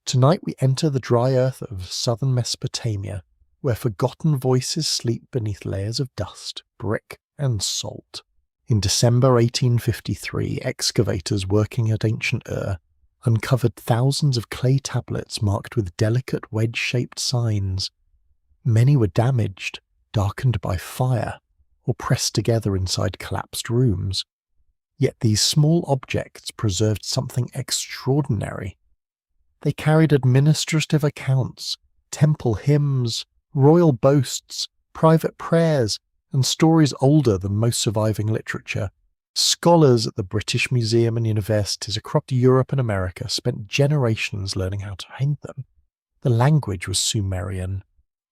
Tonight we enter the dry earth of southern Mesopotamia, where forgotten voices sleep beneath layers of dust, brick, and salt. In December 1853, excavators working at ancient Ur uncovered thousands of clay tablets marked with delicate wedge-shaped signs. Many were damaged, darkened by fire, or pressed together inside collapsed rooms. Yet these small objects preserved something extraordinary. They carried administrative accounts, temple hymns, royal boasts, private prayers, and stories older than most surviving literature. Scholars at the British Museum and universities across Europe and America spent generations learning how to paint them. The language was Sumerian,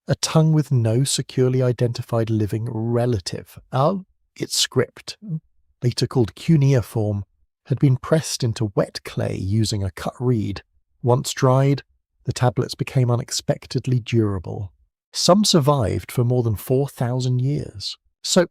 a tongue with no securely identified living relative. Its script, later called cuneiform, had been pressed into wet clay using a cut reed. Once dried, the tablets became unexpectedly durable. Some survived for more than 4,000 years. So,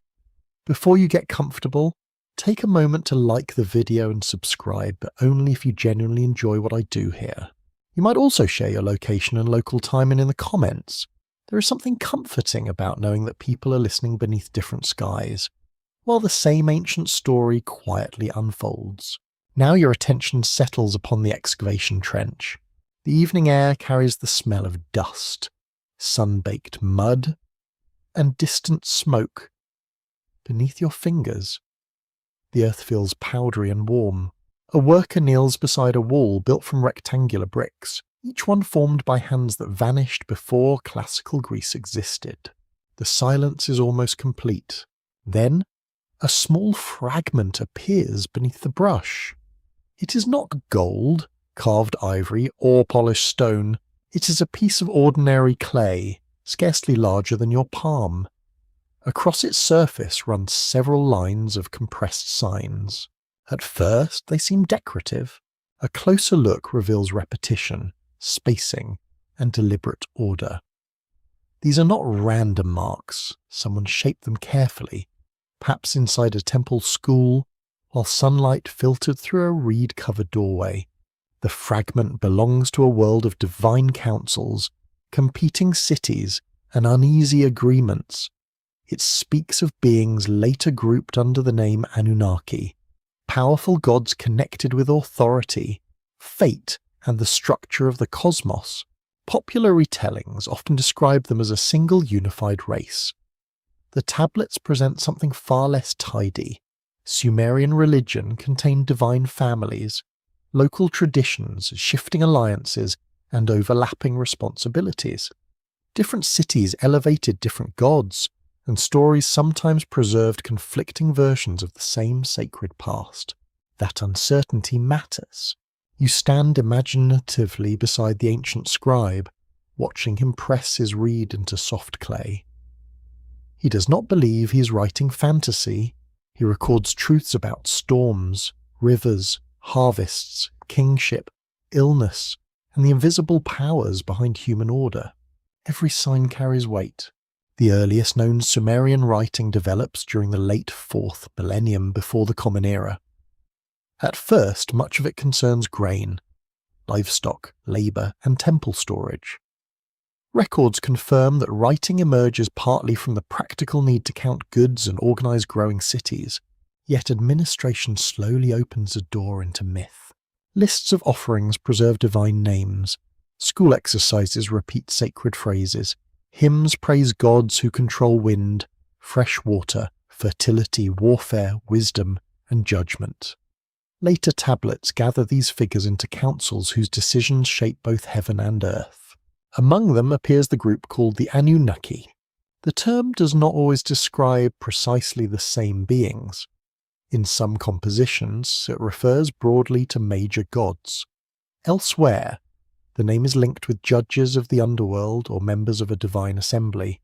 before you get comfortable, take a moment to like the video and subscribe, but only if you genuinely enjoy what I do here. You might also share your location and local time in the comments. There is something comforting about knowing that people are listening beneath different skies, while the same ancient story quietly unfolds. Now your attention settles upon the excavation trench. The evening air carries the smell of dust, sun-baked mud, and distant smoke. Beneath your fingers, the earth feels powdery and warm. A worker kneels beside a wall built from rectangular bricks, each one formed by hands that vanished before classical Greece existed. The silence is almost complete. Then, a small fragment appears beneath the brush. It is not gold, carved ivory, or polished stone. It is a piece of ordinary clay, scarcely larger than your palm. Across its surface run several lines of compressed signs. At first, they seem decorative. A closer look reveals repetition, spacing, and deliberate order. These are not random marks. Someone shaped them carefully, perhaps inside a temple school, while sunlight filtered through a reed-covered doorway. The fragment belongs to a world of divine councils, competing cities, and uneasy agreements. It speaks of beings later grouped under the name Anunnaki, powerful gods connected with authority, fate, and the structure of the cosmos. Popular retellings often describe them as a single unified race. The tablets present something far less tidy. Sumerian religion contained divine families, local traditions, shifting alliances, and overlapping responsibilities. Different cities elevated different gods, and stories sometimes preserved conflicting versions of the same sacred past. That uncertainty matters. You stand imaginatively beside the ancient scribe, watching him press his reed into soft clay. He does not believe he is writing fantasy. He records truths about storms, rivers, harvests, kingship, illness, and the invisible powers behind human order. Every sign carries weight. The earliest known Sumerian writing develops during the late 4th millennium before the Common Era. At first, much of it concerns grain, livestock, labour, and temple storage. Records confirm that writing emerges partly from the practical need to count goods and organise growing cities, yet administration slowly opens a door into myth. Lists of offerings preserve divine names, school exercises repeat sacred phrases, hymns praise gods who control wind, fresh water, fertility, warfare, wisdom, and judgment. Later tablets gather these figures into councils whose decisions shape both heaven and earth. Among them appears the group called the Anunnaki. The term does not always describe precisely the same beings. In some compositions, it refers broadly to major gods. Elsewhere, the name is linked with judges of the underworld or members of a divine assembly.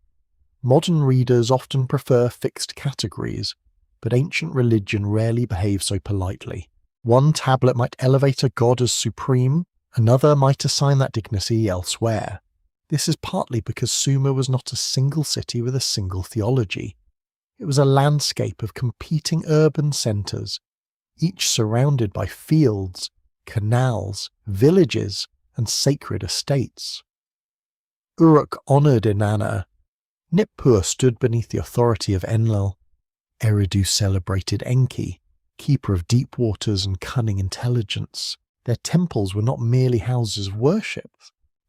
Modern readers often prefer fixed categories, but ancient religion rarely behaves so politely. One tablet might elevate a god as supreme, another might assign that dignity elsewhere. This is partly because Sumer was not a single city with a single theology. It was a landscape of competing urban centres, each surrounded by fields, canals, villages, and sacred estates. Uruk honoured Inanna. Nippur stood beneath the authority of Enlil. Eridu celebrated Enki, keeper of deep waters and cunning intelligence. Their temples were not merely houses of worship.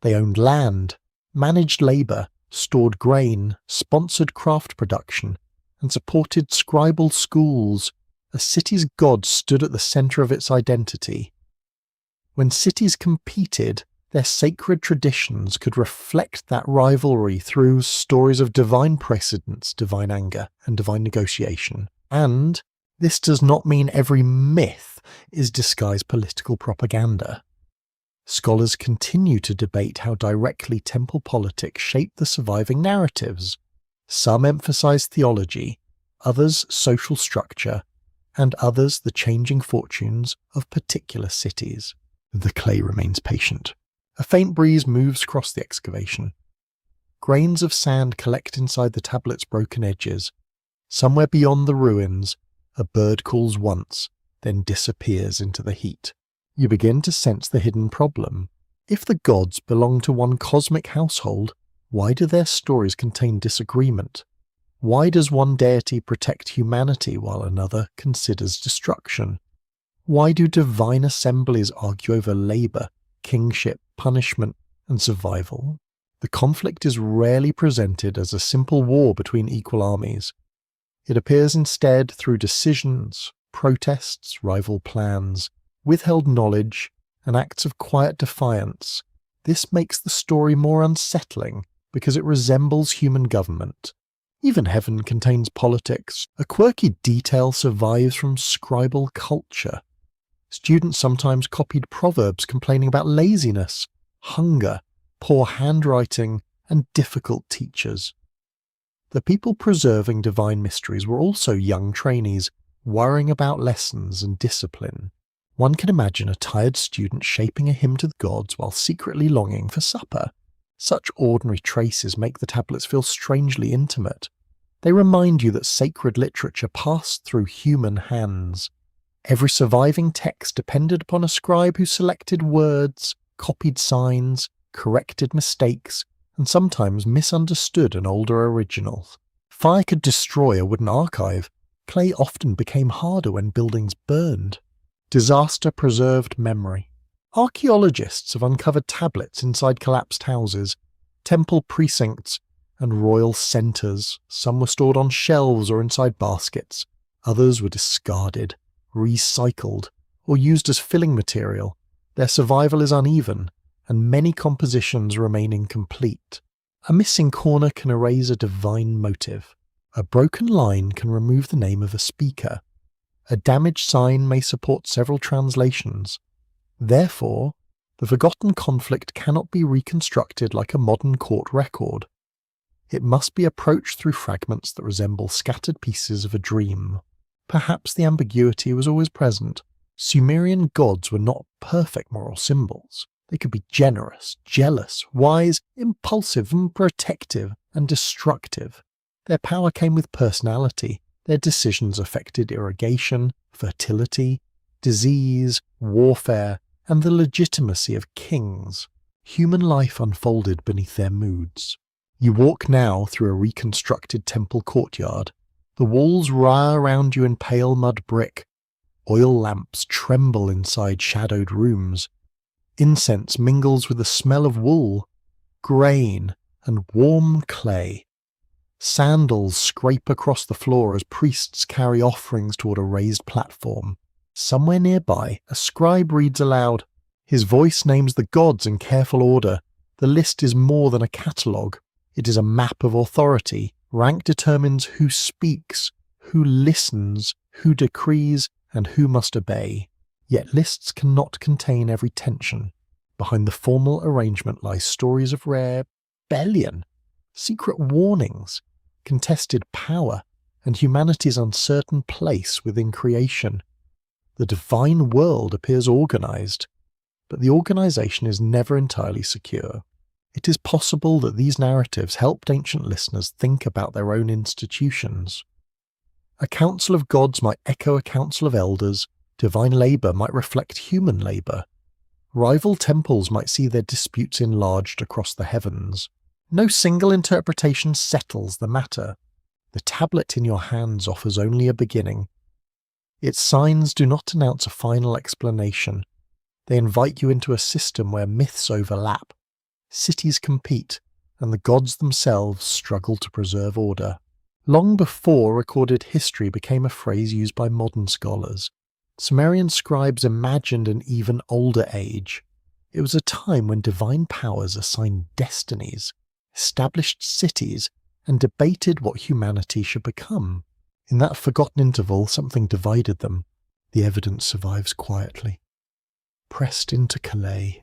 They owned land, managed labour, stored grain, sponsored craft production, and supported scribal schools. A city's god stood at the centre of its identity. When cities competed, their sacred traditions could reflect that rivalry through stories of divine precedence, divine anger, and divine negotiation. And this does not mean every myth is disguised political propaganda. Scholars continue to debate how directly temple politics shaped the surviving narratives. Some emphasize theology, others social structure, and others the changing fortunes of particular cities. The clay remains patient. A faint breeze moves across the excavation. Grains of sand collect inside the tablet's broken edges. Somewhere beyond the ruins, a bird calls once, then disappears into the heat. You begin to sense the hidden problem. If the gods belong to one cosmic household, why do their stories contain disagreement? Why does one deity protect humanity while another considers destruction? Why do divine assemblies argue over labour, kingship, punishment, and survival? The conflict is rarely presented as a simple war between equal armies. It appears instead through decisions, protests, rival plans, withheld knowledge, and acts of quiet defiance. This makes the story more unsettling because it resembles human government. Even heaven contains politics. A quirky detail survives from scribal culture. Students sometimes copied proverbs complaining about laziness, hunger, poor handwriting, and difficult teachers. The people preserving divine mysteries were also young trainees, worrying about lessons and discipline. One can imagine a tired student shaping a hymn to the gods while secretly longing for supper. Such ordinary traces make the tablets feel strangely intimate. They remind you that sacred literature passed through human hands. Every surviving text depended upon a scribe who selected words, copied signs, corrected mistakes, and sometimes misunderstood an older original. Fire could destroy a wooden archive. Clay often became harder when buildings burned. Disaster preserved memory. Archaeologists have uncovered tablets inside collapsed houses, temple precincts, and royal centres. Some were stored on shelves or inside baskets. Others were discarded, recycled, or used as filling material. Their survival is uneven, and many compositions remain incomplete. A missing corner can erase a divine motive. A broken line can remove the name of a speaker. A damaged sign may support several translations. Therefore, the forgotten conflict cannot be reconstructed like a modern court record. It must be approached through fragments that resemble scattered pieces of a dream. Perhaps the ambiguity was always present. Sumerian gods were not perfect moral symbols. They could be generous, jealous, wise, impulsive, and protective, and destructive. Their power came with personality. Their decisions affected irrigation, fertility, disease, warfare, and the legitimacy of kings. Human life unfolded beneath their moods. You walk now through a reconstructed temple courtyard. The walls writhe around you in pale mud brick. Oil lamps tremble inside shadowed rooms. Incense mingles with the smell of wool, grain, and warm clay. Sandals scrape across the floor as priests carry offerings toward a raised platform. Somewhere nearby, a scribe reads aloud. His voice names the gods in careful order. The list is more than a catalogue. It is a map of authority. Rank determines who speaks, who listens, who decrees, and who must obey. Yet lists cannot contain every tension. Behind the formal arrangement lie stories of rebellion, secret warnings, contested power, and humanity's uncertain place within creation. The divine world appears organized, but the organization is never entirely secure. It is possible that these narratives helped ancient listeners think about their own institutions. A council of gods might echo a council of elders. Divine labour might reflect human labour. Rival temples might see their disputes enlarged across the heavens. No single interpretation settles the matter. The tablet in your hands offers only a beginning. Its signs do not announce a final explanation. They invite you into a system where myths overlap, cities compete, and the gods themselves struggle to preserve order. Long before recorded history became a phrase used by modern scholars, Sumerian scribes imagined an even older age. It was a time when divine powers assigned destinies, established cities, and debated what humanity should become. In that forgotten interval, something divided them. The evidence survives quietly. Pressed into Calais,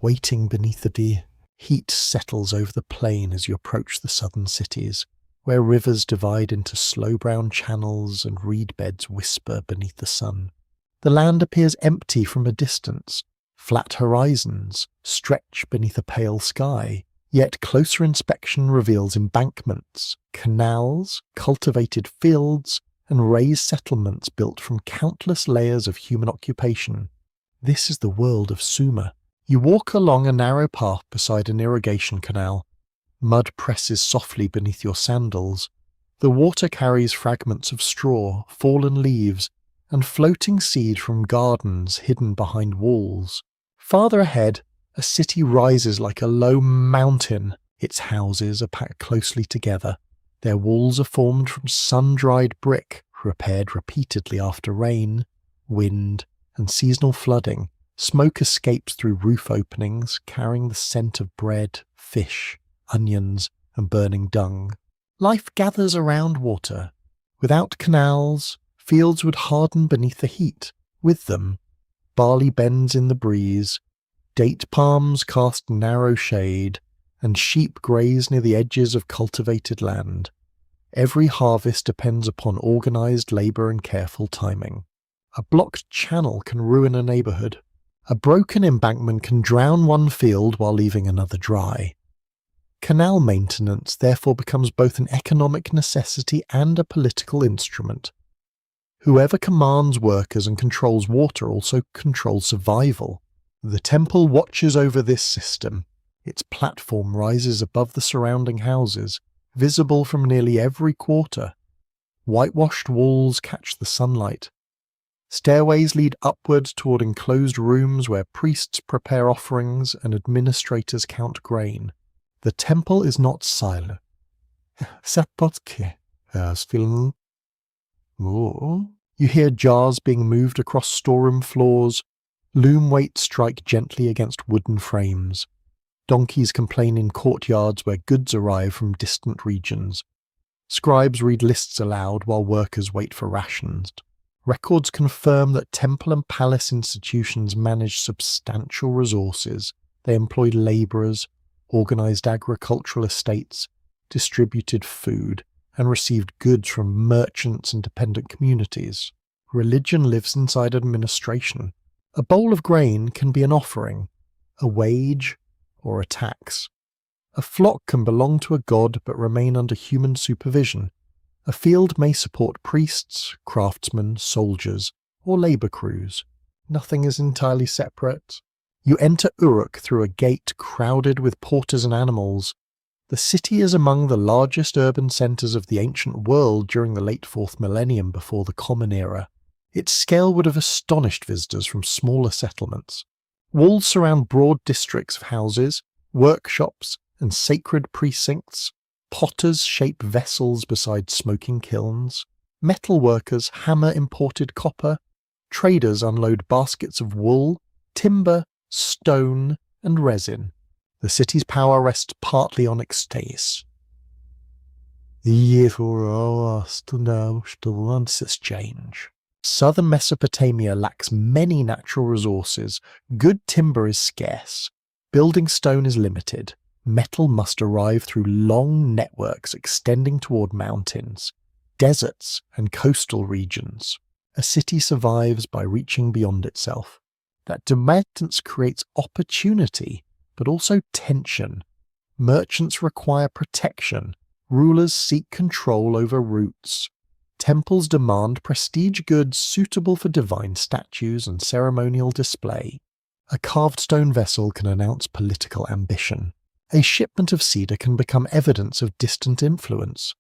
waiting beneath the heat settles over the plain as you approach the southern cities, where rivers divide into slow brown channels and reed beds whisper beneath the sun. The land appears empty from a distance. Flat horizons stretch beneath a pale sky, yet closer inspection reveals embankments, canals, cultivated fields, and raised settlements built from countless layers of human occupation. This is the world of Sumer. You walk along a narrow path beside an irrigation canal. Mud presses softly beneath your sandals. The water carries fragments of straw, fallen leaves, and floating seed from gardens hidden behind walls. Farther ahead, a city rises like a low mountain. Its houses are packed closely together. Their walls are formed from sun-dried brick, repaired repeatedly after rain, wind, and seasonal flooding. Smoke escapes through roof openings, carrying the scent of bread, fish, onions, and burning dung. Life gathers around water. Without canals, fields would harden beneath the heat. With them, barley bends in the breeze, date palms cast narrow shade, and sheep graze near the edges of cultivated land. Every harvest depends upon organized labor and careful timing. A blocked channel can ruin a neighborhood. A broken embankment can drown one field while leaving another dry. Canal maintenance therefore becomes both an economic necessity and a political instrument. Whoever commands workers and controls water also controls survival. The temple watches over this system. Its platform rises above the surrounding houses, visible from nearly every quarter. Whitewashed walls catch the sunlight. Stairways lead upward toward enclosed rooms where priests prepare offerings and administrators count grain. The temple is not silent. You hear jars being moved across storeroom floors. Loom weights strike gently against wooden frames. Donkeys complain in courtyards where goods arrive from distant regions. Scribes read lists aloud while workers wait for rations. Records confirm that temple and palace institutions manage substantial resources. They employed labourers, organised agricultural estates, distributed food, and received goods from merchants and dependent communities. Religion lives inside administration. A bowl of grain can be an offering, a wage, or a tax. A flock can belong to a god but remain under human supervision. A field may support priests, craftsmen, soldiers, or labour crews. Nothing is entirely separate. You enter Uruk through a gate crowded with porters and animals. The city is among the largest urban centres of the ancient world during the late 4th millennium before the Common Era. Its scale would have astonished visitors from smaller settlements. Walls surround broad districts of houses, workshops, and sacred precincts. Potters shape vessels beside smoking kilns. Metal workers hammer imported copper. Traders unload baskets of wool, timber, stone, and resin. The city's power rests partly on ecstasis. Exchange. Southern Mesopotamia lacks many natural resources. Good timber is scarce. Building stone is limited. Metal must arrive through long networks extending toward mountains, deserts, and coastal regions. A city survives by reaching beyond itself. That dependence creates opportunity, but also tension. Merchants require protection. Rulers seek control over routes. Temples demand prestige goods suitable for divine statues and ceremonial display. A carved stone vessel can announce political ambition. A shipment of cedar can become evidence of distant influence.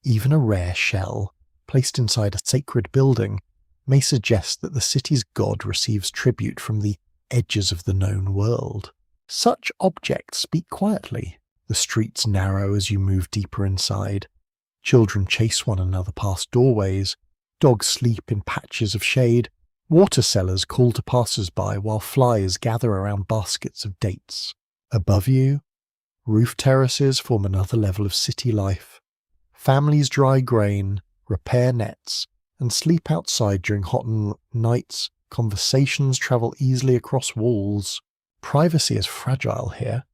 Even a rare shell, placed inside a sacred building, may suggest that the city's god receives tribute from the edges of the known world. Such objects speak quietly. The streets narrow as you move deeper inside. Children chase one another past doorways. Dogs sleep in patches of shade. Water sellers call to passers-by while flies gather around baskets of dates. Above you, roof terraces form another level of city life. Families dry grain, repair nets, and sleep outside during hot nights. Conversations travel easily across walls. Privacy is fragile here.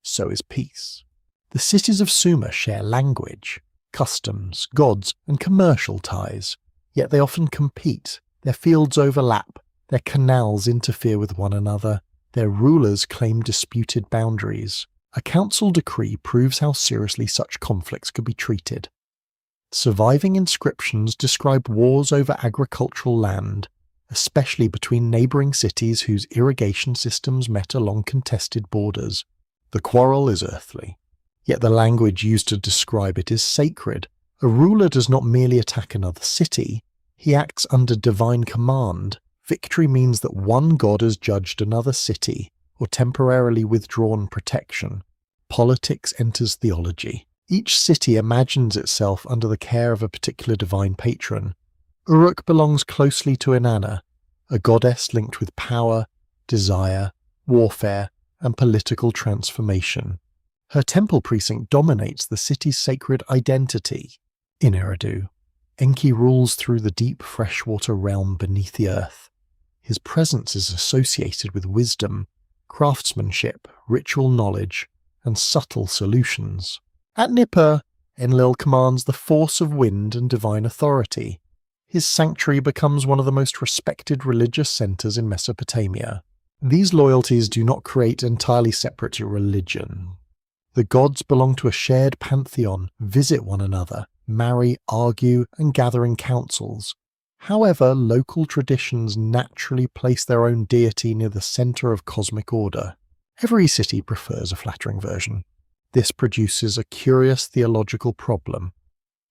So is peace. The cities of Sumer share language, customs, gods, and commercial ties, yet they often compete. Their fields overlap, their canals interfere with one another, their rulers claim disputed boundaries. A council decree proves how seriously such conflicts could be treated. Surviving inscriptions describe wars over agricultural land, especially between neighbouring cities whose irrigation systems met along contested borders. The quarrel is earthly, yet the language used to describe it is sacred. A ruler does not merely attack another city, he acts under divine command. Victory means that one god has judged another city, or temporarily withdrawn protection. Politics enters theology. Each city imagines itself under the care of a particular divine patron. Uruk belongs closely to Inanna, a goddess linked with power, desire, warfare, and political transformation. Her temple precinct dominates the city's sacred identity. In Eridu, Enki rules through the deep freshwater realm beneath the earth. His presence is associated with wisdom, craftsmanship, ritual knowledge, and subtle solutions. At Nippur, Enlil commands the force of wind and divine authority. His sanctuary becomes one of the most respected religious centers in Mesopotamia. These loyalties do not create entirely separate religion. The gods belong to a shared pantheon, visit one another, marry, argue, and gather in councils. However, local traditions naturally place their own deity near the center of cosmic order. Every city prefers a flattering version. This produces a curious theological problem.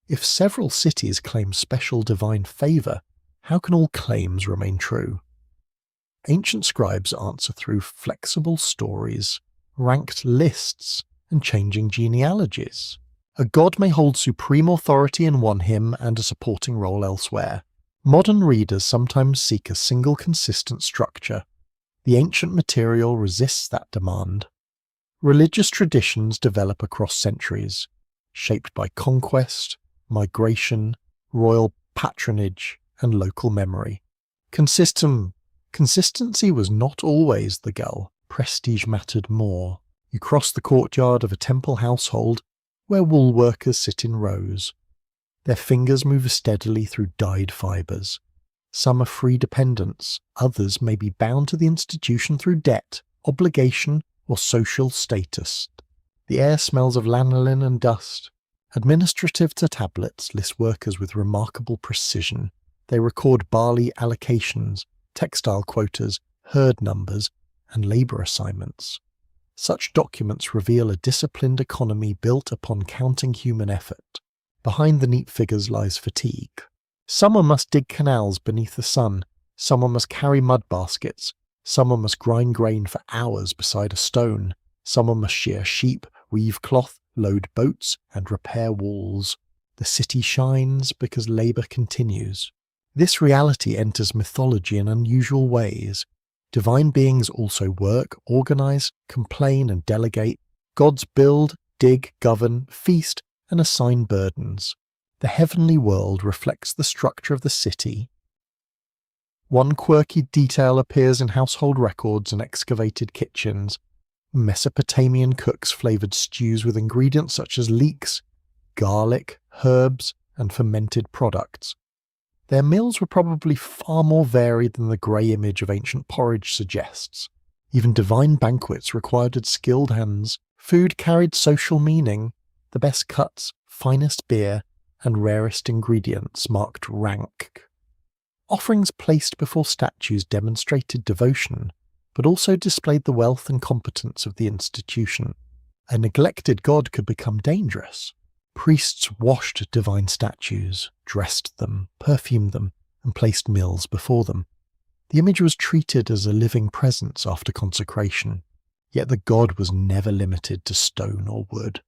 If several cities claim special divine favor, how can all claims remain true? Ancient scribes answer through flexible stories, ranked lists, and changing genealogies. A god may hold supreme authority in one hymn and a supporting role elsewhere. Modern readers sometimes seek a single consistent structure. The ancient material resists that demand. Religious traditions develop across centuries, shaped by conquest, migration, royal patronage, and local memory. Consistency was not always the goal. Prestige mattered more. You cross the courtyard of a temple household where wool workers sit in rows. Their fingers move steadily through dyed fibres. Some are free dependents, others may be bound to the institution through debt, obligation, or social status. The air smells of lanolin and dust. Administrative tablets list workers with remarkable precision. They record barley allocations, textile quotas, herd numbers, and labour assignments. Such documents reveal a disciplined economy built upon counting human effort. Behind the neat figures lies fatigue. Someone must dig canals beneath the sun, someone must carry mud baskets, someone must grind grain for hours beside a stone, someone must shear sheep, weave cloth, load boats, and repair walls. The city shines because labour continues. This reality enters mythology in unusual ways. Divine beings also work, organise, complain, and delegate. Gods build, dig, govern, feast, and assign burdens. The heavenly world reflects the structure of the city. One quirky detail appears in household records and excavated kitchens. Mesopotamian cooks flavoured stews with ingredients such as leeks, garlic, herbs, and fermented products. Their meals were probably far more varied than the grey image of ancient porridge suggests. Even divine banquets required skilled hands. Food carried social meaning. The best cuts, finest beer, and rarest ingredients marked rank. Offerings placed before statues demonstrated devotion, but also displayed the wealth and competence of the institution. A neglected god could become dangerous. Priests washed divine statues, dressed them, perfumed them, and placed meals before them. The image was treated as a living presence after consecration, yet the god was never limited to stone or wood.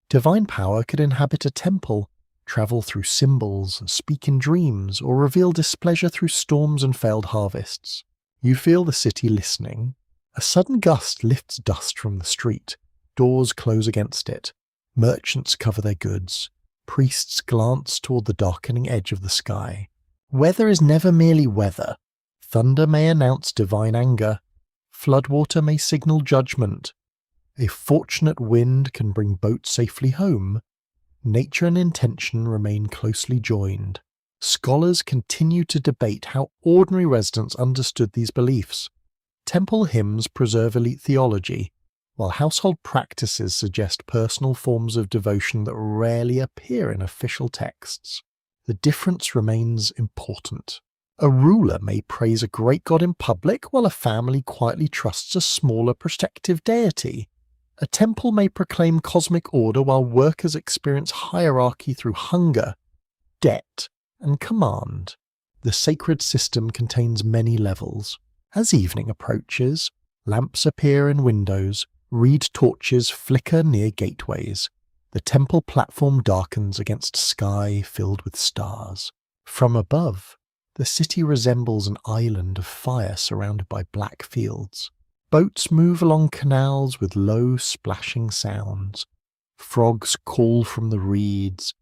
Divine power could inhabit a temple, travel through symbols, speak in dreams, or reveal displeasure through storms and failed harvests. You feel the city listening. A sudden gust lifts dust from the street. Doors close against it. Merchants cover their goods. Priests glance toward the darkening edge of the sky. Weather is never merely weather. Thunder may announce divine anger. Floodwater may signal judgment. A fortunate wind can bring boats safely home. Nature and intention remain closely joined. Scholars continue to debate how ordinary residents understood these beliefs. Temple hymns preserve elite theology, while household practices suggest personal forms of devotion that rarely appear in official texts. The difference remains important. A ruler may praise a great god in public, while a family quietly trusts a smaller protective deity. A temple may proclaim cosmic order, while workers experience hierarchy through hunger, debt, and command. The sacred system contains many levels. As evening approaches, lamps appear in windows, reed torches flicker near gateways. The temple platform darkens against sky filled with stars. From above, the city resembles an island of fire surrounded by black fields. Boats move along canals with low splashing sounds. Frogs call from the reeds.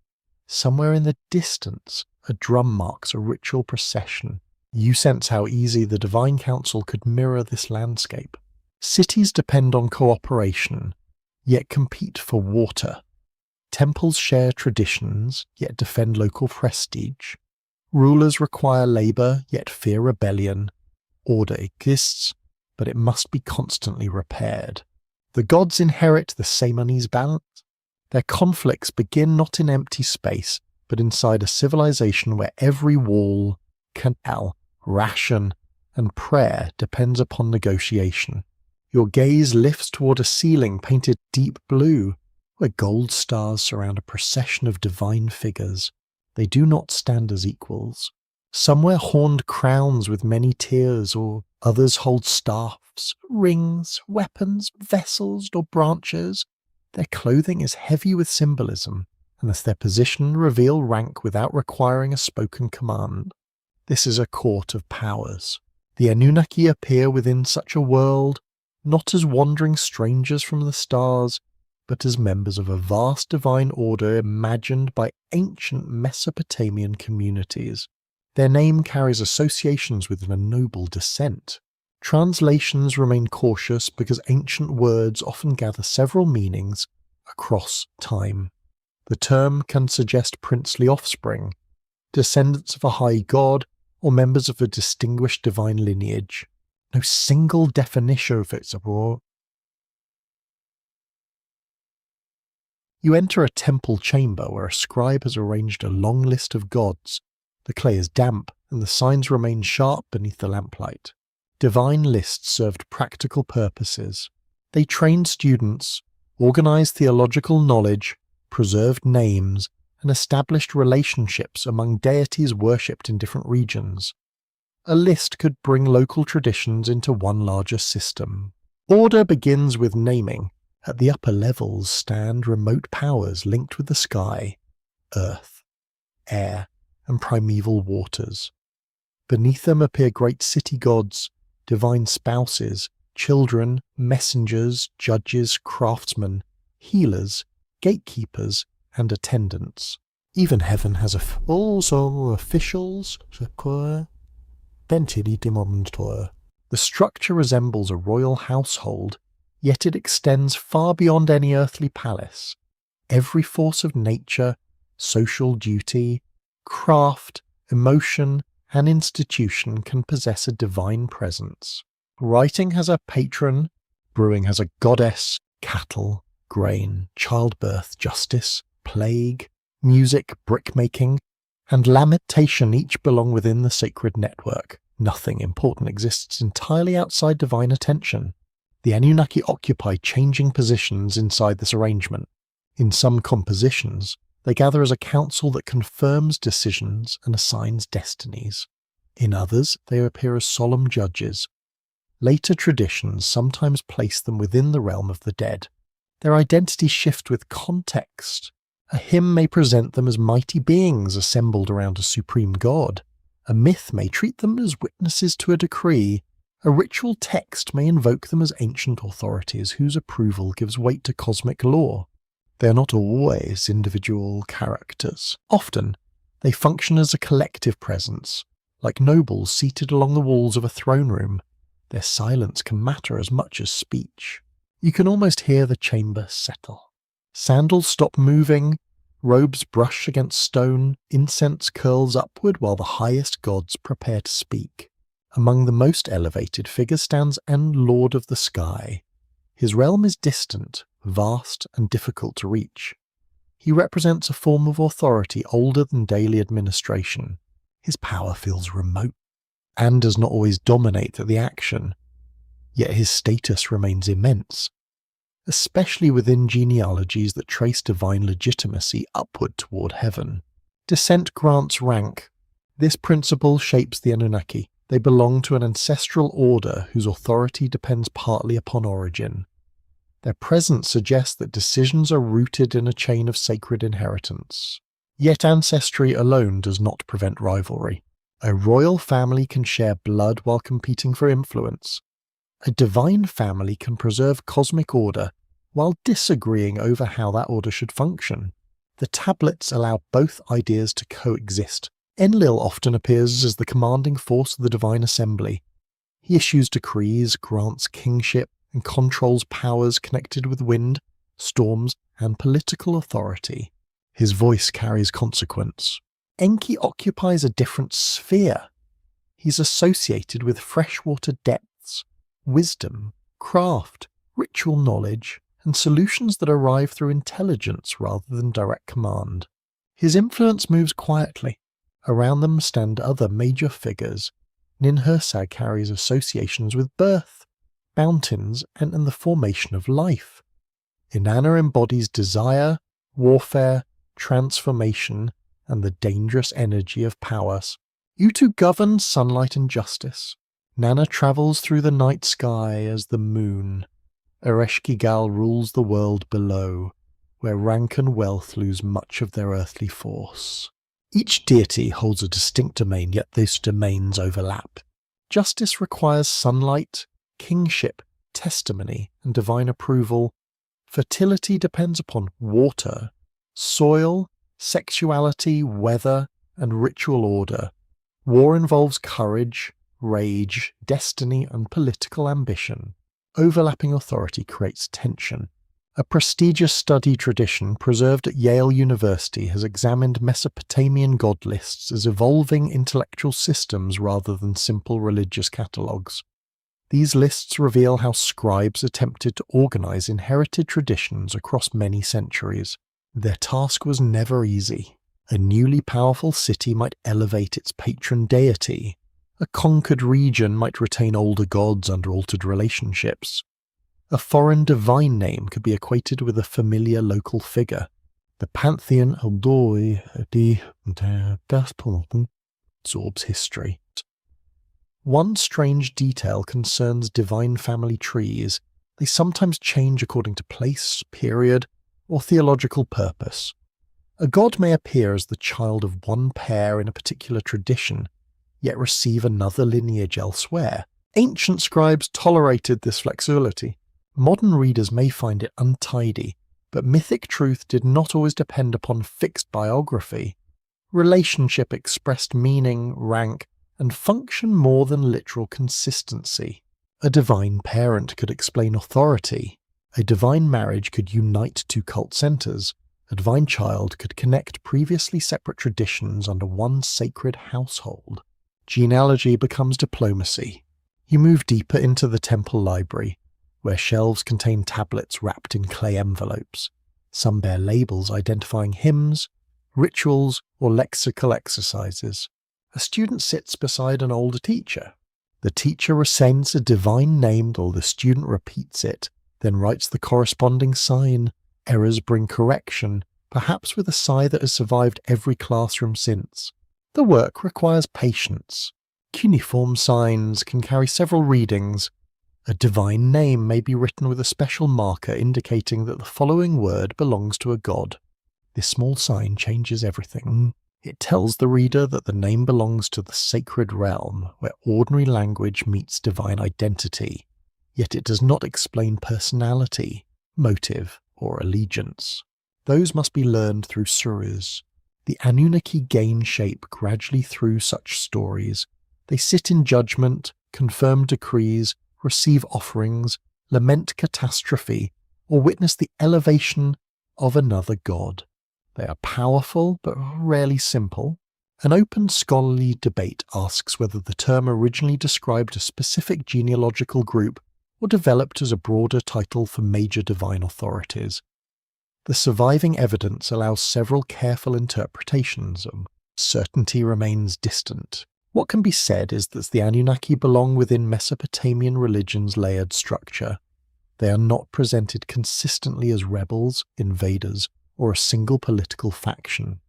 Somewhere in the distance, a drum marks a ritual procession. You sense how easy the Divine Council could mirror this landscape. Cities depend on cooperation, yet compete for water. Temples share traditions, yet defend local prestige. Rulers require labour, yet fear rebellion. Order exists, but it must be constantly repaired. The gods inherit the same unease balance. Their conflicts begin not in empty space, but inside a civilization where every wall, canal, ration, and prayer depends upon negotiation. Your gaze lifts toward a ceiling painted deep blue, where gold stars surround a procession of divine figures. They do not stand as equals. Some wear horned crowns with many tiers, or others hold staffs, rings, weapons, vessels, or branches. Their clothing is heavy with symbolism, and thus their position reveal rank without requiring a spoken command. This is a court of powers. The Anunnaki appear within such a world, not as wandering strangers from the stars, but as members of a vast divine order imagined by ancient Mesopotamian communities. Their name carries associations with a noble descent. Translations remain cautious because ancient words often gather several meanings across time. The term can suggest princely offspring, descendants of a high god, or members of a distinguished divine lineage. No single definition of its abroad. You enter a temple chamber where a scribe has arranged a long list of gods. The clay is damp, and the signs remain sharp beneath the lamplight. Divine lists served practical purposes. They trained students, organized theological knowledge, preserved names, and established relationships among deities worshipped in different regions. A list could bring local traditions into one larger system. Order begins with naming. At the upper levels stand remote powers linked with the sky, earth, air, and primeval waters. Beneath them appear great city gods, divine spouses, children, messengers, judges, craftsmen, healers, gatekeepers, and attendants. Even heaven has also officials. The structure resembles a royal household, yet it extends far beyond any earthly palace. Every force of nature, social duty, craft, emotion, and institution can possess a divine presence. Writing has a patron, brewing has a goddess, cattle, grain, childbirth, justice, plague, music, brickmaking, and lamentation each belong within the sacred network. Nothing important exists entirely outside divine attention. The Anunnaki occupy changing positions inside this arrangement. In some compositions, they gather as a council that confirms decisions and assigns destinies. In others, they appear as solemn judges. Later traditions sometimes place them within the realm of the dead. Their identities shift with context. A hymn may present them as mighty beings assembled around a supreme god. A myth may treat them as witnesses to a decree. A ritual text may invoke them as ancient authorities whose approval gives weight to cosmic law. They are not always individual characters. Often, they function as a collective presence, like nobles seated along the walls of a throne room. Their silence can matter as much as speech. You can almost hear the chamber settle. Sandals stop moving, robes brush against stone, incense curls upward while the highest gods prepare to speak. Among the most elevated figure stands An Lord of the Sky. His realm is distant, vast, and difficult to reach. He represents a form of authority older than daily administration. His power feels remote. An does not always dominate the action, yet his status remains immense, especially within genealogies that trace divine legitimacy upward toward heaven. Descent grants rank. This principle shapes the Anunnaki. They belong to an ancestral order whose authority depends partly upon origin. Their presence suggests that decisions are rooted in a chain of sacred inheritance. Yet ancestry alone does not prevent rivalry. A royal family can share blood while competing for influence. A divine family can preserve cosmic order while disagreeing over how that order should function. The tablets allow both ideas to coexist. Enlil often appears as the commanding force of the divine assembly. He issues decrees, grants kingship, and controls powers connected with wind, storms, and political authority. His voice carries consequence. Enki occupies a different sphere. He's associated with freshwater depths, wisdom, craft, ritual knowledge, and solutions that arrive through intelligence rather than direct command. His influence moves quietly. Around them stand other major figures. Ninhursag carries associations with birth, mountains, and the formation of life. Inanna embodies desire, warfare, transformation, and the dangerous energy of powers. Utu governs sunlight and justice. Nana travels through the night sky as the moon. Ereshkigal rules the world below, where rank and wealth lose much of their earthly force. Each deity holds a distinct domain, yet those domains overlap. Justice requires sunlight, kingship, testimony, and divine approval. Fertility depends upon water, soil, sexuality, weather, and ritual order. War involves courage, rage, destiny, and political ambition. Overlapping authority creates tension. A prestigious study tradition preserved at Yale University has examined Mesopotamian god lists as evolving intellectual systems rather than simple religious catalogues. These lists reveal how scribes attempted to organize inherited traditions across many centuries. Their task was never easy. A newly powerful city might elevate its patron deity. A conquered region might retain older gods under altered relationships. A foreign divine name could be equated with a familiar local figure. The pantheon absorbs history. One strange detail concerns divine family trees. They sometimes change according to place, period, or theological purpose. A god may appear as the child of one pair in a particular tradition, yet receive another lineage elsewhere. Ancient scribes tolerated this flexibility. Modern readers may find it untidy, but mythic truth did not always depend upon fixed biography. Relationship expressed meaning, rank, and function more than literal consistency. A divine parent could explain authority. A divine marriage could unite two cult centers. A divine child could connect previously separate traditions under one sacred household. Genealogy becomes diplomacy. You move deeper into the temple library, where shelves contain tablets wrapped in clay envelopes. Some bear labels identifying hymns, rituals, or lexical exercises. A student sits beside an older teacher. The teacher recents a divine name or the student repeats it, then writes the corresponding sign. Errors bring correction, perhaps with a sigh that has survived every classroom since. The work requires patience. Cuneiform signs can carry several readings. A divine name may be written with a special marker indicating that the following word belongs to a god. This small sign changes everything. It tells the reader that the name belongs to the sacred realm, where ordinary language meets divine identity, yet it does not explain personality, motive, or allegiance. Those must be learned through surahs. The Anunnaki gain shape gradually through such stories. They sit in judgment, confirm decrees, receive offerings, lament catastrophe, or witness the elevation of another god. They are powerful, but rarely simple. An open scholarly debate asks whether the term originally described a specific genealogical group or developed as a broader title for major divine authorities. The surviving evidence allows several careful interpretations, and certainty remains distant. What can be said is that the Anunnaki belong within Mesopotamian religion's layered structure. They are not presented consistently as rebels, invaders, or a single political faction.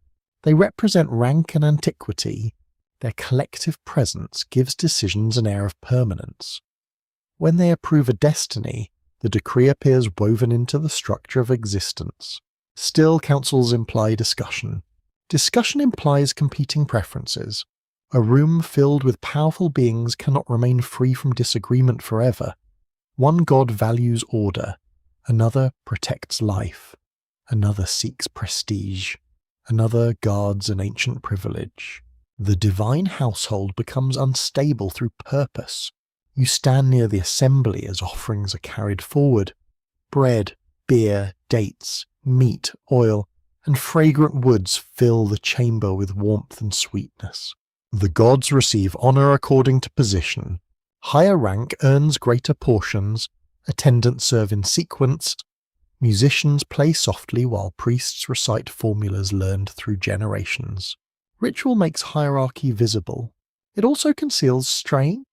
They represent rank and antiquity. Their collective presence gives decisions an air of permanence. When they approve a destiny, the decree appears woven into the structure of existence. Still, councils imply discussion. Discussion implies competing preferences. A room filled with powerful beings cannot remain free from disagreement forever. One god values order, another protects life. Another seeks prestige. Another guards an ancient privilege. The divine household becomes unstable through purpose. You stand near the assembly as offerings are carried forward. Bread, beer, dates, meat, oil, and fragrant woods fill the chamber with warmth and sweetness. The gods receive honor according to position. Higher rank earns greater portions. Attendants serve in sequence. Musicians play softly while priests recite formulas learned through generations. Ritual makes hierarchy visible. It also conceals strain.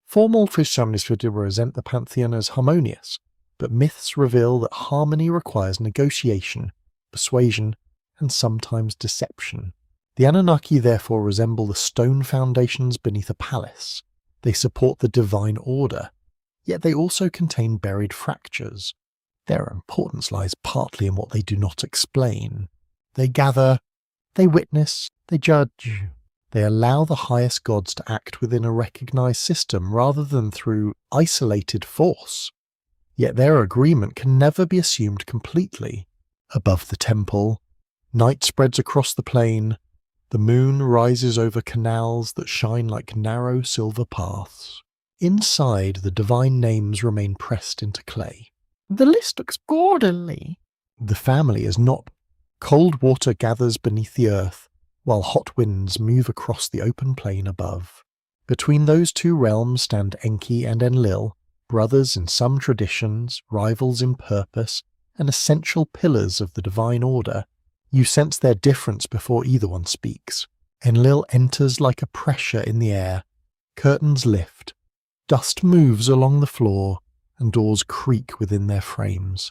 Formal församlingsrituals represent the pantheon as harmonious, but myths reveal that harmony requires negotiation, persuasion, and sometimes deception. The Anunnaki therefore resemble the stone foundations beneath a palace. They support the divine order, yet they also contain buried fractures. Their importance lies partly in what they do not explain. They gather, they witness, they judge. They allow the highest gods to act within a recognized system rather than through isolated force. Yet their agreement can never be assumed completely. Above the temple, night spreads across the plain. The moon rises over canals that shine like narrow silver paths. Inside, the divine names remain pressed into clay. The list looks orderly. The family is not. Cold water gathers beneath the earth, while hot winds move across the open plain above. Between those two realms stand Enki and Enlil, brothers in some traditions, rivals in purpose, and essential pillars of the divine order. You sense their difference before either one speaks. Enlil enters like a pressure in the air. Curtains lift. Dust moves along the floor, and doors creak within their frames.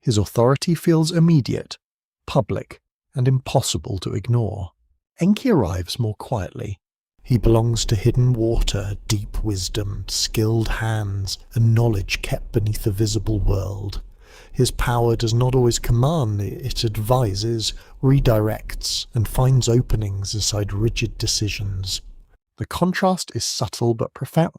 His authority feels immediate, public, and impossible to ignore. Enki arrives more quietly. He belongs to hidden water, deep wisdom, skilled hands, and knowledge kept beneath the visible world. His power does not always command, it advises, redirects, and finds openings inside rigid decisions. The contrast is subtle but profound.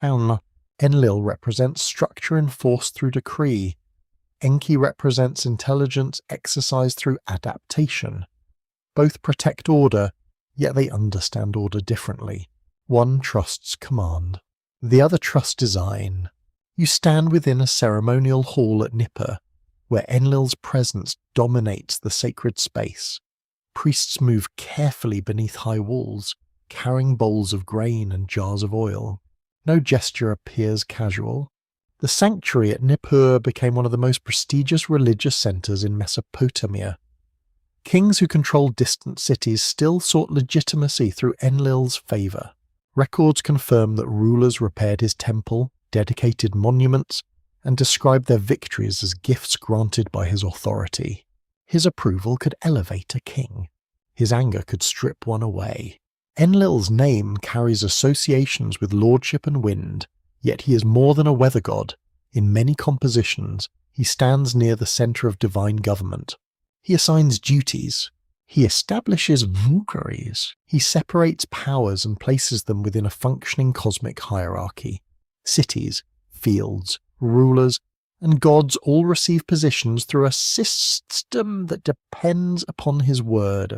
Enlil represents structure enforced through decree. Enki represents intelligence exercised through adaptation. Both protect order, yet they understand order differently. One trusts command. The other trusts design. You stand within a ceremonial hall at Nippur, where Enlil's presence dominates the sacred space. Priests move carefully beneath high walls, carrying bowls of grain and jars of oil. No gesture appears casual. The sanctuary at Nippur became one of the most prestigious religious centres in Mesopotamia. Kings who controlled distant cities still sought legitimacy through Enlil's favour. Records confirm that rulers repaired his temple, dedicated monuments, and described their victories as gifts granted by his authority. His approval could elevate a king. His anger could strip one away. Enlil's name carries associations with lordship and wind, yet he is more than a weather god. In many compositions, he stands near the centre of divine government. He assigns duties. He establishes rivalries. He separates powers and places them within a functioning cosmic hierarchy. Cities, fields, rulers, and gods all receive positions through a system that depends upon his word.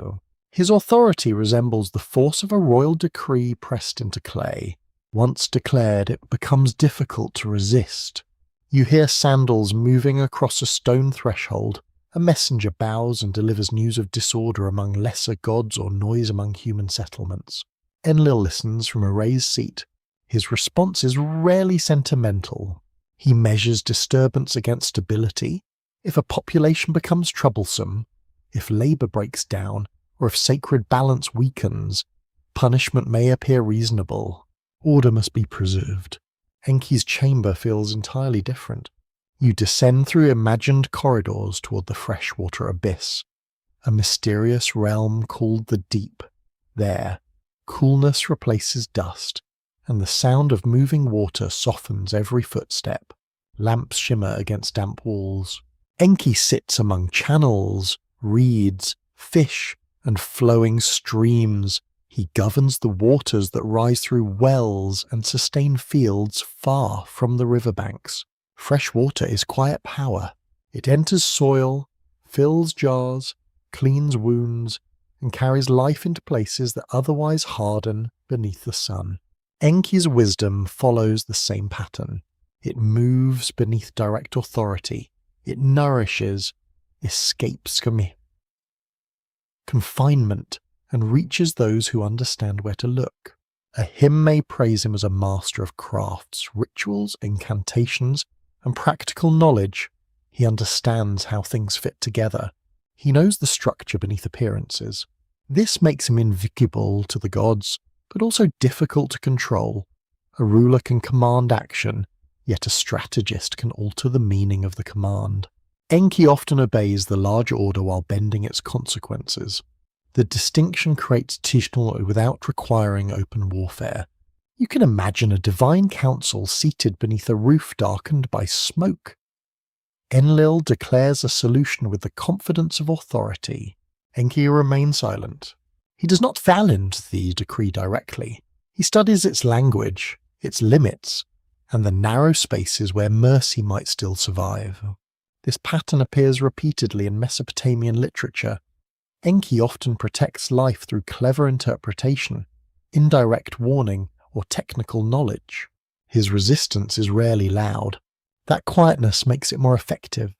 His authority resembles the force of a royal decree pressed into clay. Once declared, it becomes difficult to resist. You hear sandals moving across a stone threshold. A messenger bows and delivers news of disorder among lesser gods or noise among human settlements. Enlil listens from a raised seat. His response is rarely sentimental. He measures disturbance against stability. If a population becomes troublesome, if labour breaks down, or if sacred balance weakens, punishment may appear reasonable. Order must be preserved. Enki's chamber feels entirely different. You descend through imagined corridors toward the freshwater abyss, a mysterious realm called the Deep. There, coolness replaces dust, and the sound of moving water softens every footstep. Lamps shimmer against damp walls. Enki sits among channels, reeds, fish, and flowing streams. He governs the waters that rise through wells and sustain fields far from the riverbanks. Fresh water is quiet power. It enters soil, fills jars, cleans wounds, and carries life into places that otherwise harden beneath the sun. Enki's wisdom follows the same pattern. It moves beneath direct authority. It nourishes, escapes confinement, and reaches those who understand where to look. A hymn may praise him as a master of crafts, rituals, incantations, and practical knowledge. He understands how things fit together. He knows the structure beneath appearances. This makes him invisible to the gods, but also difficult to control. A ruler can command action, yet a strategist can alter the meaning of the command. Enki often obeys the larger order while bending its consequences. The distinction creates tension without requiring open warfare. You can imagine a divine council seated beneath a roof darkened by smoke. Enlil declares a solution with the confidence of authority. Enki remains silent. He does not challenge the decree directly. He studies its language, its limits, and the narrow spaces where mercy might still survive. This pattern appears repeatedly in Mesopotamian literature. Enki often protects life through clever interpretation, indirect warning, or technical knowledge. His resistance is rarely loud. That quietness makes it more effective.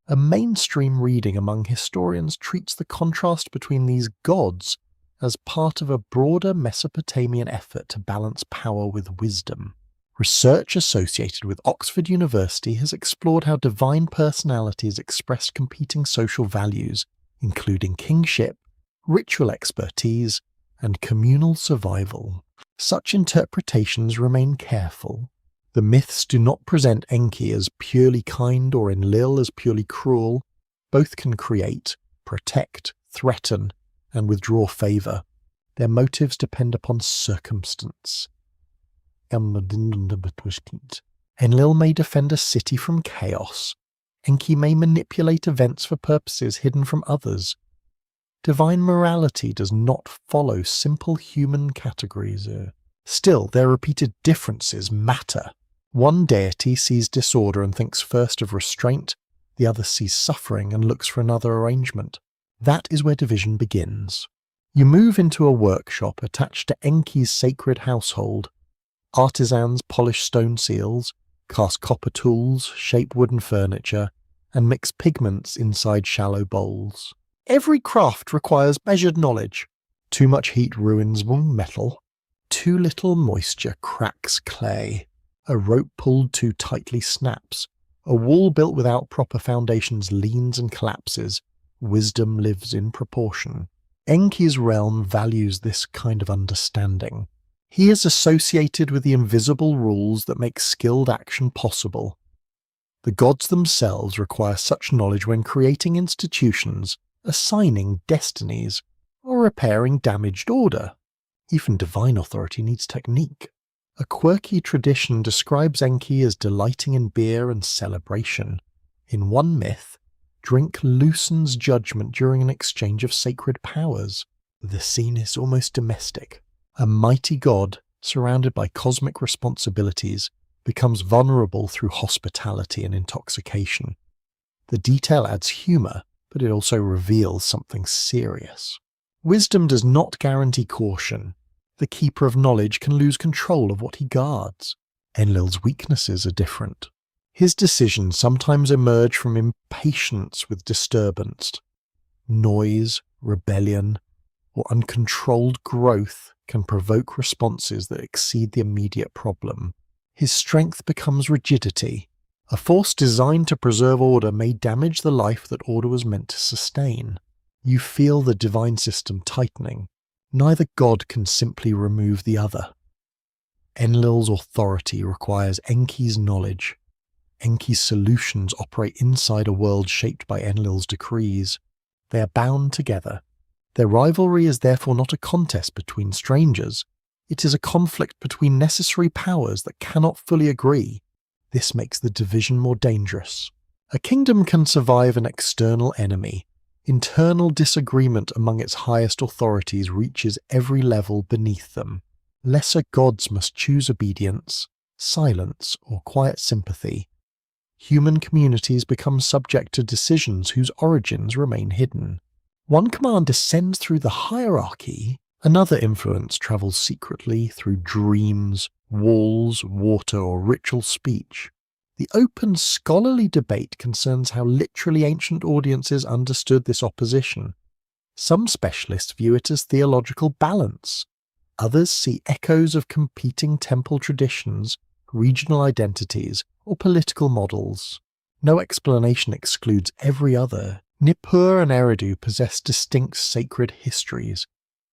A mainstream reading among historians treats the contrast between these gods as part of a broader Mesopotamian effort to balance power with wisdom. Research associated with Oxford University has explored how divine personalities expressed competing social values, including kingship, ritual expertise, and communal survival. Such interpretations remain careful. The myths do not present Enki as purely kind or Enlil as purely cruel. Both can create, protect, threaten, and withdraw favour. Their motives depend upon circumstance. Enlil may defend a city from chaos. Enki may manipulate events for purposes hidden from others. Divine morality does not follow simple human categories. Still, their repeated differences matter. One deity sees disorder and thinks first of restraint, the other sees suffering and looks for another arrangement. That is where division begins. You move into a workshop attached to Enki's sacred household. Artisans polish stone seals, cast copper tools, shape wooden furniture, and mix pigments inside shallow bowls. Every craft requires measured knowledge. Too much heat ruins metal. Too little moisture cracks clay. A rope pulled too tightly snaps. A wall built without proper foundations leans and collapses. Wisdom lives in proportion. Enki's realm values this kind of understanding. He is associated with the invisible rules that make skilled action possible. The gods themselves require such knowledge when creating institutions, assigning destinies, or repairing damaged order. Even divine authority needs technique. A quirky tradition describes Enki as delighting in beer and celebration. In one myth, drink loosens judgment during an exchange of sacred powers. The scene is almost domestic. A mighty god, surrounded by cosmic responsibilities, becomes vulnerable through hospitality and intoxication. The detail adds humour, but it also reveals something serious. Wisdom does not guarantee caution. The keeper of knowledge can lose control of what he guards. Enlil's weaknesses are different. His decisions sometimes emerge from impatience with disturbance. Noise, rebellion, or uncontrolled growth can provoke responses that exceed the immediate problem. His strength becomes rigidity. A force designed to preserve order may damage the life that order was meant to sustain. You feel the divine system tightening. Neither god can simply remove the other. Enlil's authority requires Enki's knowledge. Enki's solutions operate inside a world shaped by Enlil's decrees. They are bound together. Their rivalry is therefore not a contest between strangers. It is a conflict between necessary powers that cannot fully agree. This makes the division more dangerous. A kingdom can survive an external enemy. Internal disagreement among its highest authorities reaches every level beneath them. Lesser gods must choose obedience, silence, or quiet sympathy. Human communities become subject to decisions whose origins remain hidden. One command descends through the hierarchy, another influence travels secretly through dreams, walls, water, or ritual speech. The open scholarly debate concerns how literally ancient audiences understood this opposition. Some specialists view it as theological balance. Others see echoes of competing temple traditions, regional identities, or political models. No explanation excludes every other. Nippur and Eridu possess distinct sacred histories.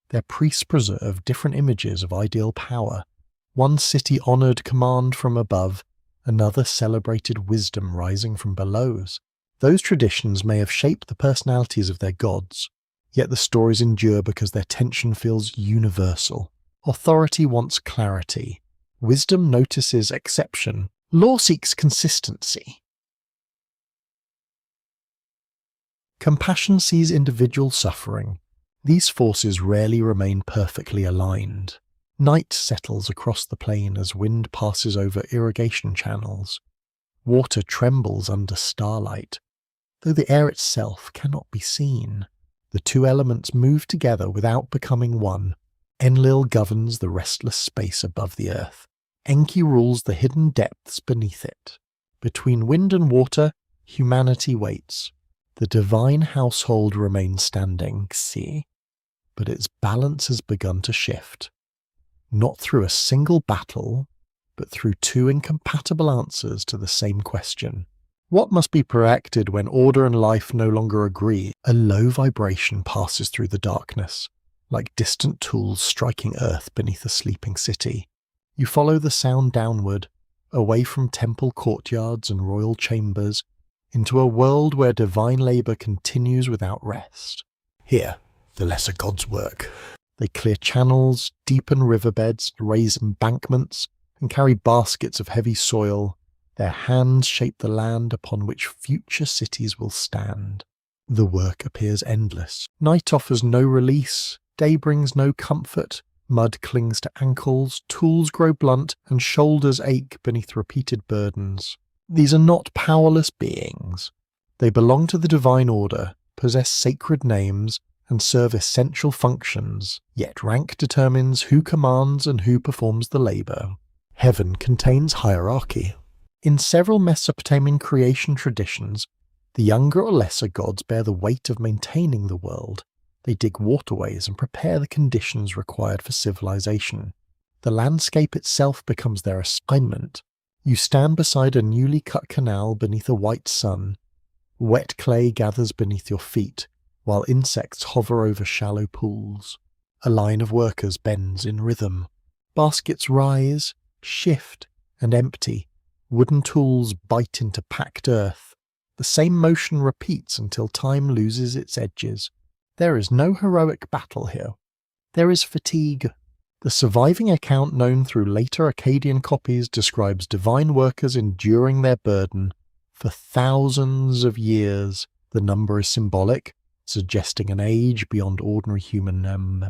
Their priests preserve different images of ideal power. One city honoured command from above, another celebrated wisdom rising from below. Those traditions may have shaped the personalities of their gods, yet the stories endure because their tension feels universal. Authority wants clarity. Wisdom notices exception. Law seeks consistency. Compassion sees individual suffering. These forces rarely remain perfectly aligned. Night settles across the plain as wind passes over irrigation channels. Water trembles under starlight, though the air itself cannot be seen. The two elements move together without becoming one. Enlil governs the restless space above the earth. Enki rules the hidden depths beneath it. Between wind and water, humanity waits. The divine household remains standing, but its balance has begun to shift. Not through a single battle, but through two incompatible answers to the same question. What must be corrected when order and life no longer agree? A low vibration passes through the darkness, like distant tools striking earth beneath a sleeping city. You follow the sound downward, away from temple courtyards and royal chambers, into a world where divine labour continues without rest. Here, the lesser gods work. They clear channels, deepen riverbeds, raise embankments, and carry baskets of heavy soil. Their hands shape the land upon which future cities will stand. The work appears endless. Night offers no release, day brings no comfort. Mud clings to ankles, tools grow blunt, and shoulders ache beneath repeated burdens. These are not powerless beings. They belong to the divine order, possess sacred names, and serve essential functions, yet rank determines who commands and who performs the labour. Heaven contains hierarchy. In several Mesopotamian creation traditions, the younger or lesser gods bear the weight of maintaining the world. They dig waterways and prepare the conditions required for civilization. The landscape itself becomes their assignment. You stand beside a newly cut canal beneath a white sun. Wet clay gathers beneath your feet, while insects hover over shallow pools. A line of workers bends in rhythm. Baskets rise, shift, and empty. Wooden tools bite into packed earth. The same motion repeats until time loses its edges. There is no heroic battle here. There is fatigue. The surviving account known through later Akkadian copies describes divine workers enduring their burden for thousands of years. The number is symbolic, suggesting an age beyond ordinary human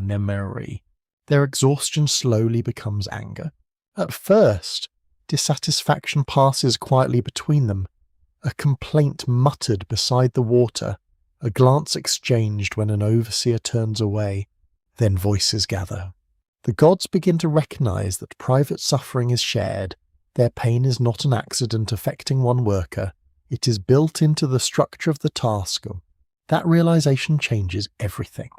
memory. Their exhaustion slowly becomes anger. At first, dissatisfaction passes quietly between them, a complaint muttered beside the water, a glance exchanged when an overseer turns away. Then voices gather. The gods begin to recognize that private suffering is shared. Their pain is not an accident affecting one worker. It is built into the structure of the task. That realization changes everything.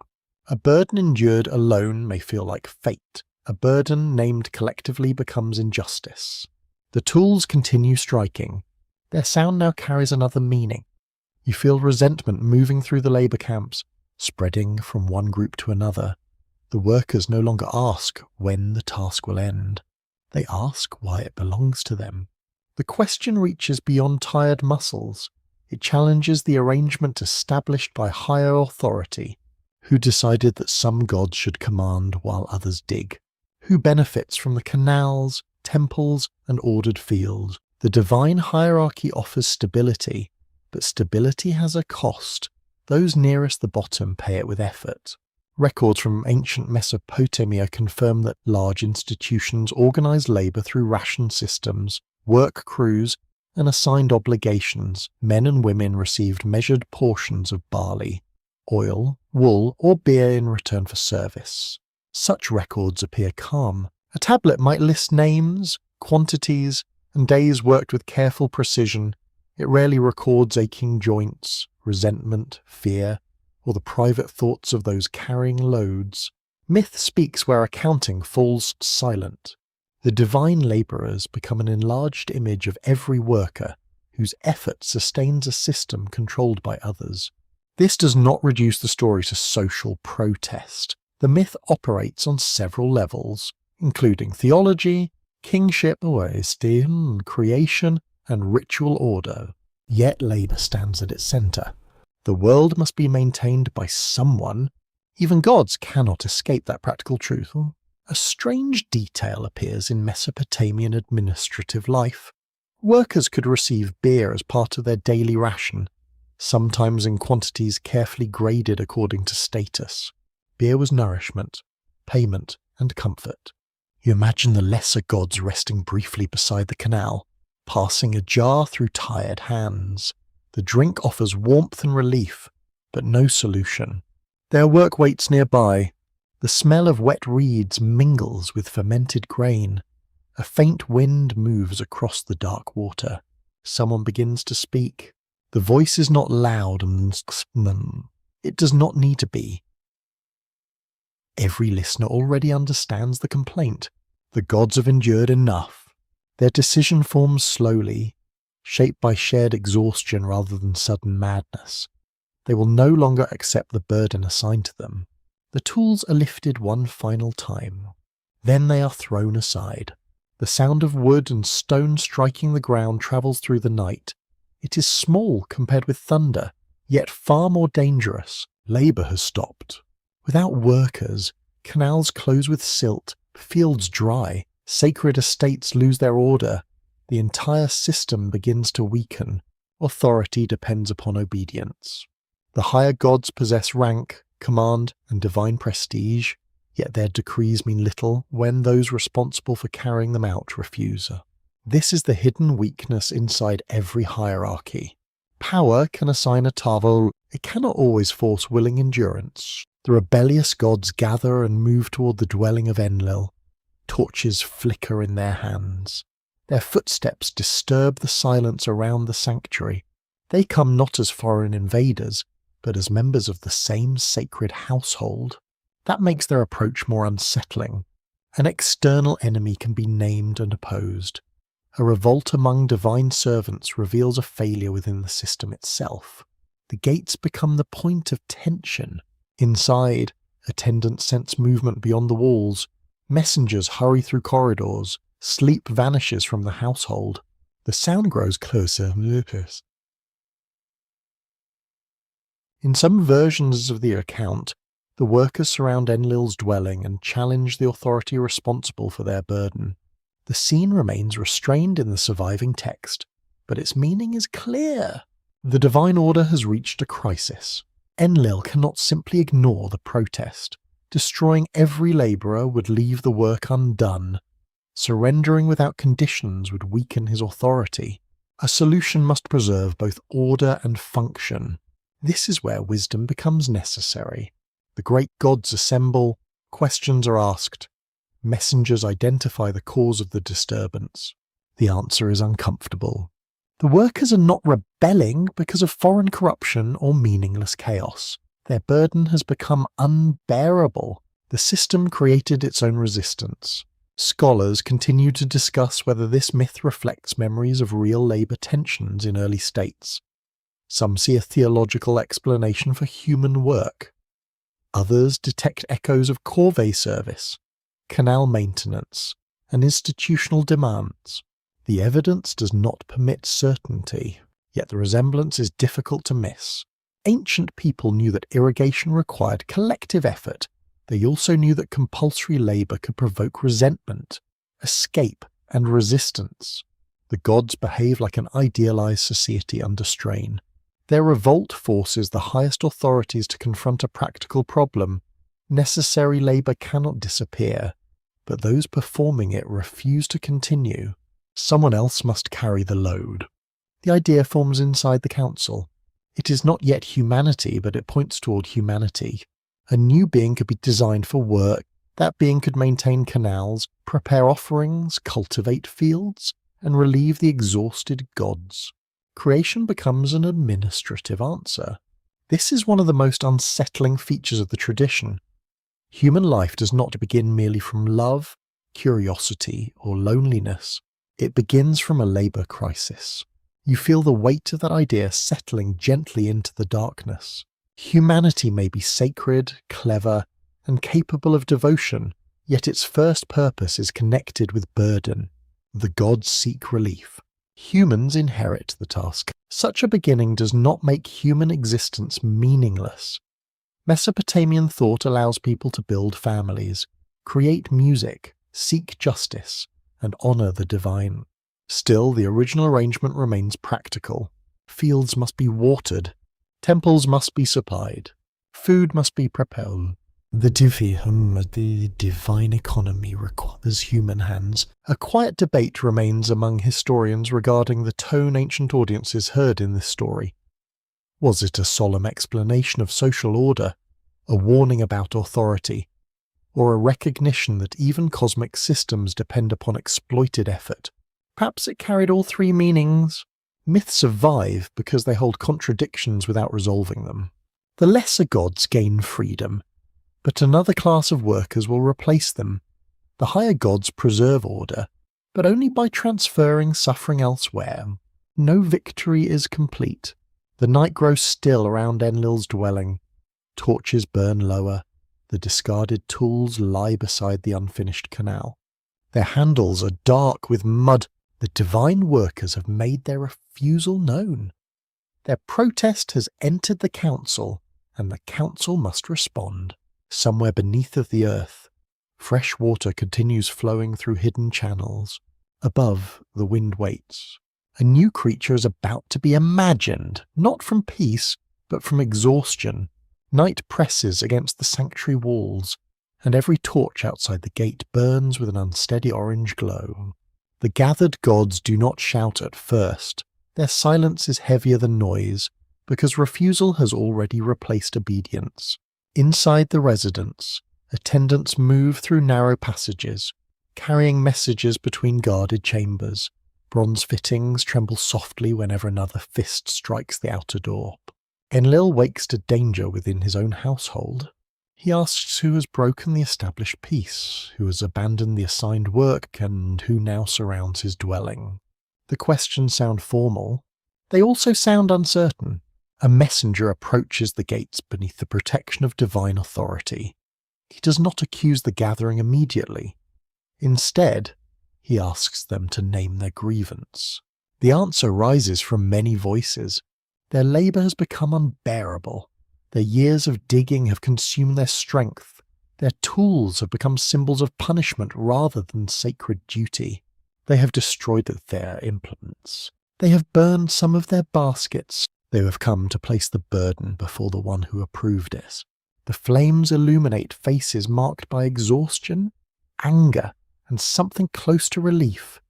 A burden endured alone may feel like fate. A burden named collectively becomes injustice. The tools continue striking. Their sound now carries another meaning. You feel resentment moving through the labor camps, spreading from one group to another. The workers no longer ask when the task will end. They ask why it belongs to them. The question reaches beyond tired muscles. It challenges the arrangement established by higher authority. Who decided that some gods should command while others dig? Who benefits from the canals, temples, and ordered fields? The divine hierarchy offers stability, but stability has a cost. Those nearest the bottom pay it with effort. Records from ancient Mesopotamia confirm that large institutions organized labor through ration systems, work crews, and assigned obligations. Men and women received measured portions of barley, oil, wool, or beer in return for service. Such records appear calm. A tablet might list names, quantities, and days worked with careful precision. It rarely records aching joints, resentment, fear, or the private thoughts of those carrying loads. Myth speaks where accounting falls silent. The divine labourers become an enlarged image of every worker whose effort sustains a system controlled by others. This does not reduce the story to social protest. The myth operates on several levels, including theology, kingship, esteem, creation, and ritual order. Yet labour stands at its centre. The world must be maintained by someone. Even gods cannot escape that practical truth. A strange detail appears in Mesopotamian administrative life. Workers could receive beer as part of their daily ration, sometimes in quantities carefully graded according to status. Beer was nourishment, payment, and comfort. You imagine the lesser gods resting briefly beside the canal, passing a jar through tired hands. The drink offers warmth and relief, but no solution. Their work waits nearby. The smell of wet reeds mingles with fermented grain. A faint wind moves across the dark water. Someone begins to speak. The voice is not loud and it does not need to be. Every listener already understands the complaint. The gods have endured enough. Their decision forms slowly, shaped by shared exhaustion rather than sudden madness. They will no longer accept the burden assigned to them. The tools are lifted one final time. Then they are thrown aside. The sound of wood and stone striking the ground travels through the night. It is small compared with thunder, yet far more dangerous. Labour has stopped. Without workers, canals close with silt, fields dry, sacred estates lose their order. The entire system begins to weaken. Authority depends upon obedience. The higher gods possess rank, command, and divine prestige, yet their decrees mean little when those responsible for carrying them out refuse. This is the hidden weakness inside every hierarchy. Power can assign a tavo, it cannot always force willing endurance. The rebellious gods gather and move toward the dwelling of Enlil. Torches flicker in their hands. Their footsteps disturb the silence around the sanctuary. They come not as foreign invaders, but as members of the same sacred household. That makes their approach more unsettling. An external enemy can be named and opposed. A revolt among divine servants reveals a failure within the system itself. The gates become the point of tension. Inside, attendants sense movement beyond the walls. Messengers hurry through corridors. Sleep vanishes from the household. The sound grows closer. In some versions of the account, the workers surround Enlil's dwelling and challenge the authority responsible for their burden. The scene remains restrained in the surviving text, but its meaning is clear. The divine order has reached a crisis. Enlil cannot simply ignore the protest. Destroying every labourer would leave the work undone. Surrendering without conditions would weaken his authority. A solution must preserve both order and function. This is where wisdom becomes necessary. The great gods assemble, questions are asked. Messengers identify the cause of the disturbance. The answer is uncomfortable. The workers are not rebelling because of foreign corruption or meaningless chaos. Their burden has become unbearable. The system created its own resistance. Scholars continue to discuss whether this myth reflects memories of real labour tensions in early states. Some see a theological explanation for human work. Others detect echoes of corvée service, canal maintenance, and institutional demands. The evidence does not permit certainty, yet the resemblance is difficult to miss. Ancient people knew that irrigation required collective effort. They also knew that compulsory labour could provoke resentment, escape, and resistance. The gods behave like an idealised society under strain. Their revolt forces the highest authorities to confront a practical problem. Necessary labour cannot disappear, but those performing it refuse to continue. Someone else must carry the load. The idea forms inside the council. It is not yet humanity, but it points toward humanity. A new being could be designed for work. That being could maintain canals, prepare offerings, cultivate fields, and relieve the exhausted gods. Creation becomes an administrative answer. This is one of the most unsettling features of the tradition. Human life does not begin merely from love, curiosity, or loneliness. It begins from a labour crisis. You feel the weight of that idea settling gently into the darkness. Humanity may be sacred, clever, and capable of devotion, yet its first purpose is connected with burden. The gods seek relief. Humans inherit the task. Such a beginning does not make human existence meaningless. Mesopotamian thought allows people to build families, create music, seek justice, and honour the divine. Still, the original arrangement remains practical. Fields must be watered, temples must be supplied, food must be prepared. The divine economy requires human hands. A quiet debate remains among historians regarding the tone ancient audiences heard in this story. Was it a solemn explanation of social order, a warning about authority, or a recognition that even cosmic systems depend upon exploited effort? Perhaps it carried all three meanings. Myths survive because they hold contradictions without resolving them. The lesser gods gain freedom, but another class of workers will replace them. The higher gods preserve order, but only by transferring suffering elsewhere. No victory is complete. The night grows still around Enlil's dwelling. Torches burn lower. The discarded tools lie beside the unfinished canal. Their handles are dark with mud. The divine workers have made their refusal known. Their protest has entered the council, and the council must respond. Somewhere beneath of the earth, fresh water continues flowing through hidden channels. Above, the wind waits. A new creature is about to be imagined, not from peace, but from exhaustion. Night presses against the sanctuary walls, and every torch outside the gate burns with an unsteady orange glow. The gathered gods do not shout at first. Their silence is heavier than noise, because refusal has already replaced obedience. Inside the residence, attendants move through narrow passages, carrying messages between guarded chambers. Bronze fittings tremble softly whenever another fist strikes the outer door. Enlil wakes to danger within his own household. He asks who has broken the established peace, who has abandoned the assigned work, and who now surrounds his dwelling. The questions sound formal. They also sound uncertain. A messenger approaches the gates beneath the protection of divine authority. He does not accuse the gathering immediately. Instead, he asks them to name their grievance. The answer rises from many voices. Their labour has become unbearable. Their years of digging have consumed their strength. Their tools have become symbols of punishment rather than sacred duty. They have destroyed their implements. They have burned some of their baskets. They have come to place the burden before the one who approved it. The flames illuminate faces marked by exhaustion, anger, and something close to relief.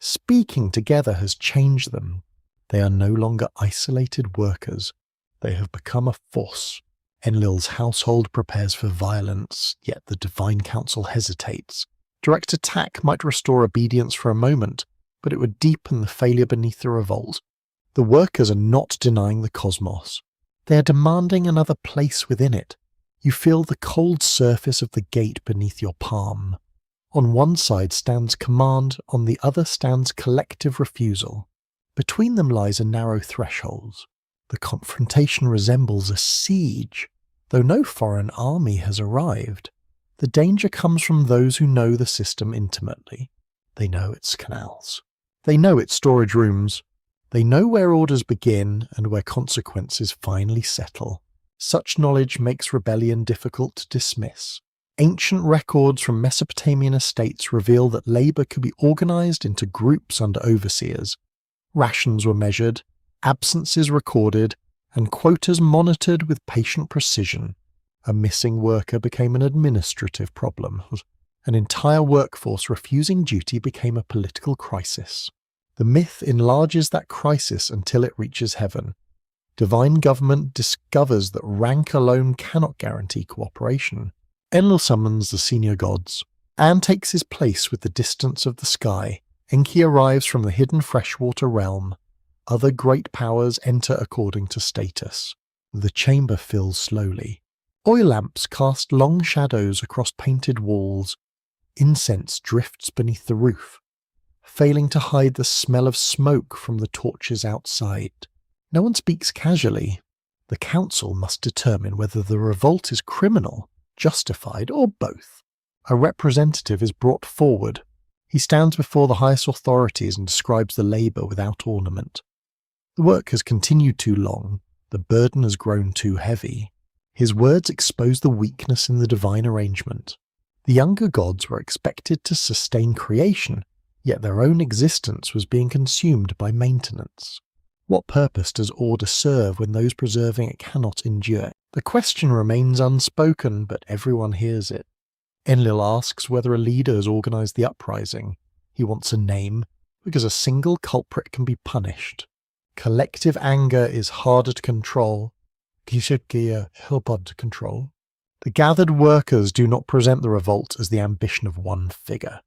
Speaking together has changed them. They are no longer isolated workers. They have become a force. Enlil's household prepares for violence, yet the Divine Council hesitates. Direct attack might restore obedience for a moment, but it would deepen the failure beneath the revolt. The workers are not denying the cosmos. They are demanding another place within it. You feel the cold surface of the gate beneath your palm. On one side stands command, on the other stands collective refusal. Between them lies a narrow threshold. The confrontation resembles a siege, though no foreign army has arrived. The danger comes from those who know the system intimately. They know its canals. They know its storage rooms. They know where orders begin and where consequences finally settle. Such knowledge makes rebellion difficult to dismiss. Ancient records from Mesopotamian estates reveal that labour could be organised into groups under overseers. Rations were measured, absences recorded, and quotas monitored with patient precision. A missing worker became an administrative problem. An entire workforce refusing duty became a political crisis. The myth enlarges that crisis until it reaches heaven. Divine government discovers that rank alone cannot guarantee cooperation. Enlil summons the senior gods. An takes his place with the distance of the sky. Enki arrives from the hidden freshwater realm. Other great powers enter according to status. The chamber fills slowly. Oil lamps cast long shadows across painted walls. Incense drifts beneath the roof, failing to hide the smell of smoke from the torches outside. No one speaks casually. The council must determine whether the revolt is criminal, justified, or both. A representative is brought forward. He stands before the highest authorities and describes the labour without ornament. The work has continued too long. The burden has grown too heavy. His words expose the weakness in the divine arrangement. The younger gods were expected to sustain creation, yet their own existence was being consumed by maintenance. What purpose does order serve when those preserving it cannot endure? The question remains unspoken, but everyone hears it. Enlil asks whether a leader has organised the uprising. He wants a name, because a single culprit can be punished. Collective anger is harder to control. The gathered workers do not present the revolt as the ambition of one figure.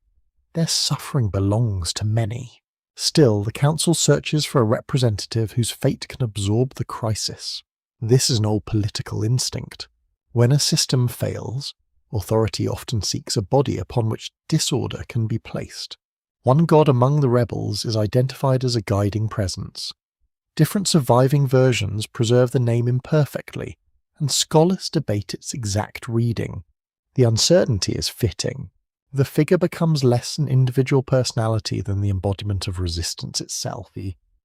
Their suffering belongs to many. Still, the council searches for a representative whose fate can absorb the crisis. This is an old political instinct. When a system fails, authority often seeks a body upon which disorder can be placed. One god among the rebels is identified as a guiding presence. Different surviving versions preserve the name imperfectly, and scholars debate its exact reading. The uncertainty is fitting. The figure becomes less an individual personality than the embodiment of resistance itself.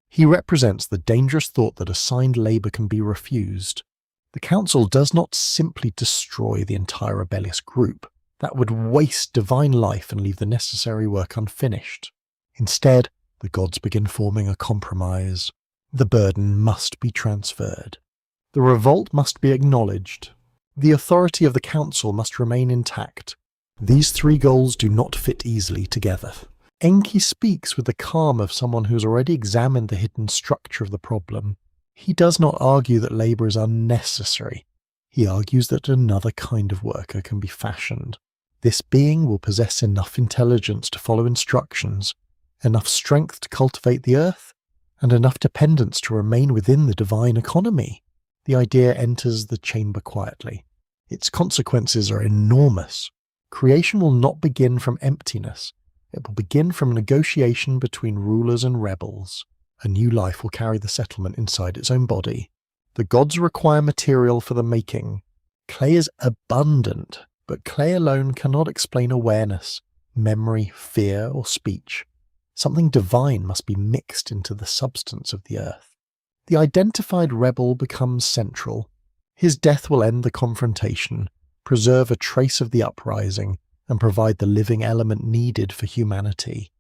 He represents the dangerous thought that assigned labour can be refused. The council does not simply destroy the entire rebellious group. That would waste divine life and leave the necessary work unfinished. Instead, the gods begin forming a compromise. The burden must be transferred. The revolt must be acknowledged. The authority of the council must remain intact. These three goals do not fit easily together. Enki speaks with the calm of someone who has already examined the hidden structure of the problem. He does not argue that labour is unnecessary. He argues that another kind of worker can be fashioned. This being will possess enough intelligence to follow instructions, enough strength to cultivate the earth, and enough dependence to remain within the divine economy. The idea enters the chamber quietly. Its consequences are enormous. Creation will not begin from emptiness. It will begin from a negotiation between rulers and rebels. A new life will carry the settlement inside its own body. The gods require material for the making. Clay is abundant, but clay alone cannot explain awareness, memory, fear, or speech. Something divine must be mixed into the substance of the earth. The identified rebel becomes central. His death will end the confrontation, preserve a trace of the uprising, and provide the living element needed for humanity.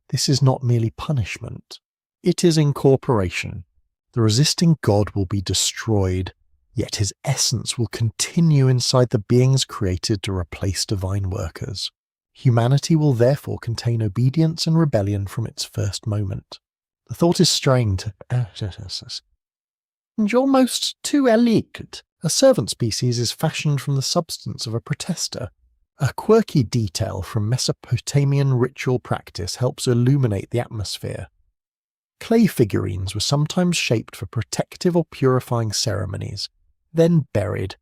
This is not merely punishment. It is incorporation. The resisting god will be destroyed, yet his essence will continue inside the beings created to replace divine workers. Humanity will therefore contain obedience and rebellion from its first moment. The thought is straying to "And you're most too elite." A servant species is fashioned from the substance of a protester. A quirky detail from Mesopotamian ritual practice helps illuminate the atmosphere. Clay figurines were sometimes shaped for protective or purifying ceremonies, then buried,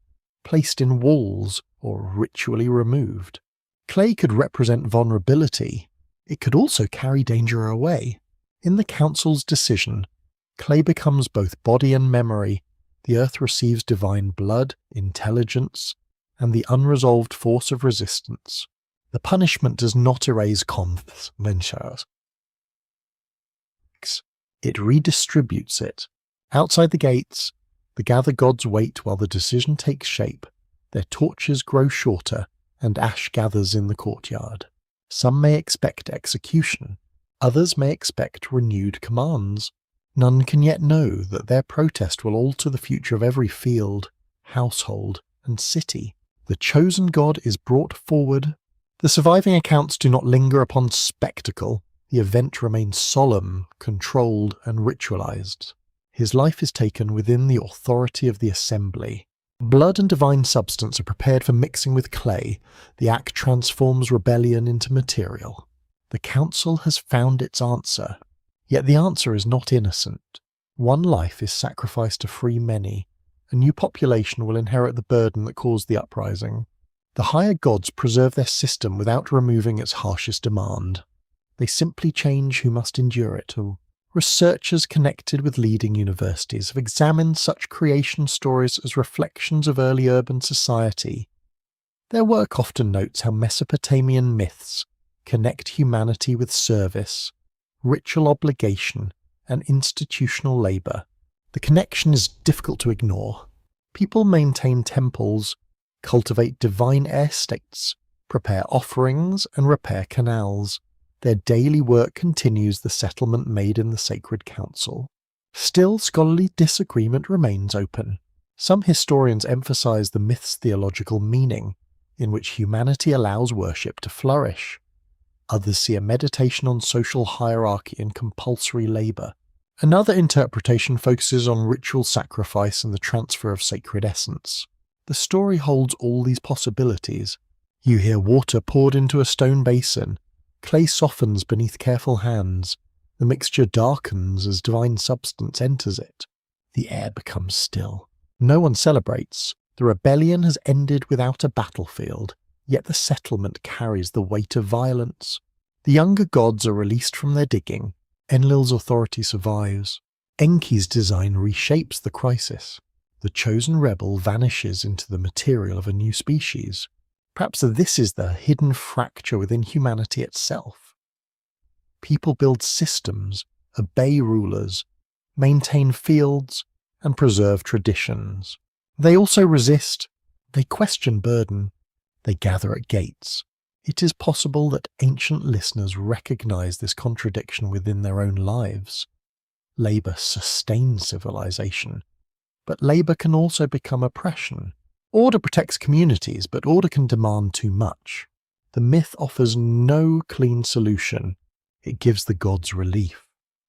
placed in walls, or ritually removed. Clay could represent vulnerability. It could also carry danger away. In the council's decision, clay becomes both body and memory. The earth receives divine blood, intelligence, and the unresolved force of resistance. The punishment does not erase consequences. It redistributes it. Outside the gates, the gathered gods wait while the decision takes shape. Their torches grow shorter, and ash gathers in the courtyard. Some may expect execution. Others may expect renewed commands. None can yet know that their protest will alter the future of every field, household, and city. The chosen god is brought forward. The surviving accounts do not linger upon spectacle. The event remains solemn, controlled, and ritualized. His life is taken within the authority of the assembly. Blood and divine substance are prepared for mixing with clay. The act transforms rebellion into material. The council has found its answer. Yet the answer is not innocent. One life is sacrificed to free many. A new population will inherit the burden that caused the uprising. The higher gods preserve their system without removing its harshest demand. They simply change who must endure it. Researchers connected with leading universities have examined such creation stories as reflections of early urban society. Their work often notes how Mesopotamian myths connect humanity with service, ritual obligation, and institutional labor. The connection is difficult to ignore. People maintain temples, cultivate divine estates, prepare offerings, and repair canals. Their daily work continues the settlement made in the sacred council. Still, scholarly disagreement remains open. Some historians emphasize the myth's theological meaning, in which humanity allows worship to flourish. Others see a meditation on social hierarchy and compulsory labor. Another interpretation focuses on ritual sacrifice and the transfer of sacred essence. The story holds all these possibilities. You hear water poured into a stone basin. Clay softens beneath careful hands. The mixture darkens as divine substance enters it. The air becomes still. No one celebrates. The rebellion has ended without a battlefield, yet the settlement carries the weight of violence. The younger gods are released from their digging. Enlil's authority survives. Enki's design reshapes the crisis. The chosen rebel vanishes into the material of a new species. Perhaps this is the hidden fracture within humanity itself. People build systems, obey rulers, maintain fields, and preserve traditions. They also resist. They question burden. They gather at gates. It is possible that ancient listeners recognize this contradiction within their own lives. Labor sustains civilization, but labor can also become oppression. Order protects communities, but order can demand too much. The myth offers no clean solution. It gives the gods relief.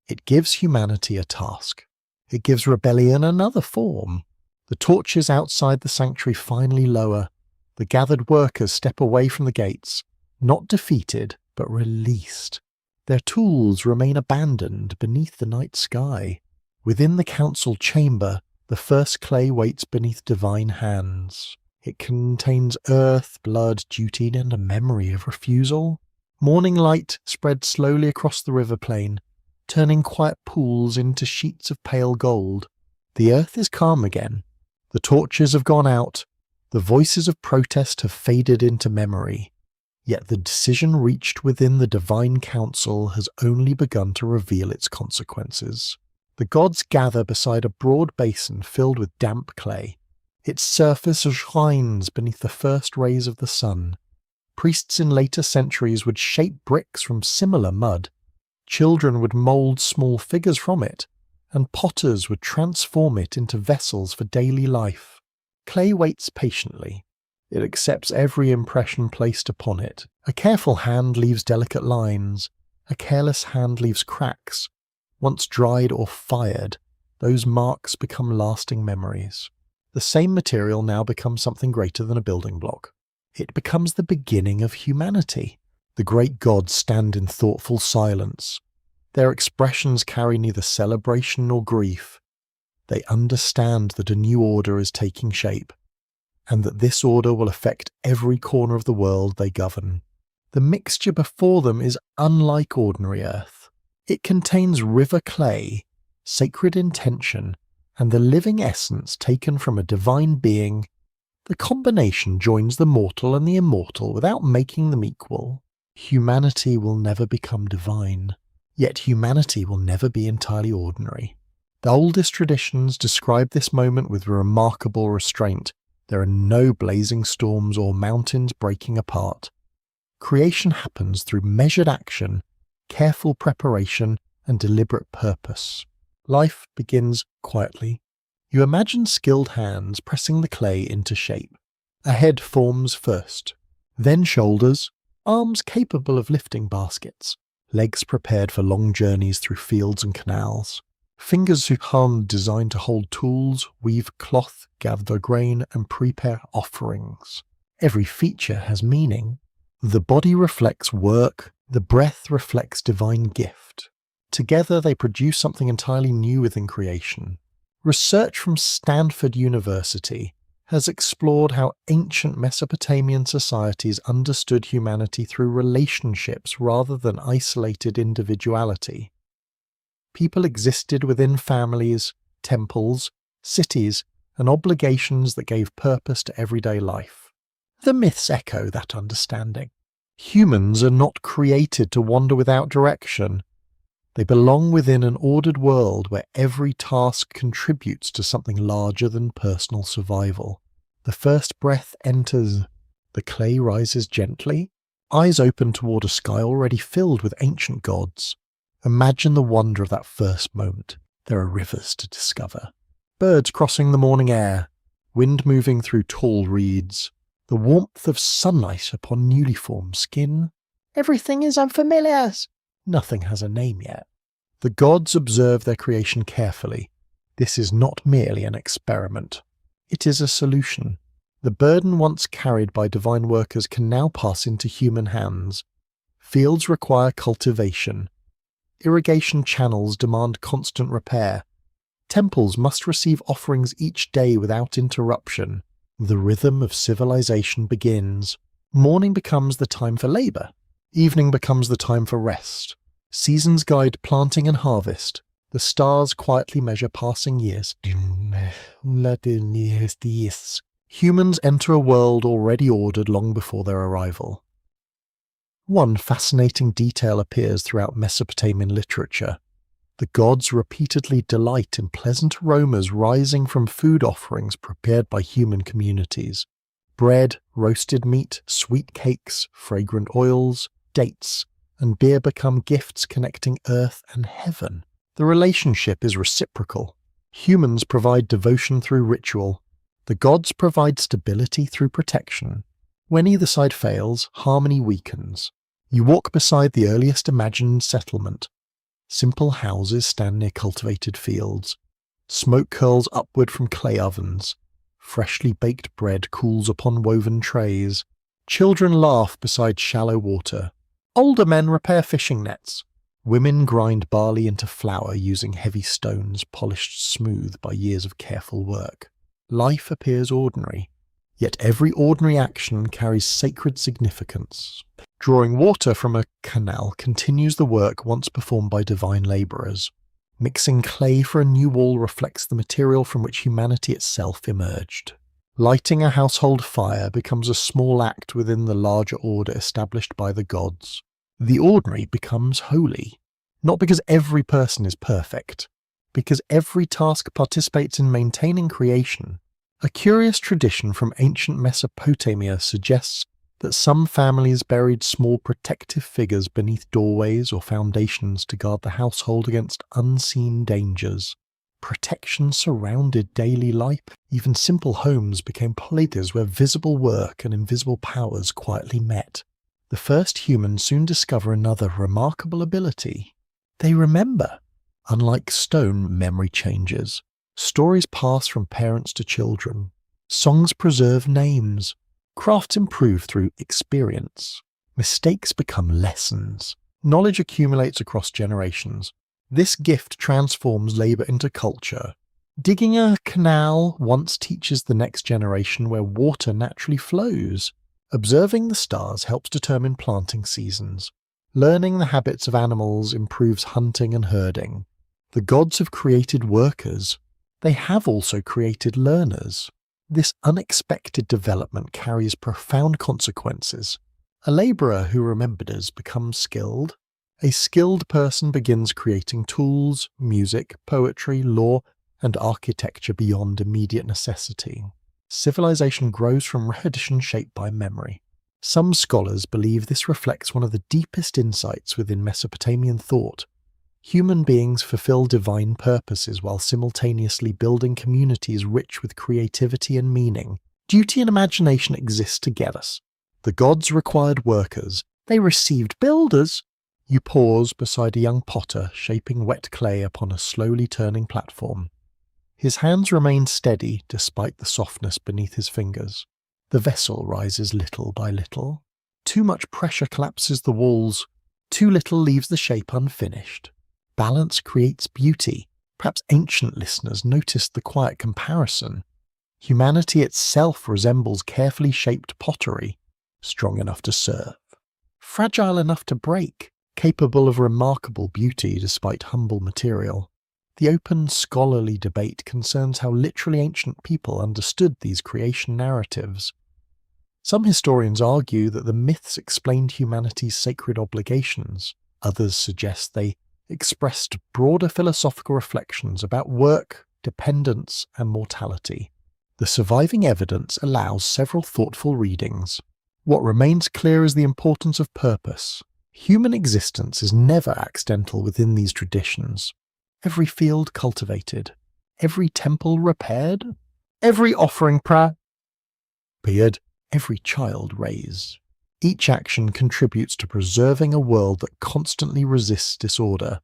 It gives humanity a task. It gives rebellion another form. The torches outside the sanctuary finally lower. The gathered workers step away from the gates, not defeated, but released. Their tools remain abandoned beneath the night sky. Within the council chamber, the first clay waits beneath divine hands. It contains earth, blood, duty, and a memory of refusal. Morning light spread slowly across the river plain, turning quiet pools into sheets of pale gold. The earth is calm again. The torches have gone out. The voices of protest have faded into memory. Yet the decision reached within the divine council has only begun to reveal its consequences. The gods gather beside a broad basin filled with damp clay. Its surface shines beneath the first rays of the sun. Priests in later centuries would shape bricks from similar mud. Children would mould small figures from it, and potters would transform it into vessels for daily life. Clay waits patiently. It accepts every impression placed upon it. A careful hand leaves delicate lines. A careless hand leaves cracks. Once dried or fired, those marks become lasting memories. The same material now becomes something greater than a building block. It becomes the beginning of humanity. The great gods stand in thoughtful silence. Their expressions carry neither celebration nor grief. They understand that a new order is taking shape, and that this order will affect every corner of the world they govern. The mixture before them is unlike ordinary earth. It contains river clay, sacred intention, and the living essence taken from a divine being. The combination joins the mortal and the immortal without making them equal. Humanity will never become divine, yet humanity will never be entirely ordinary. The oldest traditions describe this moment with remarkable restraint. There are no blazing storms or mountains breaking apart. Creation happens through measured action, careful preparation, and deliberate purpose. Life begins quietly. You imagine skilled hands pressing the clay into shape. A head forms first, then shoulders, arms capable of lifting baskets, legs prepared for long journeys through fields and canals, fingers designed to hold tools, weave cloth, gather grain, and prepare offerings. Every feature has meaning. The body reflects work, the breath reflects divine gift. Together they produce something entirely new within creation. Research from Stanford University has explored how ancient Mesopotamian societies understood humanity through relationships rather than isolated individuality. People existed within families, temples, cities, and obligations that gave purpose to everyday life. The myths echo that understanding. Humans are not created to wander without direction. They belong within an ordered world where every task contributes to something larger than personal survival. The first breath enters. The clay rises gently, eyes open toward a sky already filled with ancient gods. Imagine the wonder of that first moment. There are rivers to discover. Birds crossing the morning air. Wind moving through tall reeds. The warmth of sunlight upon newly formed skin. Everything is unfamiliar. Nothing has a name yet. The gods observe their creation carefully. This is not merely an experiment. It is a solution. The burden once carried by divine workers can now pass into human hands. Fields require cultivation. Irrigation channels demand constant repair. Temples must receive offerings each day without interruption. The rhythm of civilization begins. Morning becomes the time for labor. Evening becomes the time for rest. Seasons guide planting and harvest. The stars quietly measure passing years. Humans enter a world already ordered long before their arrival. One fascinating detail appears throughout Mesopotamian literature. The gods repeatedly delight in pleasant aromas rising from food offerings prepared by human communities. Bread, roasted meat, sweet cakes, fragrant oils, dates, and beer become gifts connecting earth and heaven. The relationship is reciprocal. Humans provide devotion through ritual. The gods provide stability through protection. When either side fails, harmony weakens. You walk beside the earliest imagined settlement. Simple houses stand near cultivated fields. Smoke curls upward from clay ovens. Freshly baked bread cools upon woven trays. Children laugh beside shallow water. Older men repair fishing nets. Women grind barley into flour using heavy stones polished smooth by years of careful work. Life appears ordinary, yet every ordinary action carries sacred significance. Drawing water from a canal continues the work once performed by divine labourers. Mixing clay for a new wall reflects the material from which humanity itself emerged. Lighting a household fire becomes a small act within the larger order established by the gods. The ordinary becomes holy, not because every person is perfect, because every task participates in maintaining creation. A curious tradition from ancient Mesopotamia suggests that some families buried small protective figures beneath doorways or foundations to guard the household against unseen dangers. Protection surrounded daily life. Even simple homes became places where visible work and invisible powers quietly met. The first humans soon discover another remarkable ability. They remember. Unlike stone, memory changes. Stories pass from parents to children. Songs preserve names. Crafts improve through experience. Mistakes become lessons. Knowledge accumulates across generations. This gift transforms labour into culture. Digging a canal once teaches the next generation where water naturally flows. Observing the stars helps determine planting seasons. Learning the habits of animals improves hunting and herding. The gods have created workers. They have also created learners. This unexpected development carries profound consequences. A labourer who remembers becomes skilled. A skilled person begins creating tools, music, poetry, law, and architecture beyond immediate necessity. Civilization grows from repetition shaped by memory. Some scholars believe this reflects one of the deepest insights within Mesopotamian thought. Human beings fulfill divine purposes while simultaneously building communities rich with creativity and meaning. Duty and imagination exist together. The gods required workers. They received builders. You pause beside a young potter shaping wet clay upon a slowly turning platform. His hands remain steady despite the softness beneath his fingers. The vessel rises little by little. Too much pressure collapses the walls. Too little leaves the shape unfinished. Balance creates beauty. Perhaps ancient listeners noticed the quiet comparison. Humanity itself resembles carefully shaped pottery, strong enough to serve, fragile enough to break, capable of remarkable beauty despite humble material. The open scholarly debate concerns how literally ancient people understood these creation narratives. Some historians argue that the myths explained humanity's sacred obligations. Others suggest they expressed broader philosophical reflections about work, dependence, and mortality. The surviving evidence allows several thoughtful readings. What remains clear is the importance of purpose. Human existence is never accidental within these traditions. Every field cultivated, every temple repaired, every offering prepared, every child raised. Each action contributes to preserving a world that constantly resists disorder.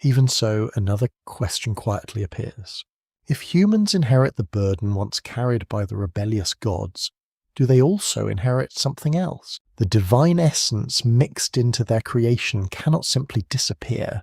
Even so, another question quietly appears. If humans inherit the burden once carried by the rebellious gods, do they also inherit something else? The divine essence mixed into their creation cannot simply disappear.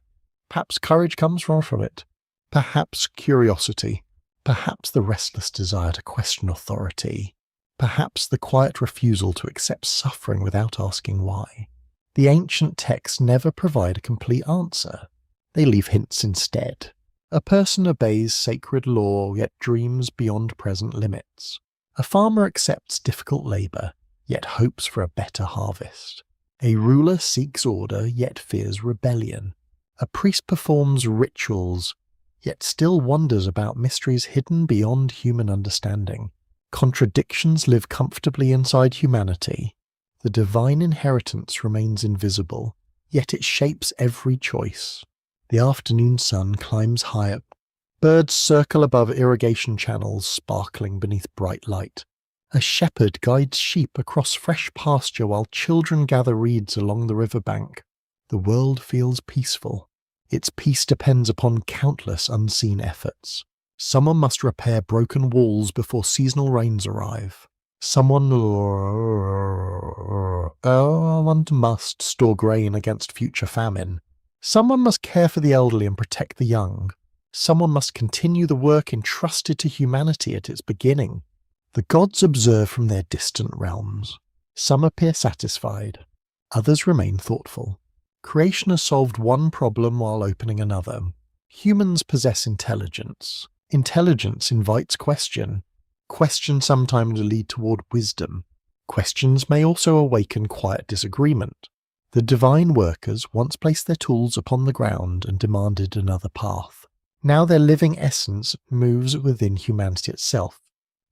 Perhaps courage comes from it. Perhaps curiosity. Perhaps the restless desire to question authority. Perhaps the quiet refusal to accept suffering without asking why. The ancient texts never provide a complete answer. They leave hints instead. A person obeys sacred law yet dreams beyond present limits. A farmer accepts difficult labour, yet hopes for a better harvest. A ruler seeks order, yet fears rebellion. A priest performs rituals, yet still wonders about mysteries hidden beyond human understanding. Contradictions live comfortably inside humanity. The divine inheritance remains invisible, yet it shapes every choice. The afternoon sun climbs higher. Birds circle above irrigation channels sparkling beneath bright light. A shepherd guides sheep across fresh pasture while children gather reeds along the riverbank. The world feels peaceful. Its peace depends upon countless unseen efforts. Someone must repair broken walls before seasonal rains arrive. Someone must store grain against future famine. Someone must care for the elderly and protect the young. Someone must continue the work entrusted to humanity at its beginning. The gods observe from their distant realms. Some appear satisfied. Others remain thoughtful. Creation has solved one problem while opening another. Humans possess intelligence. Intelligence invites question. Questions sometimes lead toward wisdom. Questions may also awaken quiet disagreement. The divine workers once placed their tools upon the ground and demanded another path. Now their living essence moves within humanity itself.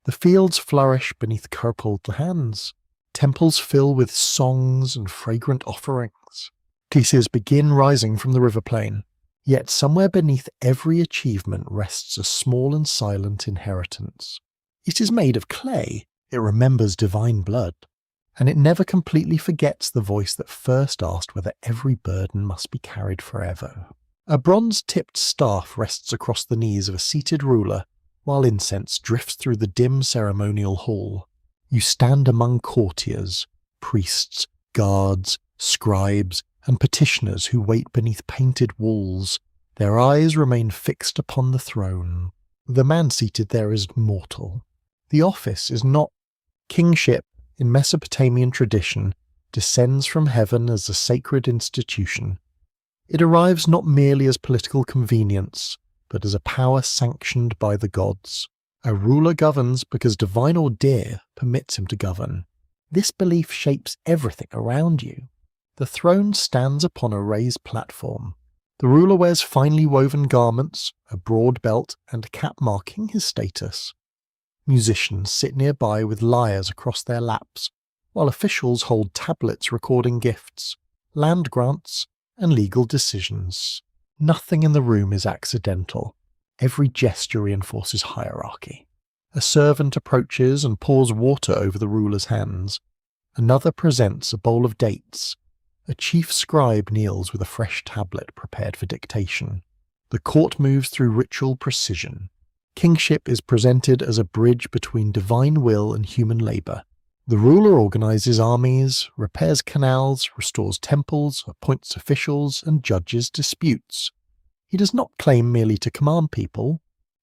The fields flourish beneath curled hands. Temples fill with songs and fragrant offerings. Pieces begin rising from the river plain. Yet somewhere beneath every achievement rests a small and silent inheritance. It is made of clay. It remembers divine blood. And it never completely forgets the voice that first asked whether every burden must be carried forever. A bronze-tipped staff rests across the knees of a seated ruler, while incense drifts through the dim ceremonial hall. You stand among courtiers, priests, guards, scribes, and petitioners who wait beneath painted walls. Their eyes remain fixed upon the throne. The man seated there is mortal. The office is not. Kingship, in Mesopotamian tradition, descends from heaven as a sacred institution. It arrives not merely as political convenience, but as a power sanctioned by the gods. A ruler governs because divine order permits him to govern. This belief shapes everything around you. The throne stands upon a raised platform. The ruler wears finely woven garments, a broad belt, and a cap marking his status. Musicians sit nearby with lyres across their laps, while officials hold tablets recording gifts, land grants, and legal decisions. Nothing in the room is accidental. Every gesture reinforces hierarchy. A servant approaches and pours water over the ruler's hands. Another presents a bowl of dates. A chief scribe kneels with a fresh tablet prepared for dictation. The court moves through ritual precision. Kingship is presented as a bridge between divine will and human labour. The ruler organises armies, repairs canals, restores temples, appoints officials, and judges disputes. He does not claim merely to command people.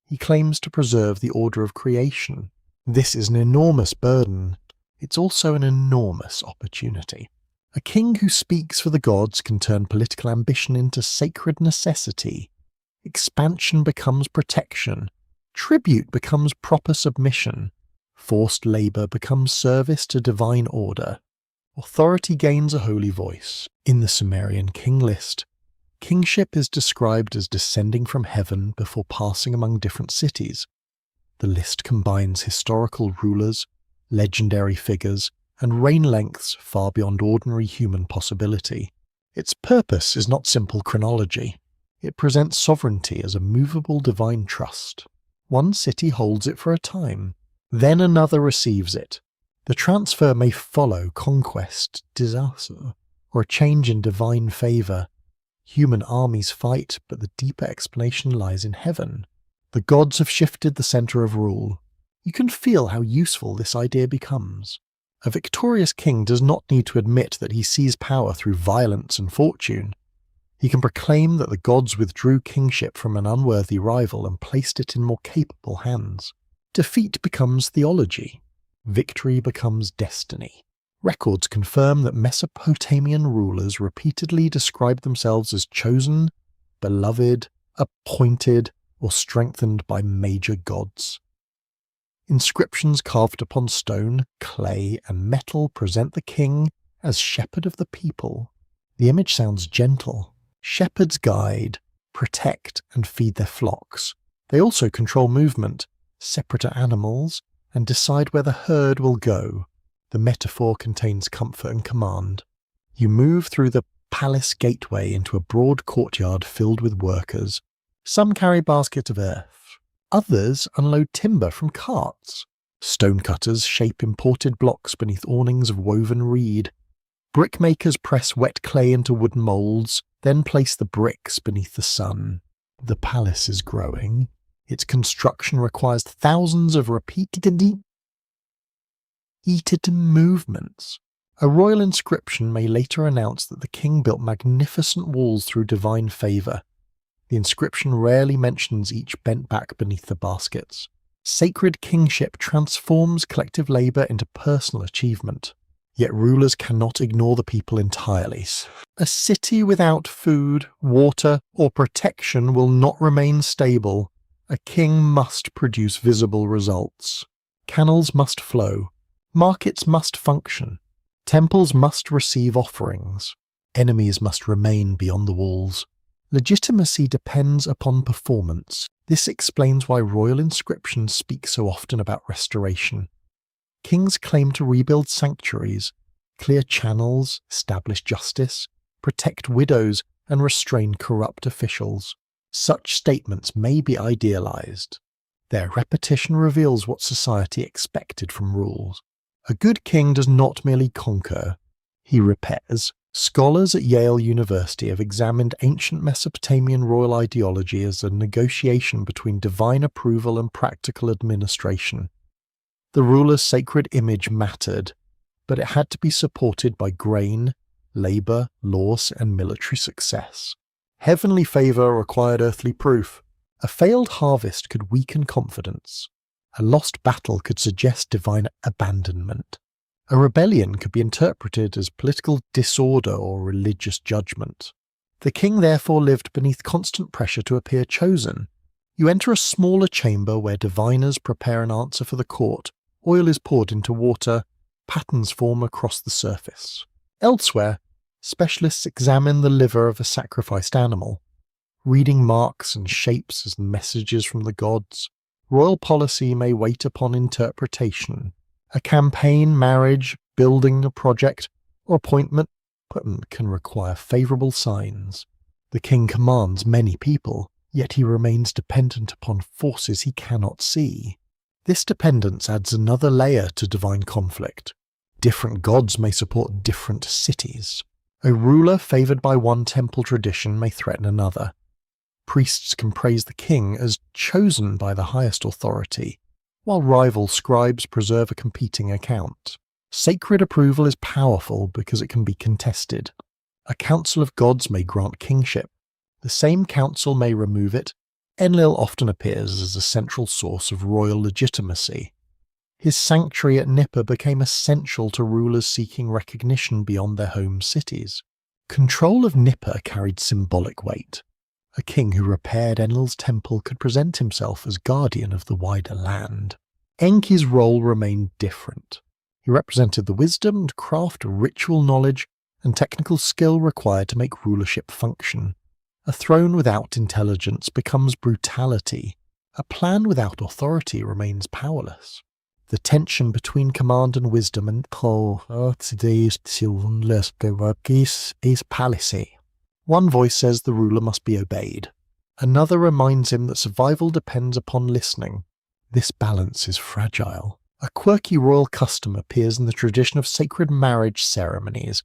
He claims to preserve the order of creation. This is an enormous burden. It's also an enormous opportunity. A king who speaks for the gods can turn political ambition into sacred necessity. Expansion becomes protection. Tribute becomes proper submission. Forced labour becomes service to divine order. Authority gains a holy voice. In the Sumerian king list, kingship is described as descending from heaven before passing among different cities. The list combines historical rulers, legendary figures, and reign lengths far beyond ordinary human possibility. Its purpose is not simple chronology. It presents sovereignty as a movable divine trust. One city holds it for a time, then another receives it. The transfer may follow conquest, disaster, or a change in divine favour. Human armies fight, but the deeper explanation lies in heaven. The gods have shifted the centre of rule. You can feel how useful this idea becomes. A victorious king does not need to admit that he sees power through violence and fortune. He can proclaim that the gods withdrew kingship from an unworthy rival and placed it in more capable hands. Defeat becomes theology. Victory becomes destiny. Records confirm that Mesopotamian rulers repeatedly described themselves as chosen, beloved, appointed, or strengthened by major gods. Inscriptions carved upon stone, clay, and metal present the king as shepherd of the people. The image sounds gentle. Shepherds guide, protect, and feed their flocks. They also control movement, separate animals, and decide where the herd will go. The metaphor contains comfort and command. You move through the palace gateway into a broad courtyard filled with workers. Some carry baskets of earth. Others unload timber from carts. Stonecutters shape imported blocks beneath awnings of woven reed. Brickmakers press wet clay into wooden moulds, then place the bricks beneath the sun. The palace is growing. Its construction requires thousands of repeated movements. A royal inscription may later announce that the king built magnificent walls through divine favour. The inscription rarely mentions each bent back beneath the baskets. Sacred kingship transforms collective labour into personal achievement. Yet rulers cannot ignore the people entirely. A city without food, water, or protection will not remain stable. A king must produce visible results. Canals must flow. Markets must function. Temples must receive offerings. Enemies must remain beyond the walls. Legitimacy depends upon performance. This explains why royal inscriptions speak so often about restoration. Kings claim to rebuild sanctuaries, clear channels, establish justice, protect widows, and restrain corrupt officials. Such statements may be idealized. Their repetition reveals what society expected from rules. A good king does not merely conquer, he repairs. Scholars at Yale University have examined ancient Mesopotamian royal ideology as a negotiation between divine approval and practical administration. The ruler's sacred image mattered, but it had to be supported by grain, labour, laws, and military success. Heavenly favour required earthly proof. A failed harvest could weaken confidence. A lost battle could suggest divine abandonment. A rebellion could be interpreted as political disorder or religious judgment. The king therefore lived beneath constant pressure to appear chosen. You enter a smaller chamber where diviners prepare an answer for the court. Oil is poured into water, patterns form across the surface. Elsewhere, specialists examine the liver of a sacrificed animal, reading marks and shapes as messages from the gods. Royal policy may wait upon interpretation. A campaign, marriage, building a project, or appointment can require favourable signs. The king commands many people, yet he remains dependent upon forces he cannot see. This dependence adds another layer to divine conflict. Different gods may support different cities. A ruler favoured by one temple tradition may threaten another. Priests can praise the king as chosen by the highest authority, while rival scribes preserve a competing account. Sacred approval is powerful because it can be contested. A council of gods may grant kingship. The same council may remove it. Enlil often appears as a central source of royal legitimacy. His sanctuary at Nippur became essential to rulers seeking recognition beyond their home cities. Control of Nippur carried symbolic weight. A king who repaired Enlil's temple could present himself as guardian of the wider land. Enki's role remained different. He represented the wisdom and craft, ritual knowledge, and technical skill required to make rulership function. A throne without intelligence becomes brutality. A plan without authority remains powerless. The tension between command and wisdom and is policy. One voice says the ruler must be obeyed. Another reminds him that survival depends upon listening. This balance is fragile. A quirky royal custom appears in the tradition of sacred marriage ceremonies.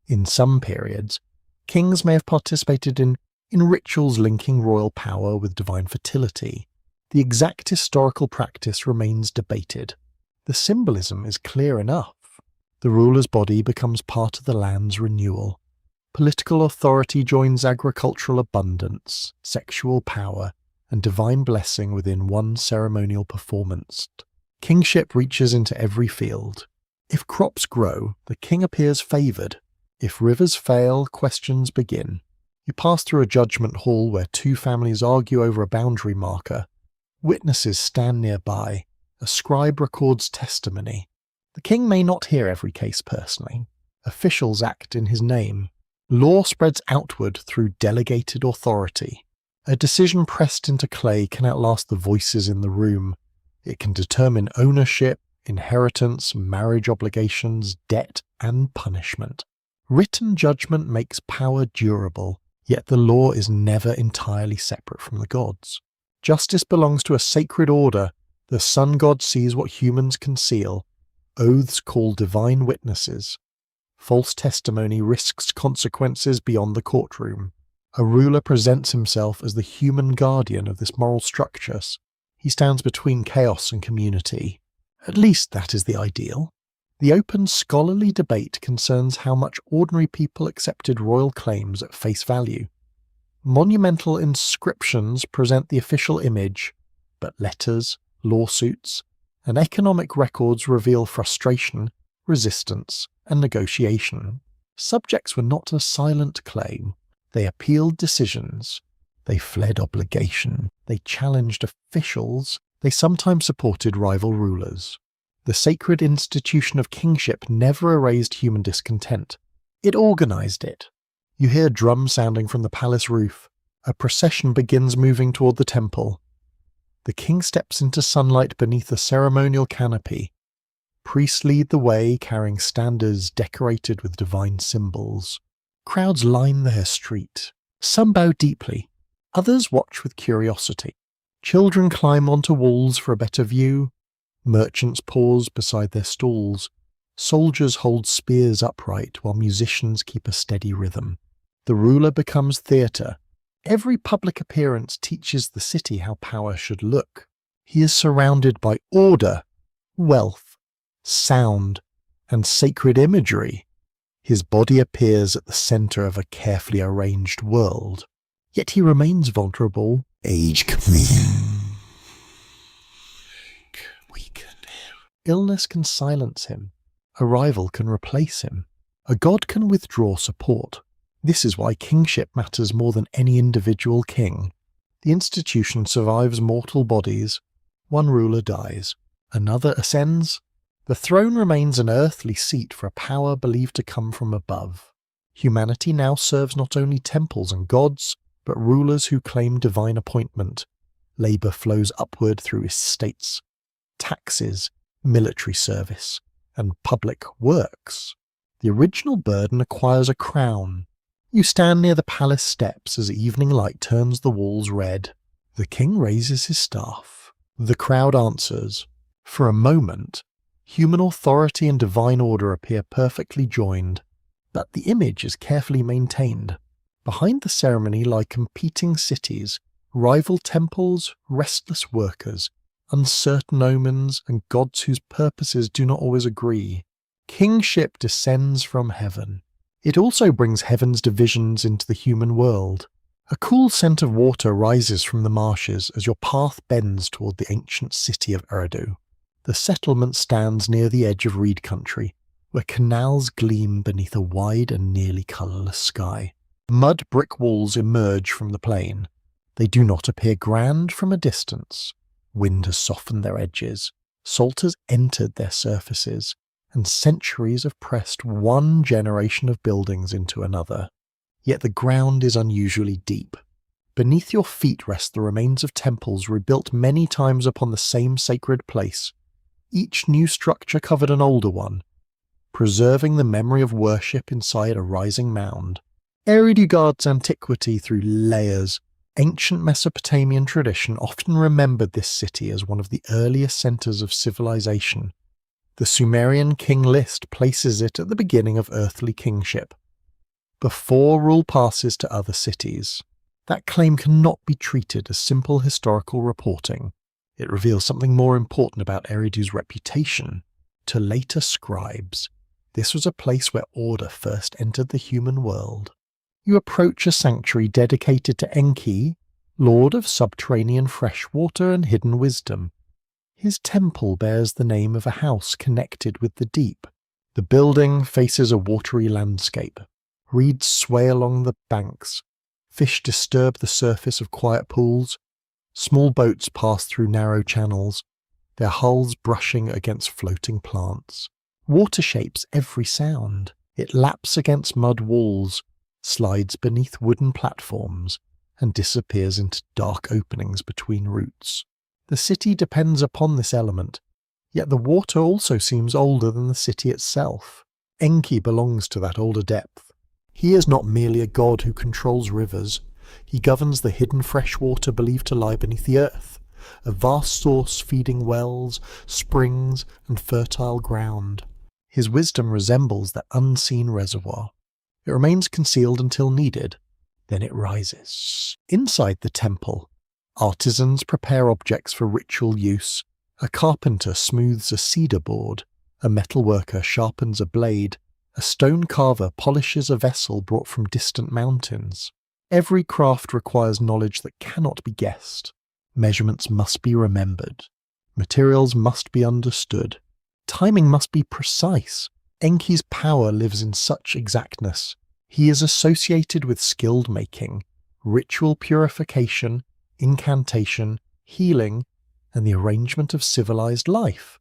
In some periods, kings may have participated in rituals linking royal power with divine fertility. The exact historical practice remains debated. The symbolism is clear enough. The ruler's body becomes part of the land's renewal. Political authority joins agricultural abundance, sexual power, and divine blessing within one ceremonial performance. Kingship reaches into every field. If crops grow, the king appears favoured. If rivers fail, questions begin. You pass through a judgment hall where two families argue over a boundary marker. Witnesses stand nearby. A scribe records testimony. The king may not hear every case personally. Officials act in his name. Law spreads outward through delegated authority. A decision pressed into clay can outlast the voices in the room. It can determine ownership, inheritance, marriage obligations, debt, and punishment. Written judgment makes power durable, yet the law is never entirely separate from the gods. Justice belongs to a sacred order. The sun god sees what humans conceal. Oaths call divine witnesses. False testimony risks consequences beyond the courtroom. A ruler presents himself as the human guardian of this moral structure. He stands between chaos and community. At least that is the ideal. The open scholarly debate concerns how much ordinary people accepted royal claims at face value. Monumental inscriptions present the official image, but letters, lawsuits, and economic records reveal frustration, resistance, and negotiation. Subjects were not a silent claim. They appealed decisions. They fled obligation. They challenged officials. They sometimes supported rival rulers. The sacred institution of kingship never erased human discontent. It organized it. You hear drums sounding from the palace roof. A procession begins moving toward the temple. The king steps into sunlight beneath a ceremonial canopy. Priests lead the way, carrying standards decorated with divine symbols. Crowds line their street. Some bow deeply. Others watch with curiosity. Children climb onto walls for a better view. Merchants pause beside their stalls. Soldiers hold spears upright while musicians keep a steady rhythm. The ruler becomes theatre. Every public appearance teaches the city how power should look. He is surrounded by order, wealth, sound, and sacred imagery. His body appears at the centre of a carefully arranged world. Yet he remains vulnerable. Age can weaken him. Illness can silence him. A rival can replace him. A god can withdraw support. This is why kingship matters more than any individual king. The institution survives mortal bodies. One ruler dies. Another ascends. The throne remains an earthly seat for a power believed to come from above. Humanity now serves not only temples and gods, but rulers who claim divine appointment. Labour flows upward through estates, taxes, military service, and public works. The original burden acquires a crown. You stand near the palace steps as evening light turns the walls red. The king raises his staff. The crowd answers. For a moment, human authority and divine order appear perfectly joined, but the image is carefully maintained. Behind the ceremony lie competing cities, rival temples, restless workers, uncertain omens, and gods whose purposes do not always agree. Kingship descends from heaven. It also brings heaven's divisions into the human world. A cool scent of water rises from the marshes as your path bends toward the ancient city of Eridu. The settlement stands near the edge of reed country, where canals gleam beneath a wide and nearly colourless sky. Mud brick walls emerge from the plain. They do not appear grand from a distance. Wind has softened their edges. Salt has entered their surfaces, and centuries have pressed one generation of buildings into another. Yet the ground is unusually deep. Beneath your feet rest the remains of temples rebuilt many times upon the same sacred place. Each new structure covered an older one, preserving the memory of worship inside a rising mound. Eridu guards antiquity through layers. Ancient Mesopotamian tradition often remembered this city as one of the earliest centres of civilization. The Sumerian king list places it at the beginning of earthly kingship, before rule passes to other cities. That claim cannot be treated as simple historical reporting. It reveals something more important about Eridu's reputation. To later scribes, this was a place where order first entered the human world. You approach a sanctuary dedicated to Enki, lord of subterranean fresh water and hidden wisdom. His temple bears the name of a house connected with the deep. The building faces a watery landscape. Reeds sway along the banks. Fish disturb the surface of quiet pools. Small boats pass through narrow channels, their hulls brushing against floating plants. Water shapes every sound. It laps against mud walls, slides beneath wooden platforms, and disappears into dark openings between roots. The city depends upon this element, yet the water also seems older than the city itself. Enki belongs to that older depth. He is not merely a god who controls rivers. He governs the hidden fresh water believed to lie beneath the earth, a vast source feeding wells, springs, and fertile ground. His wisdom resembles that unseen reservoir. It remains concealed until needed, then it rises. Inside the temple, artisans prepare objects for ritual use. A carpenter smooths a cedar board, a metalworker sharpens a blade, a stone carver polishes a vessel brought from distant mountains. Every craft requires knowledge that cannot be guessed. Measurements must be remembered. Materials must be understood. timing must be precise. Enki's power lives in such exactness. He is associated with skilled making, ritual purification, incantation, healing, and the arrangement of civilized life.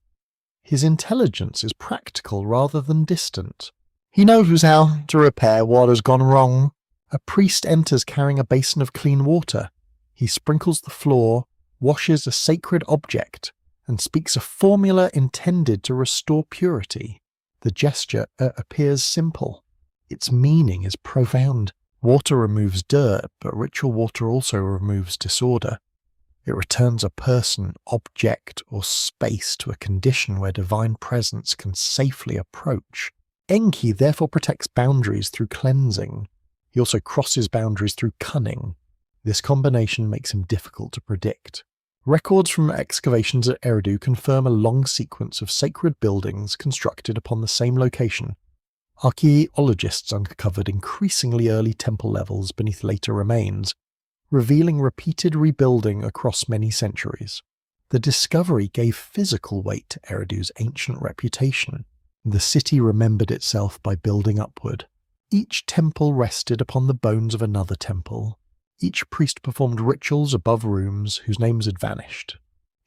His intelligence is practical rather than distant. He knows how to repair what has gone wrong. A priest enters carrying a basin of clean water. He sprinkles the floor, washes a sacred object, and speaks a formula intended to restore purity. The gesture appears simple. Its meaning is profound. Water removes dirt, but ritual water also removes disorder. It returns a person, object, or space to a condition where divine presence can safely approach. Enki therefore protects boundaries through cleansing. He also crosses boundaries through cunning. This combination makes him difficult to predict. Records from excavations at Eridu confirm a long sequence of sacred buildings constructed upon the same location. Archaeologists uncovered increasingly early temple levels beneath later remains, revealing repeated rebuilding across many centuries. The discovery gave physical weight to Eridu's ancient reputation. The city remembered itself by building upward. Each temple rested upon the bones of another temple. Each priest performed rituals above rooms whose names had vanished.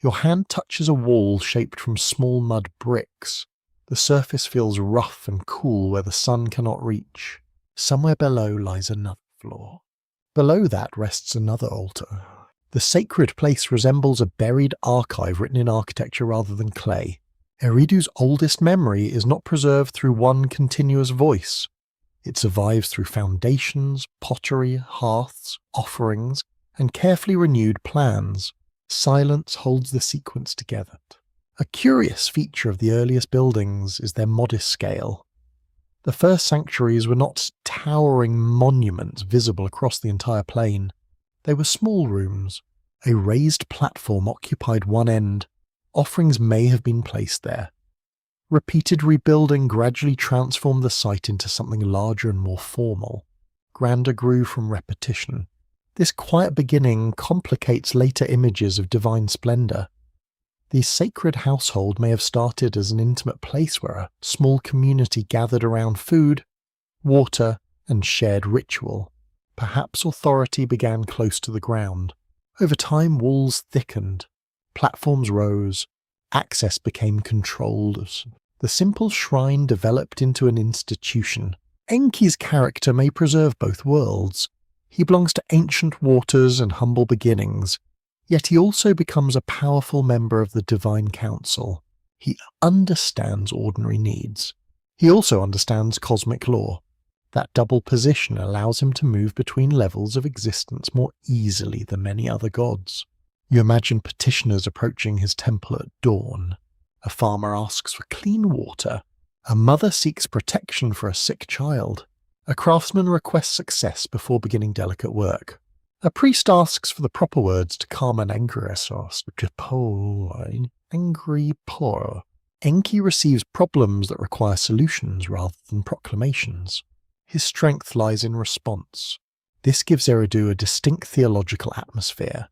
Your hand touches a wall shaped from small mud bricks. The surface feels rough and cool where the sun cannot reach. Somewhere below lies another floor. Below that rests another altar. The sacred place resembles a buried archive written in architecture rather than clay. Eridu's oldest memory is not preserved through one continuous voice. It survives through foundations, pottery, hearths, offerings, and carefully renewed plans. Silence holds the sequence together. A curious feature of the earliest buildings is their modest scale. The first sanctuaries were not towering monuments visible across the entire plain. They were small rooms. A raised platform occupied one end. Offerings may have been placed there. Repeated rebuilding gradually transformed the site into something larger and more formal. Grandeur grew from repetition. This quiet beginning complicates later images of divine splendor. The sacred household may have started as an intimate place where a small community gathered around food, water, and shared ritual. Perhaps authority began close to the ground. Over time, walls thickened, platforms rose, access became controlled. The simple shrine developed into an institution. Enki's character may preserve both worlds. He belongs to ancient waters and humble beginnings, yet he also becomes a powerful member of the divine council. He understands ordinary needs. He also understands cosmic law. That double position allows him to move between levels of existence more easily than many other gods. You imagine petitioners approaching his temple at dawn. A farmer asks for clean water. A mother seeks protection for a sick child. A craftsman requests success before beginning delicate work. A priest asks for the proper words to calm an angry poor. Enki receives problems that require solutions rather than proclamations. His strength lies in response. This gives Eridu a distinct theological atmosphere.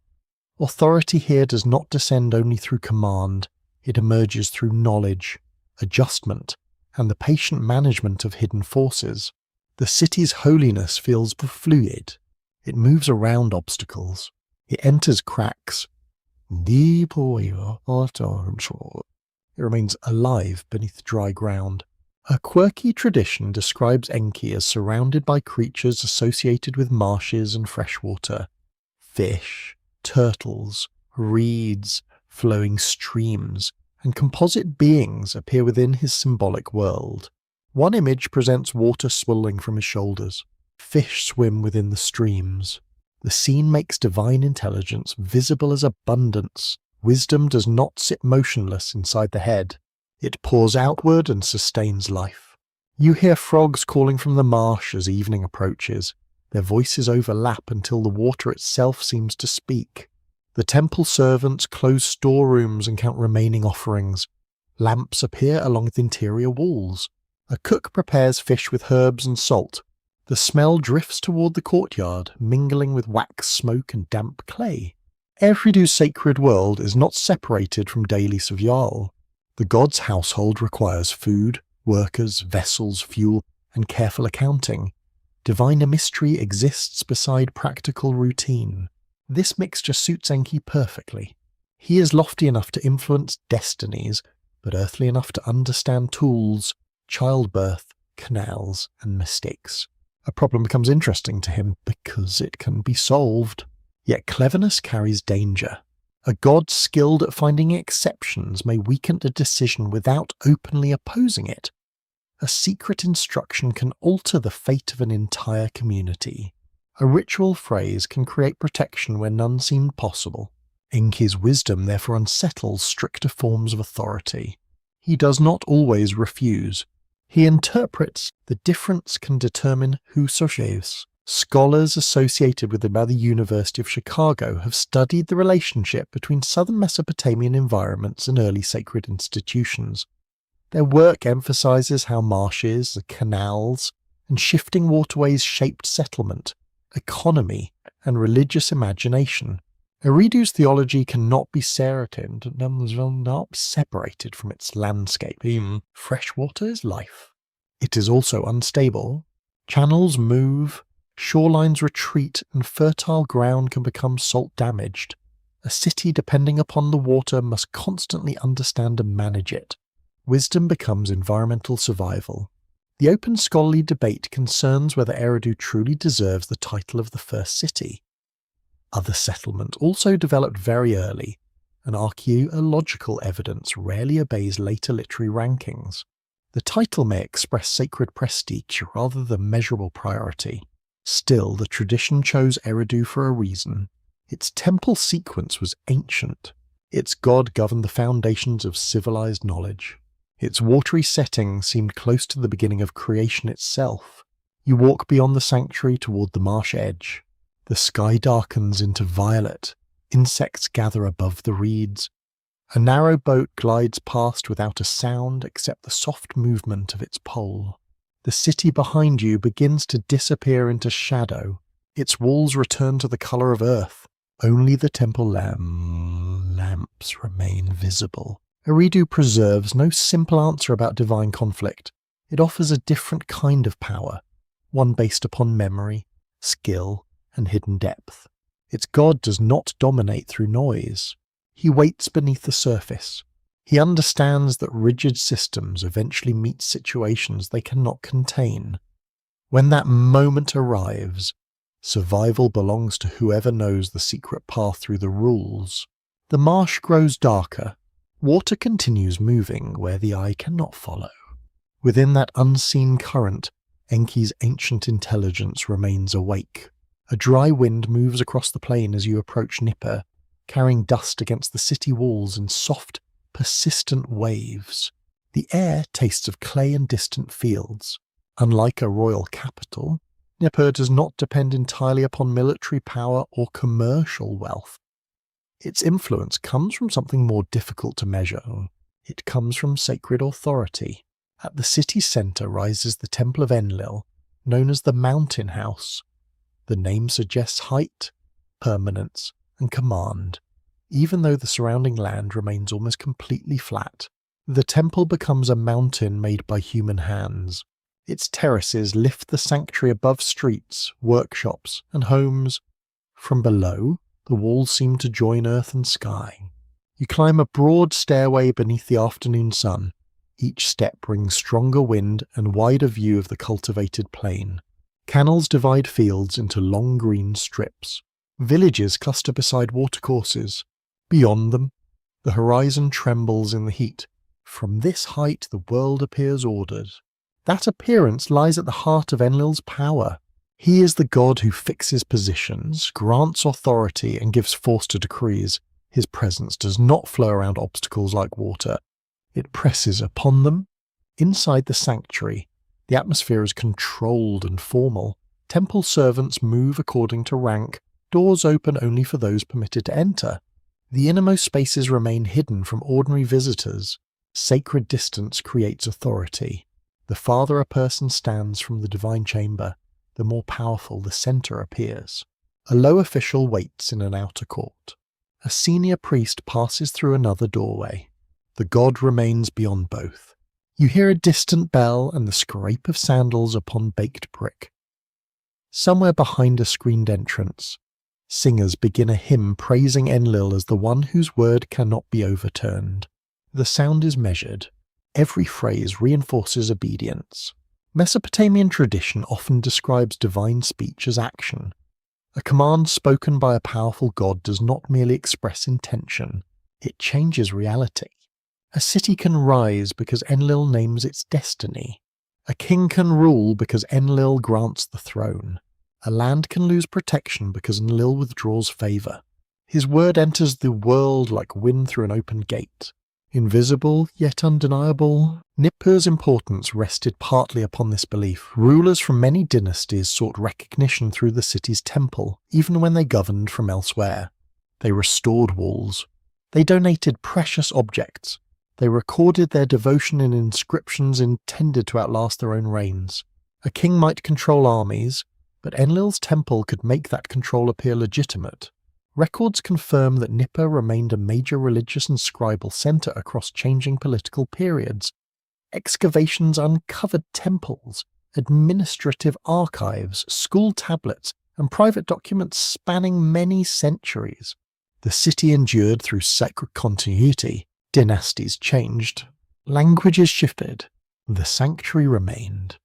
Authority here does not descend only through command, it emerges through knowledge, adjustment, and the patient management of hidden forces. The city's holiness feels fluid. It moves around obstacles. It enters cracks. It remains alive beneath dry ground. A quirky tradition describes Enki as surrounded by creatures associated with marshes and freshwater. Fish, turtles, reeds, flowing streams, and composite beings appear within his symbolic world. One image presents water swirling from his shoulders. Fish swim within the streams. The scene makes divine intelligence visible as abundance. Wisdom does not sit motionless inside the head. It pours outward and sustains life. You hear frogs calling from the marsh as evening approaches. Their voices overlap until the water itself seems to speak. The temple servants close storerooms and count remaining offerings. Lamps appear along the interior walls. A cook prepares fish with herbs and salt. The smell drifts toward the courtyard, mingling with wax smoke and damp clay. Eridu's sacred world is not separated from daily Savyal. The god's household requires food, workers, vessels, fuel, and careful accounting. Divine mystery exists beside practical routine. This mixture suits Enki perfectly. He is lofty enough to influence destinies, but earthly enough to understand tools, childbirth, canals, and mistakes. A problem becomes interesting to him because it can be solved. Yet cleverness carries danger. A god skilled at finding exceptions may weaken a decision without openly opposing it. A secret instruction can alter the fate of an entire community. A ritual phrase can create protection where none seemed possible. Enki's wisdom therefore unsettles stricter forms of authority. He does not always refuse. He interprets the difference can determine who survives. Scholars associated with him by the University of Chicago have studied the relationship between southern Mesopotamian environments and early sacred institutions. Their work emphasizes how marshes, canals, and shifting waterways shaped settlement, economy, and religious imagination. Eridu's theology cannot be separated from its landscape. Fresh water is life. It is also unstable. Channels move, shorelines retreat, and fertile ground can become salt-damaged. A city depending upon the water must constantly understand and manage it. Wisdom becomes environmental survival. The open scholarly debate concerns whether Eridu truly deserves the title of the first city. Other settlements also developed very early, and archaeological evidence rarely obeys later literary rankings. The title may express sacred prestige rather than measurable priority. Still, the tradition chose Eridu for a reason. Its temple sequence was ancient. Its god governed the foundations of civilized knowledge. Its watery setting seemed close to the beginning of creation itself. You walk beyond the sanctuary toward the marsh edge. The sky darkens into violet. Insects gather above the reeds. A narrow boat glides past without a sound except the soft movement of its pole. The city behind you begins to disappear into shadow. Its walls return to the color of earth. Only the temple lamps remain visible. Eridu preserves no simple answer about divine conflict. It offers a different kind of power, one based upon memory, skill, and hidden depth. Its god does not dominate through noise. He waits beneath the surface. He understands that rigid systems eventually meet situations they cannot contain. When that moment arrives, survival belongs to whoever knows the secret path through the rules. The marsh grows darker. Water continues moving where the eye cannot follow. Within that unseen current, Enki's ancient intelligence remains awake. A dry wind moves across the plain as you approach Nippur, carrying dust against the city walls in soft, persistent waves. The air tastes of clay and distant fields. Unlike a royal capital, Nippur does not depend entirely upon military power or commercial wealth. Its influence comes from something more difficult to measure. It comes from sacred authority. At the city's center rises the Temple of Enlil, known as the Mountain House. The name suggests height, permanence, and command. Even though the surrounding land remains almost completely flat, the temple becomes a mountain made by human hands. Its terraces lift the sanctuary above streets, workshops, and homes. From below, the walls seem to join earth and sky. You climb a broad stairway beneath the afternoon sun. Each step brings stronger wind and wider view of the cultivated plain. Canals divide fields into long green strips. Villages cluster beside watercourses. Beyond them, the horizon trembles in the heat. From this height, the world appears ordered. That appearance lies at the heart of Enlil's power. He is the god who fixes positions, grants authority, and gives force to decrees. His presence does not flow around obstacles like water. It presses upon them. Inside the sanctuary, the atmosphere is controlled and formal. Temple servants move according to rank. Doors open only for those permitted to enter. The innermost spaces remain hidden from ordinary visitors. Sacred distance creates authority. The farther a person stands from the divine chamber, the more powerful the center appears. A low official waits in an outer court. A senior priest passes through another doorway. The god remains beyond both. You hear a distant bell and the scrape of sandals upon baked brick. Somewhere behind a screened entrance, singers begin a hymn praising Enlil as the one whose word cannot be overturned. The sound is measured. Every phrase reinforces obedience. Mesopotamian tradition often describes divine speech as action. A command spoken by a powerful god does not merely express intention, it changes reality. A city can rise because Enlil names its destiny. A king can rule because Enlil grants the throne. A land can lose protection because Enlil withdraws favour. His word enters the world like wind through an open gate. Invisible, yet undeniable, Nippur's importance rested partly upon this belief. Rulers from many dynasties sought recognition through the city's temple, even when they governed from elsewhere. They restored walls. They donated precious objects. They recorded their devotion in inscriptions intended to outlast their own reigns. A king might control armies, but Enlil's temple could make that control appear legitimate. Records confirm that Nippur remained a major religious and scribal centre across changing political periods. Excavations uncovered temples, administrative archives, school tablets, and private documents spanning many centuries. The city endured through sacred continuity. Dynasties changed. Languages shifted. The sanctuary remained.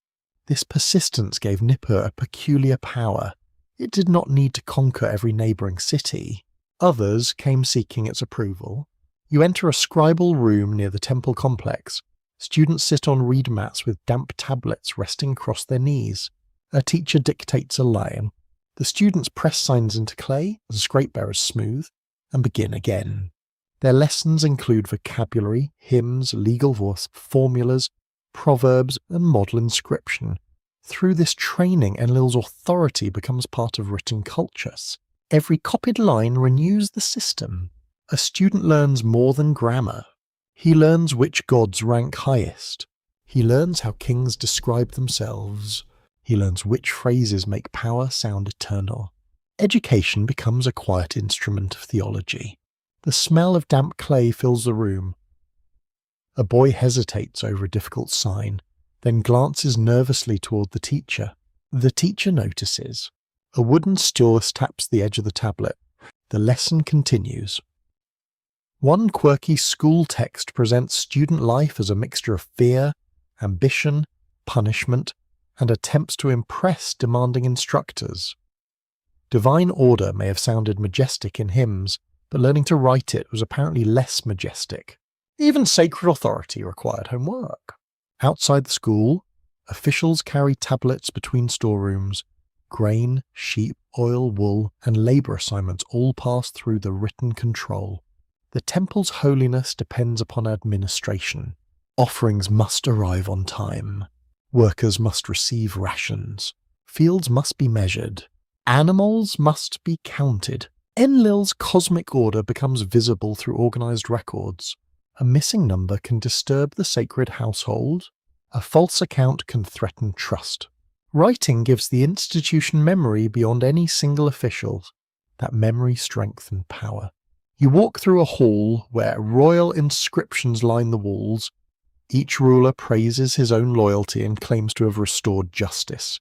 This persistence gave Nippur a peculiar power. It did not need to conquer every neighbouring city. Others came seeking its approval. You enter a scribal room near the temple complex. Students sit on reed mats with damp tablets resting across their knees. A teacher dictates a line. The students press signs into clay, and scrape barrels smooth, and begin again. Their lessons include vocabulary, hymns, legal voice, formulas, proverbs, and model inscription. Through this training, Enlil's authority becomes part of written cultures. Every copied line renews the system. A student learns more than grammar. He learns which gods rank highest. He learns how kings describe themselves. He learns which phrases make power sound eternal. Education becomes a quiet instrument of theology. The smell of damp clay fills the room. A boy hesitates over a difficult sign, then glances nervously toward the teacher. The teacher notices. A wooden stylus taps the edge of the tablet. The lesson continues. One quirky school text presents student life as a mixture of fear, ambition, punishment, and attempts to impress demanding instructors. Divine order may have sounded majestic in hymns, but learning to write it was apparently less majestic. Even sacred authority required homework. Outside the school, officials carry tablets between storerooms. Grain, sheep, oil, wool, and labour assignments all pass through the written control. The temple's holiness depends upon administration. Offerings must arrive on time. Workers must receive rations. Fields must be measured. Animals must be counted. Enlil's cosmic order becomes visible through organised records. A missing number can disturb the sacred household. A false account can threaten trust. Writing gives the institution memory beyond any single official. That memory, strength, and power. You walk through a hall where royal inscriptions line the walls. Each ruler praises his own loyalty and claims to have restored justice,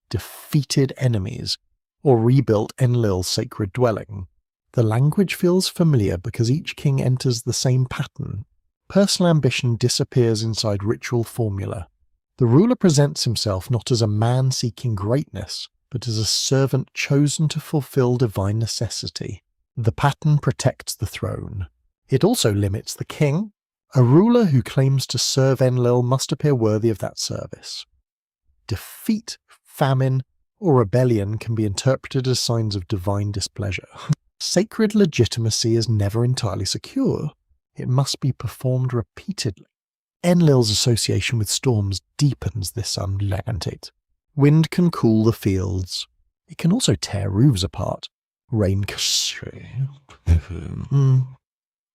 defeated enemies, or rebuilt Enlil's sacred dwelling. The language feels familiar because each king enters the same pattern. Personal ambition disappears inside ritual formula. The ruler presents himself not as a man seeking greatness, but as a servant chosen to fulfill divine necessity. The pattern protects the throne. It also limits the king. A ruler who claims to serve Enlil must appear worthy of that service. Defeat, famine, or rebellion can be interpreted as signs of divine displeasure. Sacred legitimacy is never entirely secure. It must be performed repeatedly. Enlil's association with storms deepens this uncertainty. Wind can cool the fields. It can also tear roofs apart. Rain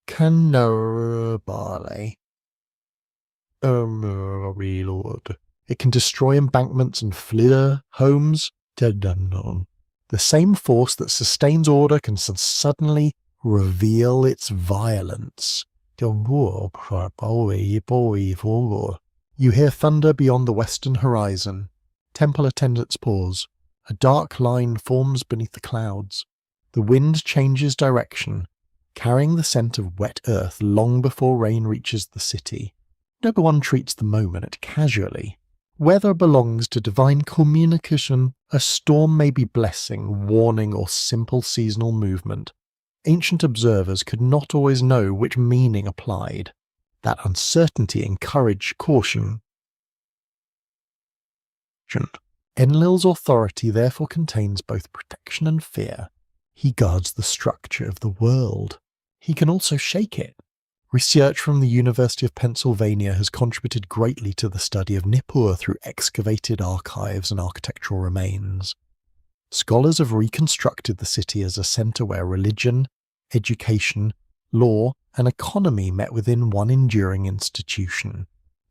Canobale. Lord. It can destroy embankments and flood homes. The same force that sustains order can suddenly reveal its violence. You hear thunder beyond the western horizon. Temple attendants pause. A dark line forms beneath the clouds. The wind changes direction, carrying the scent of wet earth long before rain reaches the city. No one treats the moment casually. Weather belongs to divine communication. A storm may be blessing, warning, or simple seasonal movement. Ancient observers could not always know which meaning applied. That uncertainty encouraged caution. Enlil's authority therefore contains both protection and fear. He guards the structure of the world. He can also shake it. Research from the University of Pennsylvania has contributed greatly to the study of Nippur through excavated archives and architectural remains. Scholars have reconstructed the city as a centre where religion, education, law, and economy met within one enduring institution.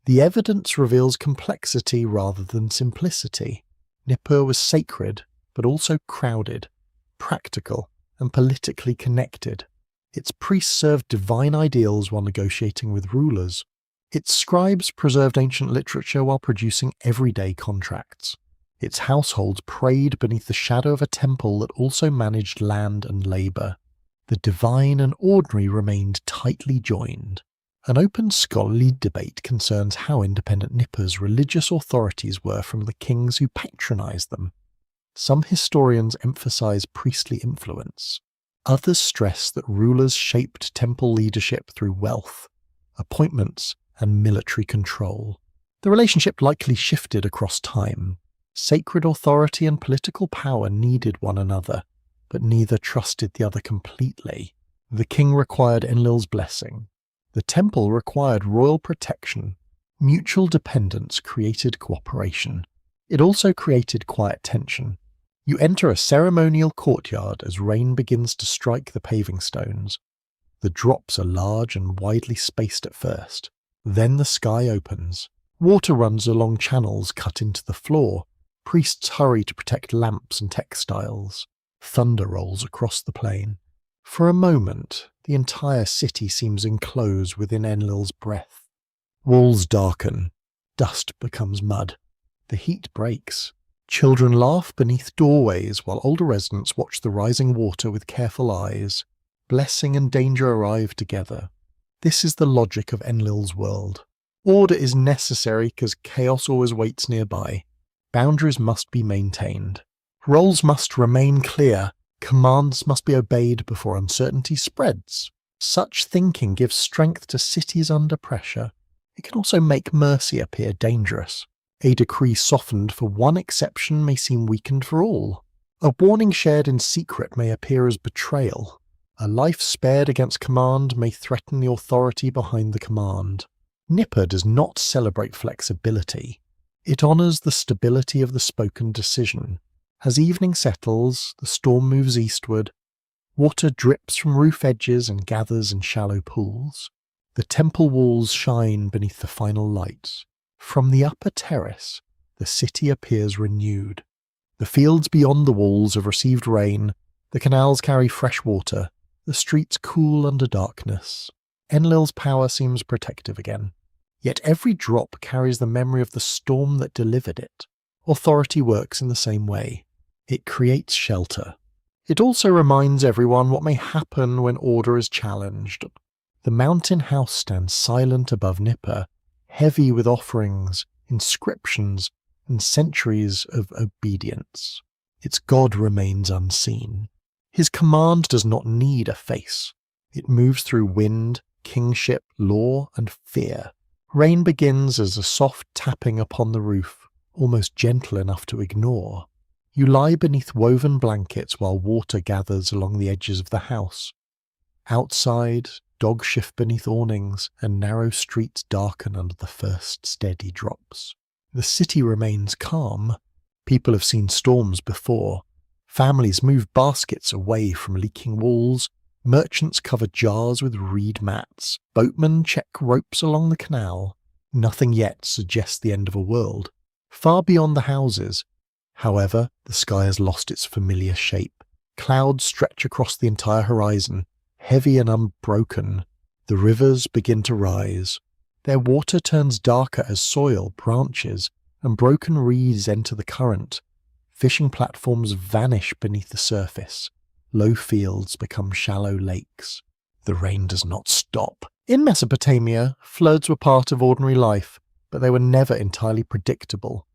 The evidence reveals complexity rather than simplicity. Nippur was sacred, but also crowded, practical, and politically connected. Its priests served divine ideals while negotiating with rulers. Its scribes preserved ancient literature while producing everyday contracts. Its households prayed beneath the shadow of a temple that also managed land and labour. The divine and ordinary remained tightly joined. An open scholarly debate concerns how independent Nippur's religious authorities were from the kings who patronised them. Some historians emphasise priestly influence. Others stress that rulers shaped temple leadership through wealth, appointments, and military control. The relationship likely shifted across time. Sacred authority and political power needed one another, but neither trusted the other completely. The king required Enlil's blessing. The temple required royal protection. Mutual dependence created cooperation. It also created quiet tension. You enter a ceremonial courtyard as rain begins to strike the paving stones. The drops are large and widely spaced at first. Then the sky opens. Water runs along channels cut into the floor. Priests hurry to protect lamps and textiles. Thunder rolls across the plain. For a moment, the entire city seems enclosed within Enlil's breath. Walls darken. Dust becomes mud. The heat breaks. Children laugh beneath doorways while older residents watch the rising water with careful eyes. Blessing and danger arrive together. This is the logic of Enlil's world. Order is necessary because chaos always waits nearby. Boundaries must be maintained. Roles must remain clear. Commands must be obeyed before uncertainty spreads. Such thinking gives strength to cities under pressure. It can also make mercy appear dangerous. A decree softened for one exception may seem weakened for all. A warning shared in secret may appear as betrayal. A life spared against command may threaten the authority behind the command. Nippur does not celebrate flexibility. It honours the stability of the spoken decision. As evening settles, the storm moves eastward. Water drips from roof edges and gathers in shallow pools. The temple walls shine beneath the final lights. From the upper terrace, the city appears renewed. The fields beyond the walls have received rain. The canals carry fresh water. The streets cool under darkness. Enlil's power seems protective again. Yet every drop carries the memory of the storm that delivered it. Authority works in the same way. It creates shelter. It also reminds everyone what may happen when order is challenged. The mountain house stands silent above Nippur, heavy with offerings, inscriptions, and centuries of obedience. Its god remains unseen. His command does not need a face. It moves through wind, kingship, law, and fear. Rain begins as a soft tapping upon the roof, almost gentle enough to ignore. You lie beneath woven blankets while water gathers along the edges of the house. Outside, dogs shift beneath awnings, and narrow streets darken under the first steady drops. The city remains calm. People have seen storms before. Families move baskets away from leaking walls. Merchants cover jars with reed mats. Boatmen check ropes along the canal. Nothing yet suggests the end of a world. Far beyond the houses, however, the sky has lost its familiar shape. Clouds stretch across the entire horizon, heavy and unbroken. The The rivers begin to rise. Their water turns darker as soil branches and broken reeds enter the current. Fishing platforms vanish beneath the surface. Low fields become shallow lakes. The rain does not stop. In Mesopotamia, floods were part of ordinary life, but they were never entirely predictable.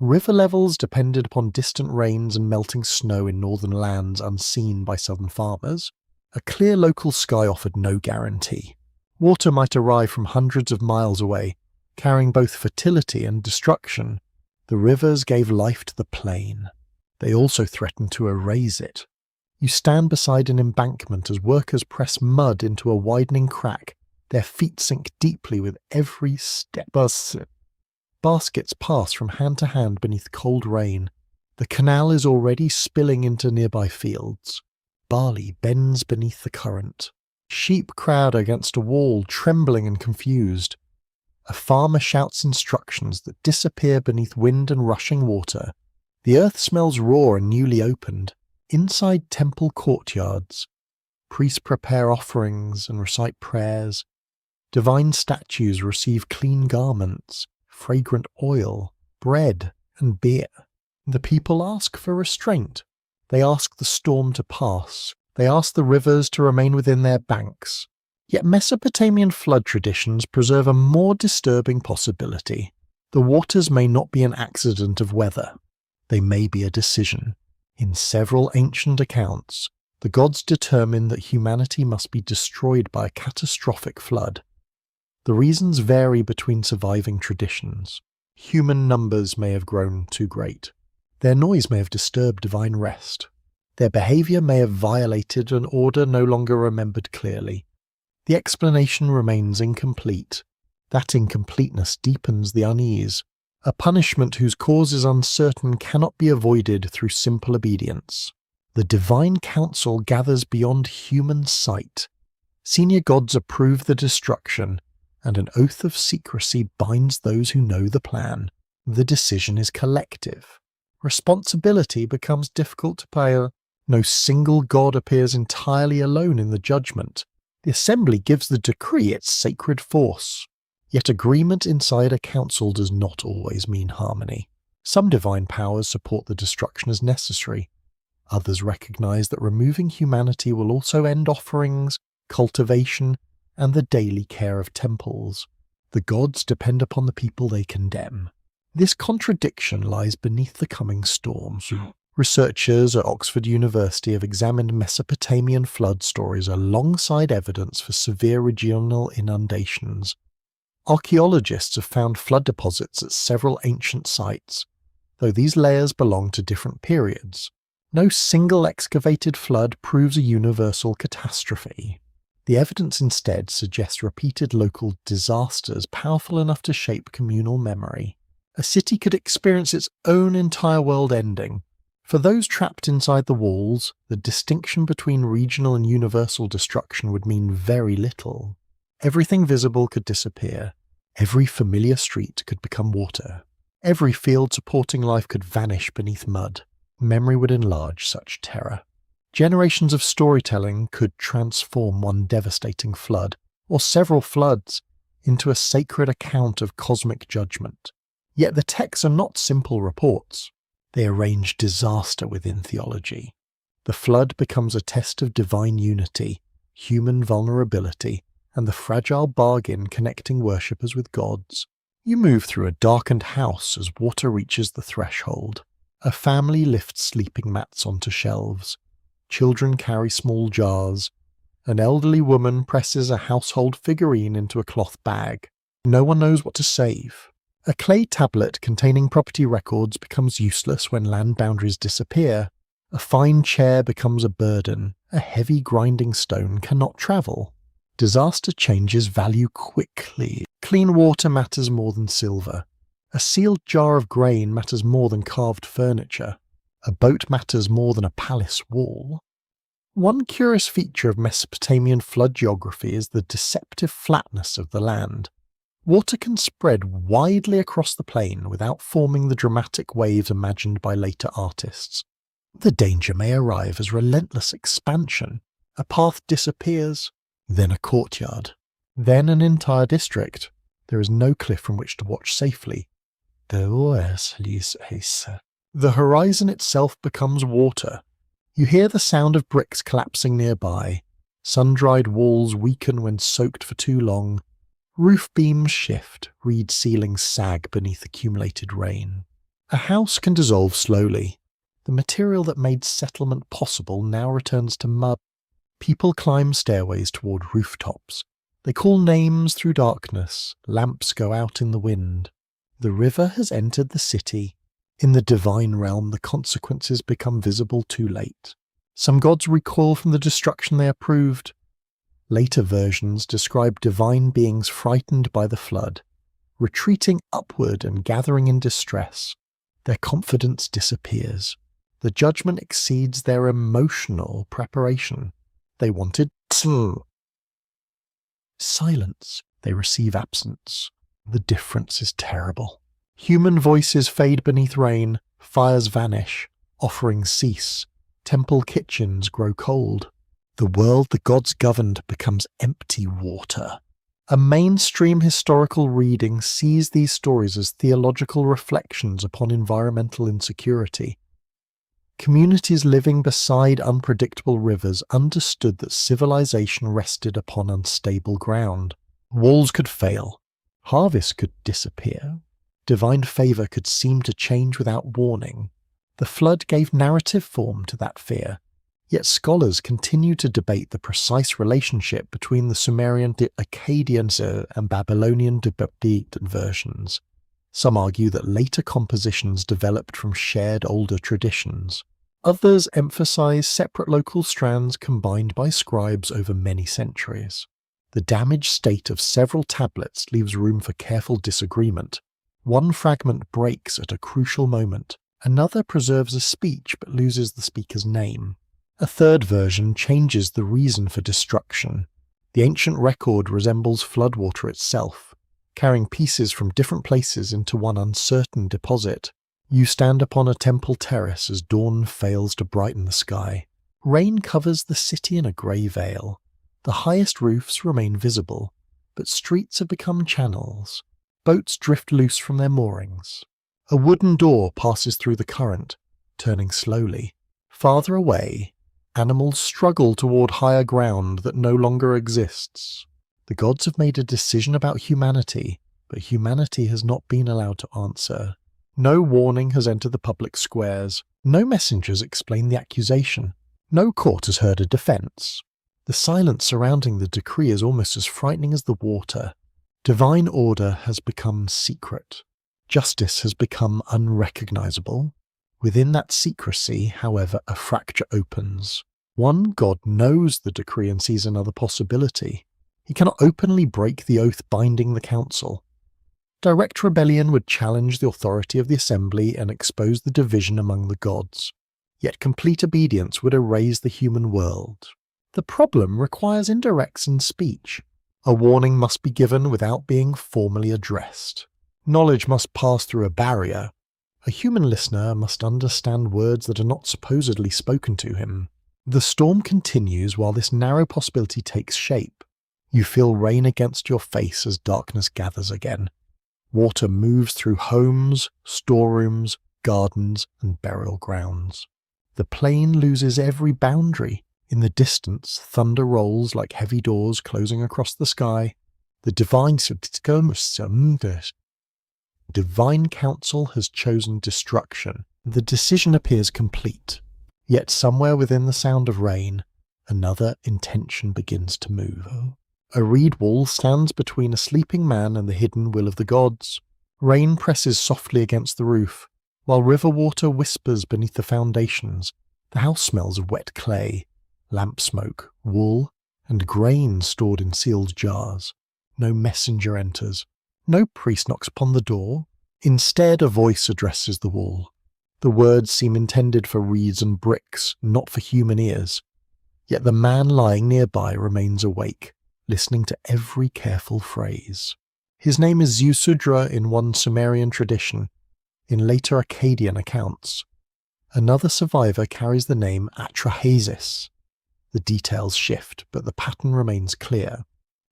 River levels depended upon distant rains and melting snow in northern lands unseen by southern farmers. A clear local sky offered no guarantee. Water might arrive from hundreds of miles away, carrying both fertility and destruction. The rivers gave life to the plain. They also threatened to erase it. You stand beside an embankment as workers press mud into a widening crack. Their feet sink deeply with every step. Baskets pass from hand to hand beneath cold rain. The canal is already spilling into nearby fields. Barley bends beneath the current. Sheep crowd against a wall, trembling and confused. A farmer shouts instructions that disappear beneath wind and rushing water. The earth smells raw and newly opened. Inside temple courtyards, priests prepare offerings and recite prayers. Divine statues receive clean garments, fragrant oil, bread, and beer. The people ask for restraint. They ask the storm to pass. They ask the rivers to remain within their banks. Yet Mesopotamian flood traditions preserve a more disturbing possibility. The waters may not be an accident of weather. They may be a decision. In several ancient accounts, the gods determine that humanity must be destroyed by a catastrophic flood. The reasons vary between surviving traditions. Human numbers may have grown too great. Their noise may have disturbed divine rest. Their behaviour may have violated an order no longer remembered clearly. The explanation remains incomplete. That incompleteness deepens the unease. A punishment whose cause is uncertain cannot be avoided through simple obedience. The divine council gathers beyond human sight. Senior gods approve the destruction, and an oath of secrecy binds those who know the plan. The decision is collective. Responsibility becomes difficult to pay. No single god appears entirely alone in the judgment. The assembly gives the decree its sacred force. Yet agreement inside a council does not always mean harmony. Some divine powers support the destruction as necessary. Others recognize that removing humanity will also end offerings, cultivation, and the daily care of temples. The gods depend upon the people they condemn. This contradiction lies beneath the coming storms. Researchers at Oxford University have examined Mesopotamian flood stories alongside evidence for severe regional inundations. Archaeologists have found flood deposits at several ancient sites, though these layers belong to different periods. No single excavated flood proves a universal catastrophe. The evidence instead suggests repeated local disasters powerful enough to shape communal memory. A city could experience its own entire world ending. For those trapped inside the walls, the distinction between regional and universal destruction would mean very little. Everything visible could disappear. Every familiar street could become water. Every field supporting life could vanish beneath mud. Memory would enlarge such terror. Generations of storytelling could transform one devastating flood, or several floods, into a sacred account of cosmic judgment. Yet the texts are not simple reports. They arrange disaster within theology. The flood becomes a test of divine unity, human vulnerability, and the fragile bargain connecting worshippers with gods. You move through a darkened house as water reaches the threshold. A family lifts sleeping mats onto shelves. Children carry small jars. An elderly woman presses a household figurine into a cloth bag. No one knows what to save. A clay tablet containing property records becomes useless when land boundaries disappear. A fine chair becomes a burden. A heavy grinding stone cannot travel. Disaster changes value quickly. Clean water matters more than silver. A sealed jar of grain matters more than carved furniture. A boat matters more than a palace wall. One curious feature of Mesopotamian flood geography is the deceptive flatness of the land. Water can spread widely across the plain without forming the dramatic waves imagined by later artists. The danger may arrive as relentless expansion. A path disappears, then a courtyard. Then an entire district. There is no cliff from which to watch safely. The horizon itself becomes water. You hear the sound of bricks collapsing nearby. Sun-dried walls weaken when soaked for too long. Roof beams shift, reed ceilings sag beneath accumulated rain. A house can dissolve slowly. The material that made settlement possible now returns to mud. People climb stairways toward rooftops. They call names through darkness. Lamps go out in the wind. The river has entered the city. In the divine realm, the consequences become visible too late. Some gods recoil from the destruction they approved. Later versions describe divine beings frightened by the flood, retreating upward and gathering in distress. Their confidence disappears. The judgment exceeds their emotional preparation. They wanted silence. They receive absence. The difference is terrible. Human voices fade beneath rain. Fires vanish. Offerings cease. Temple kitchens grow cold. The world the gods governed becomes empty water. A mainstream historical reading sees these stories as theological reflections upon environmental insecurity. Communities living beside unpredictable rivers understood that civilization rested upon unstable ground. Walls could fail. Harvests could disappear. Divine favor could seem to change without warning. The flood gave narrative form to that fear. Yet scholars continue to debate the precise relationship between the Sumerian, Akkadian, and Babylonian versions. Some argue that later compositions developed from shared older traditions. Others emphasize separate local strands combined by scribes over many centuries. The damaged state of several tablets leaves room for careful disagreement. One fragment breaks at a crucial moment. Another preserves a speech but loses the speaker's name. A third version changes the reason for destruction. The ancient record resembles floodwater itself, carrying pieces from different places into one uncertain deposit. You stand upon a temple terrace as dawn fails to brighten the sky. Rain covers the city in a grey veil. The highest roofs remain visible, but streets have become channels. Boats drift loose from their moorings. A wooden door passes through the current, turning slowly. Farther away, animals struggle toward higher ground that no longer exists. The gods have made a decision about humanity, but humanity has not been allowed to answer. No warning has entered the public squares. No messengers explain the accusation. No court has heard a defense. The silence surrounding the decree is almost as frightening as the water. Divine order has become secret. Justice has become unrecognizable. Within that secrecy, however, a fracture opens. One god knows the decree and sees another possibility. He cannot openly break the oath binding the council. Direct rebellion would challenge the authority of the assembly and expose the division among the gods. Yet complete obedience would erase the human world. The problem requires indirects in speech. A warning must be given without being formally addressed. Knowledge must pass through a barrier. A human listener must understand words that are not supposedly spoken to him. The storm continues while this narrow possibility takes shape. You feel rain against your face as darkness gathers again. Water moves through homes, storerooms, gardens, and burial grounds. The plain loses every boundary. In the distance, thunder rolls like heavy doors closing across the sky. The divine council has chosen destruction. The decision appears complete. Yet somewhere within the sound of rain, another intention begins to move. A reed wall stands between a sleeping man and the hidden will of the gods. Rain presses softly against the roof, while river water whispers beneath the foundations. The house smells of wet clay, lamp smoke, wool, and grain stored in sealed jars. No messenger enters. No priest knocks upon the door. Instead, a voice addresses the wall. The words seem intended for reeds and bricks, not for human ears. Yet the man lying nearby remains awake, listening to every careful phrase. His name is Ziusudra in one Sumerian tradition, in later Akkadian accounts. Another survivor carries the name Atrahasis. The details shift, but the pattern remains clear.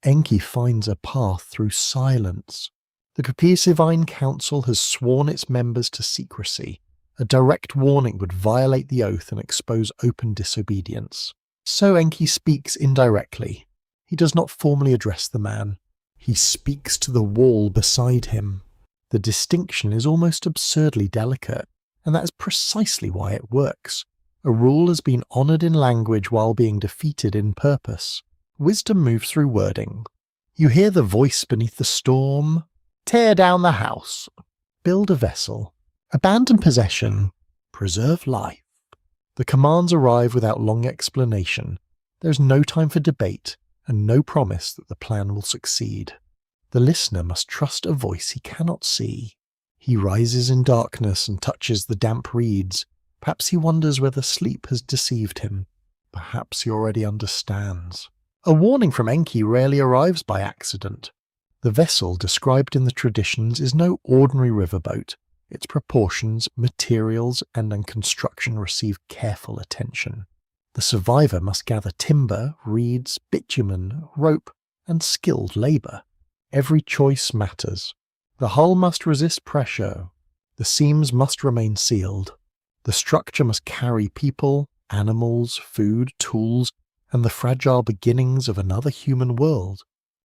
Enki finds a path through silence. The Divine Council has sworn its members to secrecy. A direct warning would violate the oath and expose open disobedience. So Enki speaks indirectly. He does not formally address the man. He speaks to the wall beside him. The distinction is almost absurdly delicate, and that is precisely why it works. A rule has been honoured in language while being defeated in purpose. Wisdom moves through wording. You hear the voice beneath the storm. Tear down the house. Build a vessel. Abandon possession. Preserve life. The commands arrive without long explanation. There is no time for debate, and no promise that the plan will succeed. The listener must trust a voice he cannot see. He rises in darkness and touches the damp reeds. Perhaps he wonders whether sleep has deceived him. Perhaps he already understands. A warning from Enki rarely arrives by accident. The vessel described in the traditions is no ordinary riverboat. Its proportions, materials, and construction receive careful attention. The survivor must gather timber, reeds, bitumen, rope, and skilled labour. Every choice matters. The hull must resist pressure. The seams must remain sealed. The structure must carry people, animals, food, tools, and the fragile beginnings of another human world.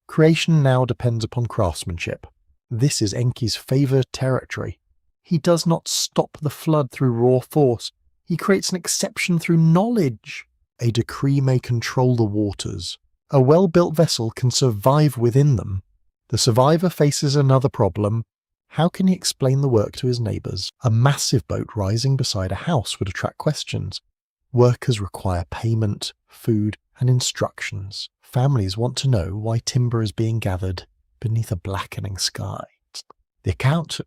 Creation now depends upon craftsmanship. This is Enki's favoured territory. He does not stop the flood through raw force. He creates an exception through knowledge. A decree may control the waters. A well-built vessel can survive within them. The survivor faces another problem. How can he explain the work to his neighbours? A massive boat rising beside a house would attract questions. Workers require payment, food, and instructions. Families want to know why timber is being gathered beneath a blackening sky. The Count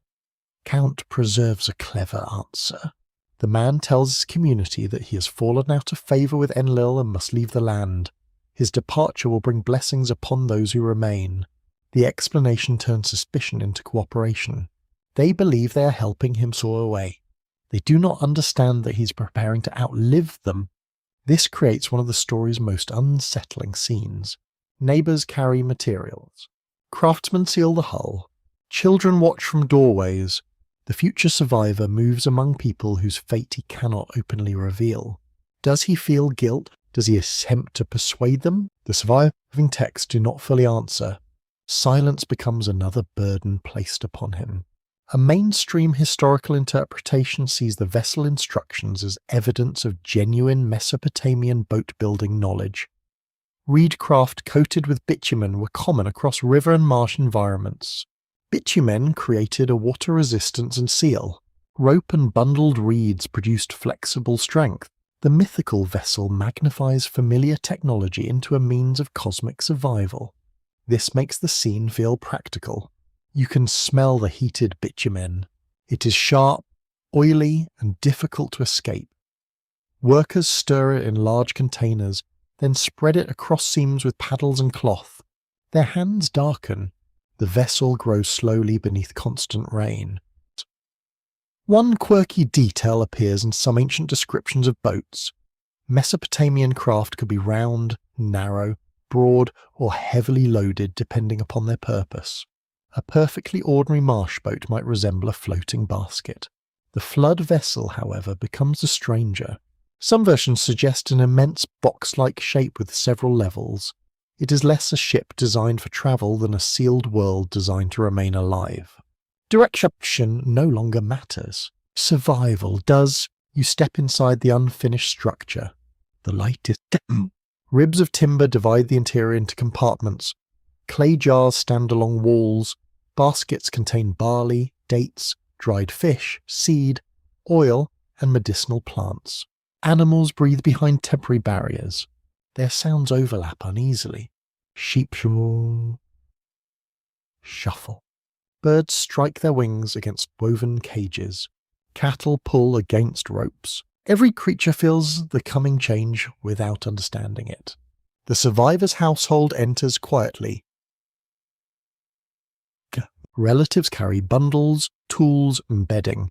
preserves a clever answer. The man tells his community that he has fallen out of favour with Enlil and must leave the land. His departure will bring blessings upon those who remain. The explanation turns suspicion into cooperation. They believe they are helping him soar away. They do not understand that he's preparing to outlive them. This creates one of the story's most unsettling scenes. Neighbours carry materials. Craftsmen seal the hull. Children watch from doorways. The future survivor moves among people whose fate he cannot openly reveal. Does he feel guilt? Does he attempt to persuade them? The surviving texts do not fully answer. Silence becomes another burden placed upon him. A mainstream historical interpretation sees the vessel instructions as evidence of genuine Mesopotamian boat-building knowledge. Reedcraft coated with bitumen were common across river and marsh environments. Bitumen created a water resistance and seal. Rope and bundled reeds produced flexible strength. The mythical vessel magnifies familiar technology into a means of cosmic survival. This makes the scene feel practical. You can smell the heated bitumen. It is sharp, oily, and difficult to escape. Workers stir it in large containers, then spread it across seams with paddles and cloth. Their hands darken. The vessel grows slowly beneath constant rain. One quirky detail appears in some ancient descriptions of boats. Mesopotamian craft could be round, narrow, broad, or heavily loaded depending upon their purpose. A perfectly ordinary marsh boat might resemble a floating basket. The flood vessel, however, becomes a stranger. Some versions suggest an immense box-like shape with several levels. It is less a ship designed for travel than a sealed world designed to remain alive. Direction no longer matters. Survival does. You step inside the unfinished structure. The light is dim. Ribs of timber divide the interior into compartments. Clay jars stand along walls. Baskets contain barley, dates, dried fish, seed, oil, and medicinal plants. Animals breathe behind temporary barriers. Their sounds overlap uneasily. Sheep shuffle. Birds strike their wings against woven cages. Cattle pull against ropes. Every creature feels the coming change without understanding it. The survivor's household enters quietly. Relatives carry bundles, tools, and bedding.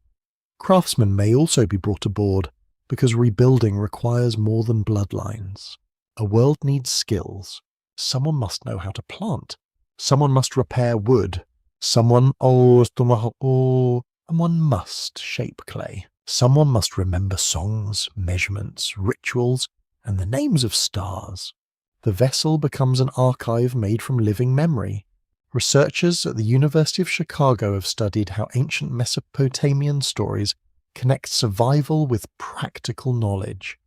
Craftsmen may also be brought aboard, because rebuilding requires more than bloodlines. A world needs skills. Someone must know how to plant. Someone must repair wood. Someone must shape clay. Someone must remember songs, measurements, rituals, and the names of stars. The vessel becomes an archive made from living memory. Researchers at the University of Chicago have studied how ancient Mesopotamian stories connect survival with practical knowledge.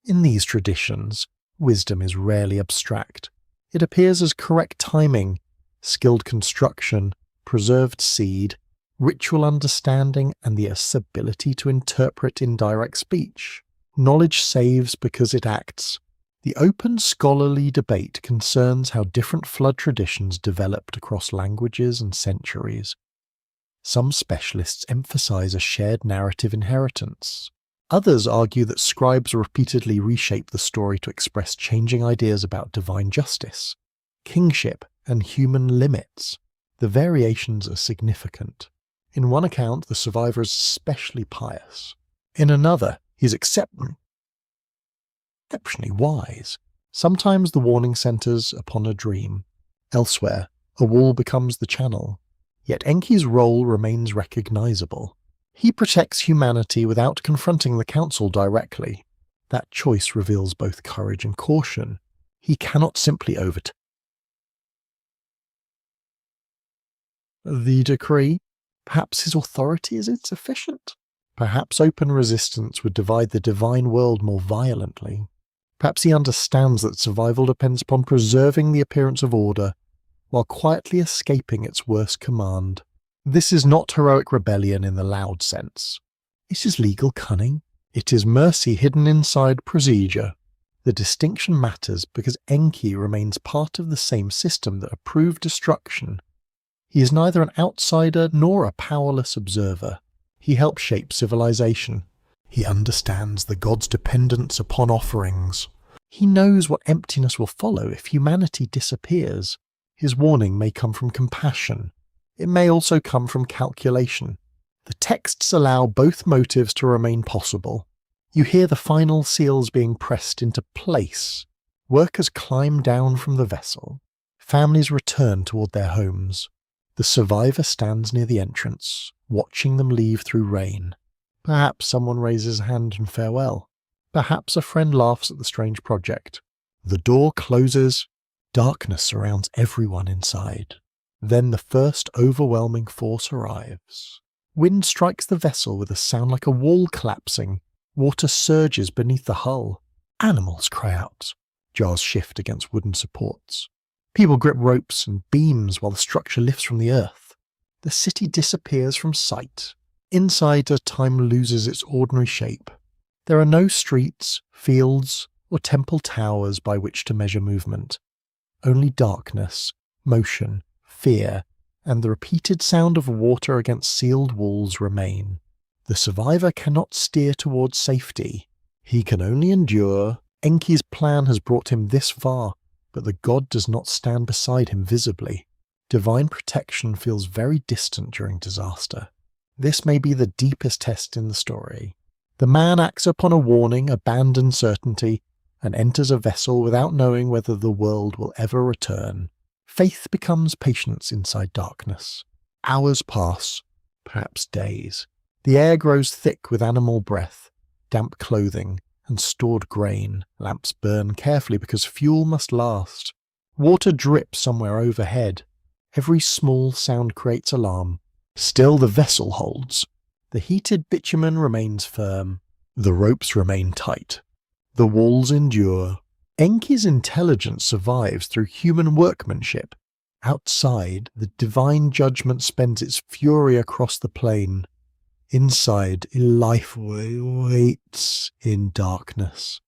In these traditions, wisdom is rarely abstract. It appears as correct timing, skilled construction, preserved seed, ritual understanding, and the ability to interpret indirect speech. Knowledge saves because it acts. The open scholarly debate concerns how different flood traditions developed across languages and centuries. Some specialists emphasize a shared narrative inheritance. Others argue that scribes repeatedly reshape the story to express changing ideas about divine justice, kingship, and human limits. The variations are significant. In one account, the survivor is especially pious. In another, he is exceptionally wise. Sometimes the warning centers upon a dream. Elsewhere, a wall becomes the channel. Yet Enki's role remains recognizable. He protects humanity without confronting the council directly. That choice reveals both courage and caution. He cannot simply overturn the decree. Perhaps his authority is insufficient. Perhaps open resistance would divide the divine world more violently. Perhaps he understands that survival depends upon preserving the appearance of order, while quietly escaping its worst command. This is not heroic rebellion in the loud sense. It is legal cunning. It is mercy hidden inside procedure. The distinction matters because Enki remains part of the same system that approved destruction. He is neither an outsider nor a powerless observer. He helps shape civilization. He understands the gods' dependence upon offerings. He knows what emptiness will follow if humanity disappears. His warning may come from compassion. It may also come from calculation. The texts allow both motives to remain possible. You hear the final seals being pressed into place. Workers climb down from the vessel. Families return toward their homes. The survivor stands near the entrance, watching them leave through rain. Perhaps someone raises a hand in farewell. Perhaps a friend laughs at the strange project. The door closes. Darkness surrounds everyone inside. Then the first overwhelming force arrives. Wind strikes the vessel with a sound like a wall collapsing. Water surges beneath the hull. Animals cry out. Jars shift against wooden supports. People grip ropes and beams while the structure lifts from the earth. The city disappears from sight. Inside, time loses its ordinary shape. There are no streets, fields, or temple towers by which to measure movement. Only darkness, motion, fear, and the repeated sound of water against sealed walls remain. The survivor cannot steer towards safety. He can only endure. Enki's plan has brought him this far, but the god does not stand beside him visibly. Divine protection feels very distant during disaster. This may be the deepest test in the story. The man acts upon a warning, abandons certainty, and enters a vessel without knowing whether the world will ever return. Faith becomes patience inside darkness. Hours pass, perhaps days. The air grows thick with animal breath, damp clothing, and stored grain. Lamps burn carefully because fuel must last. Water drips somewhere overhead. Every small sound creates alarm. Still the vessel holds. The heated bitumen remains firm. The ropes remain tight. The walls endure. Enki's intelligence survives through human workmanship. Outside, the divine judgment spends its fury across the plain. Inside, life waits in darkness,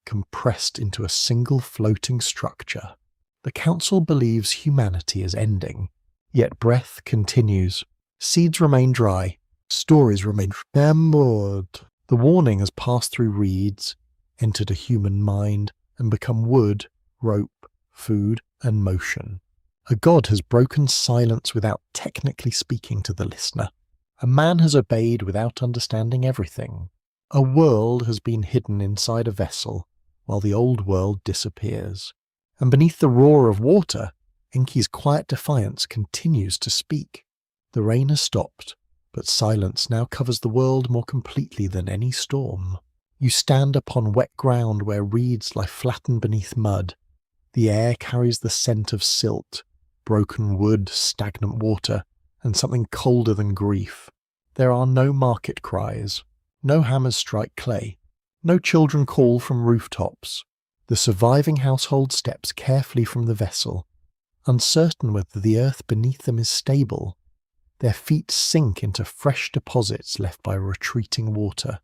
compressed into a single floating structure. The council believes humanity is ending, yet breath continues. Seeds remain dry. Stories remain remembered. The warning has passed through reeds, entered a human mind, and become wood, rope, food, and motion. A god has broken silence without technically speaking to the listener. A man has obeyed without understanding everything. A world has been hidden inside a vessel, while the old world disappears. And beneath the roar of water, Enki's quiet defiance continues to speak. The rain has stopped, but silence now covers the world more completely than any storm. You stand upon wet ground where reeds lie flattened beneath mud. The air carries the scent of silt, broken wood, stagnant water, and something colder than grief. There are no market cries, no hammers strike clay, no children call from rooftops. The surviving household steps carefully from the vessel, uncertain whether the earth beneath them is stable. Their feet sink into fresh deposits left by retreating water.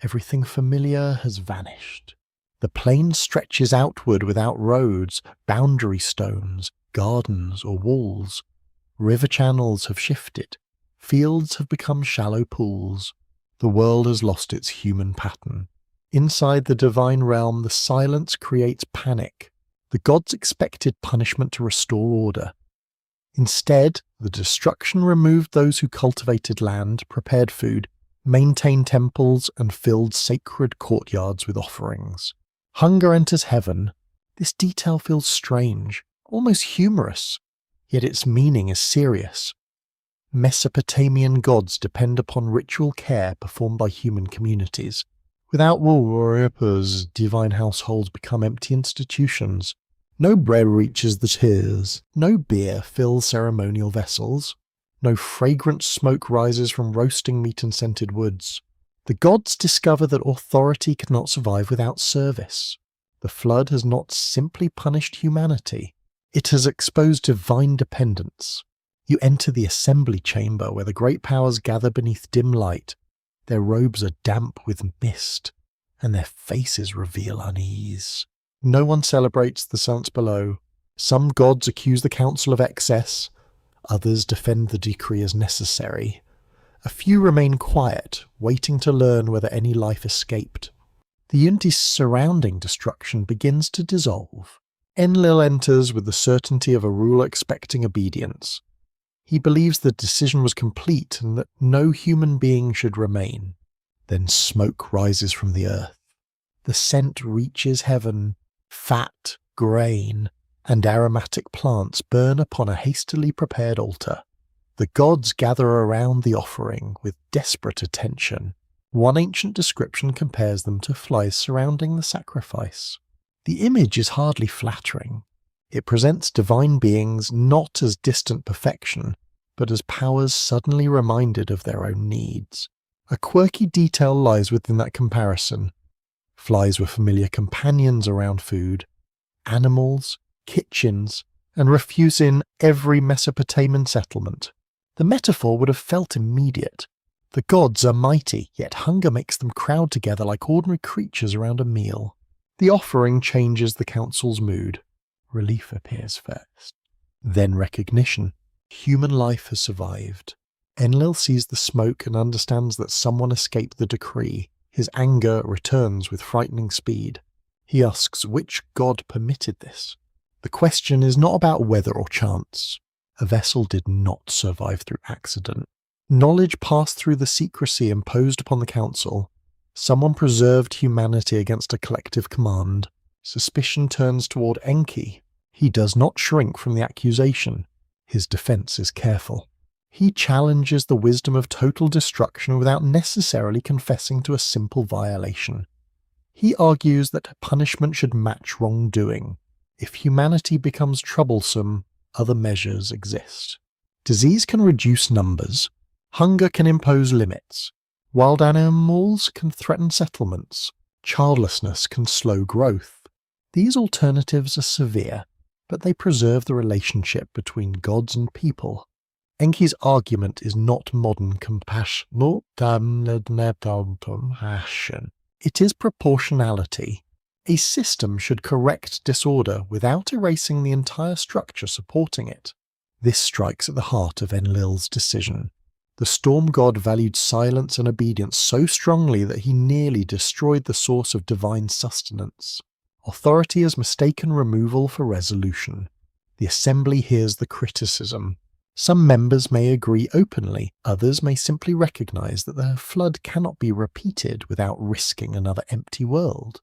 Everything familiar has vanished. The plain stretches outward without roads, boundary stones, gardens or walls. River channels have shifted. Fields have become shallow pools. The world has lost its human pattern. Inside the divine realm, the silence creates panic. The gods expected punishment to restore order. Instead, the destruction removed those who cultivated land, prepared food, maintained temples, and filled sacred courtyards with offerings. Hunger enters heaven. This detail feels strange, almost humorous, yet its meaning is serious. Mesopotamian gods depend upon ritual care performed by human communities. Without worshippers, divine households become empty institutions. No bread reaches the tears, no beer fills ceremonial vessels, no fragrant smoke rises from roasting meat and scented woods. The gods discover that authority cannot survive without service. The flood has not simply punished humanity, it has exposed divine dependence. You enter the assembly chamber where the great powers gather beneath dim light. Their robes are damp with mist, and their faces reveal unease. No one celebrates the silence below. Some gods accuse the council of excess, others defend the decree as necessary. A few remain quiet, waiting to learn whether any life escaped. The unity surrounding destruction begins to dissolve. Enlil enters with the certainty of a ruler expecting obedience. He believes the decision was complete and that no human being should remain. Then smoke rises from the earth. The scent reaches heaven. Fat, grain, and aromatic plants burn upon a hastily prepared altar. The gods gather around the offering with desperate attention. One ancient description compares them to flies surrounding the sacrifice. The image is hardly flattering. It presents divine beings not as distant perfection, but as powers suddenly reminded of their own needs. A quirky detail lies within that comparison. Flies were familiar companions around food, animals, kitchens, and refuse in every Mesopotamian settlement. The metaphor would have felt immediate. The gods are mighty, yet hunger makes them crowd together like ordinary creatures around a meal. The offering changes the council's mood. Relief appears first. Then recognition. Human life has survived. Enlil sees the smoke and understands that someone escaped the decree. His anger returns with frightening speed. He asks which god permitted this. The question is not about weather or chance. A vessel did not survive through accident. Knowledge passed through the secrecy imposed upon the council. Someone preserved humanity against a collective command. Suspicion turns toward Enki. He does not shrink from the accusation. His defense is careful. He challenges the wisdom of total destruction without necessarily confessing to a simple violation. He argues that punishment should match wrongdoing. If humanity becomes troublesome, other measures exist. Disease can reduce numbers. Hunger can impose limits. Wild animals can threaten settlements. Childlessness can slow growth. These alternatives are severe, but they preserve the relationship between gods and people. Enki's argument is not modern compassion. It is proportionality. A system should correct disorder without erasing the entire structure supporting it. This strikes at the heart of Enlil's decision. The storm god valued silence and obedience so strongly that he nearly destroyed the source of divine sustenance. Authority has mistaken removal for resolution. The assembly hears the criticism. Some members may agree openly, others may simply recognize that the flood cannot be repeated without risking another empty world.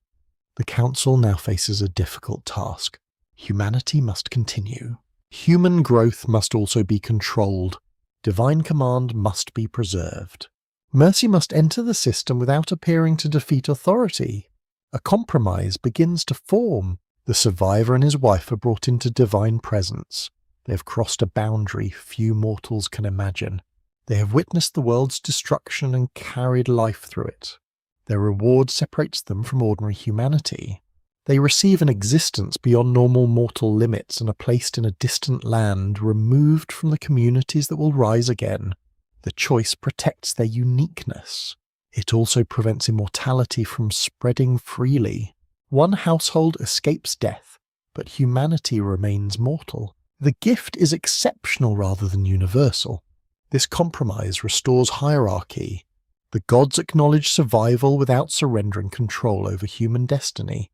The council now faces a difficult task. Humanity must continue. Human growth must also be controlled. Divine command must be preserved. Mercy must enter the system without appearing to defeat authority. A compromise begins to form. The survivor and his wife are brought into divine presence. They have crossed a boundary few mortals can imagine. They have witnessed the world's destruction and carried life through it. Their reward separates them from ordinary humanity. They receive an existence beyond normal mortal limits and are placed in a distant land, removed from the communities that will rise again. The choice protects their uniqueness. It also prevents immortality from spreading freely. One household escapes death, but humanity remains mortal. The gift is exceptional rather than universal. This compromise restores hierarchy. The gods acknowledge survival without surrendering control over human destiny.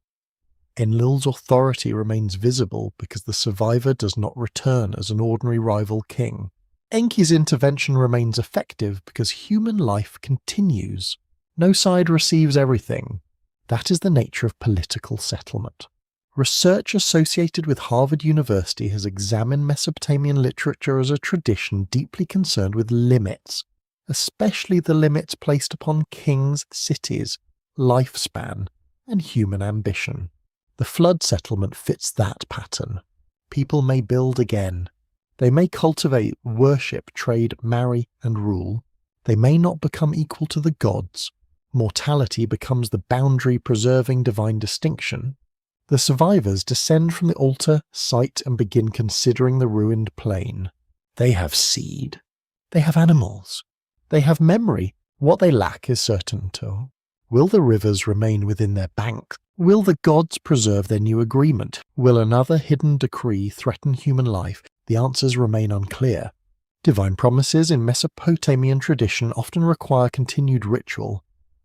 Enlil's authority remains visible because the survivor does not return as an ordinary rival king. Enki's intervention remains effective because human life continues. No side receives everything. That is the nature of political settlement. Research associated with Harvard University has examined Mesopotamian literature as a tradition deeply concerned with limits, especially the limits placed upon kings, cities, lifespan, and human ambition. The flood settlement fits that pattern. People may build again. They may cultivate, worship, trade, marry, and rule. They may not become equal to the gods. Mortality becomes the boundary-preserving divine distinction. The survivors descend from the altar, site, and begin considering the ruined plain. They have seed. They have animals. They have memory. What they lack is certainty. Will the rivers remain within their banks? Will the gods preserve their new agreement? Will another hidden decree threaten human life? The answers remain unclear. Divine promises in Mesopotamian tradition often require continued ritual,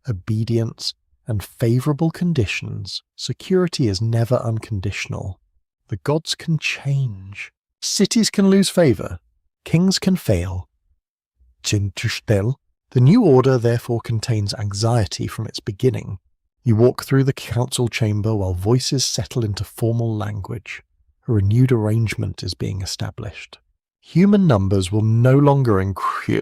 obedience, and favourable conditions. Security is never unconditional. The gods can change. Cities can lose favour. Kings can fail. The new order therefore contains anxiety from its beginning. You walk through the council chamber while voices settle into formal language. A renewed arrangement is being established. Human numbers will no longer increase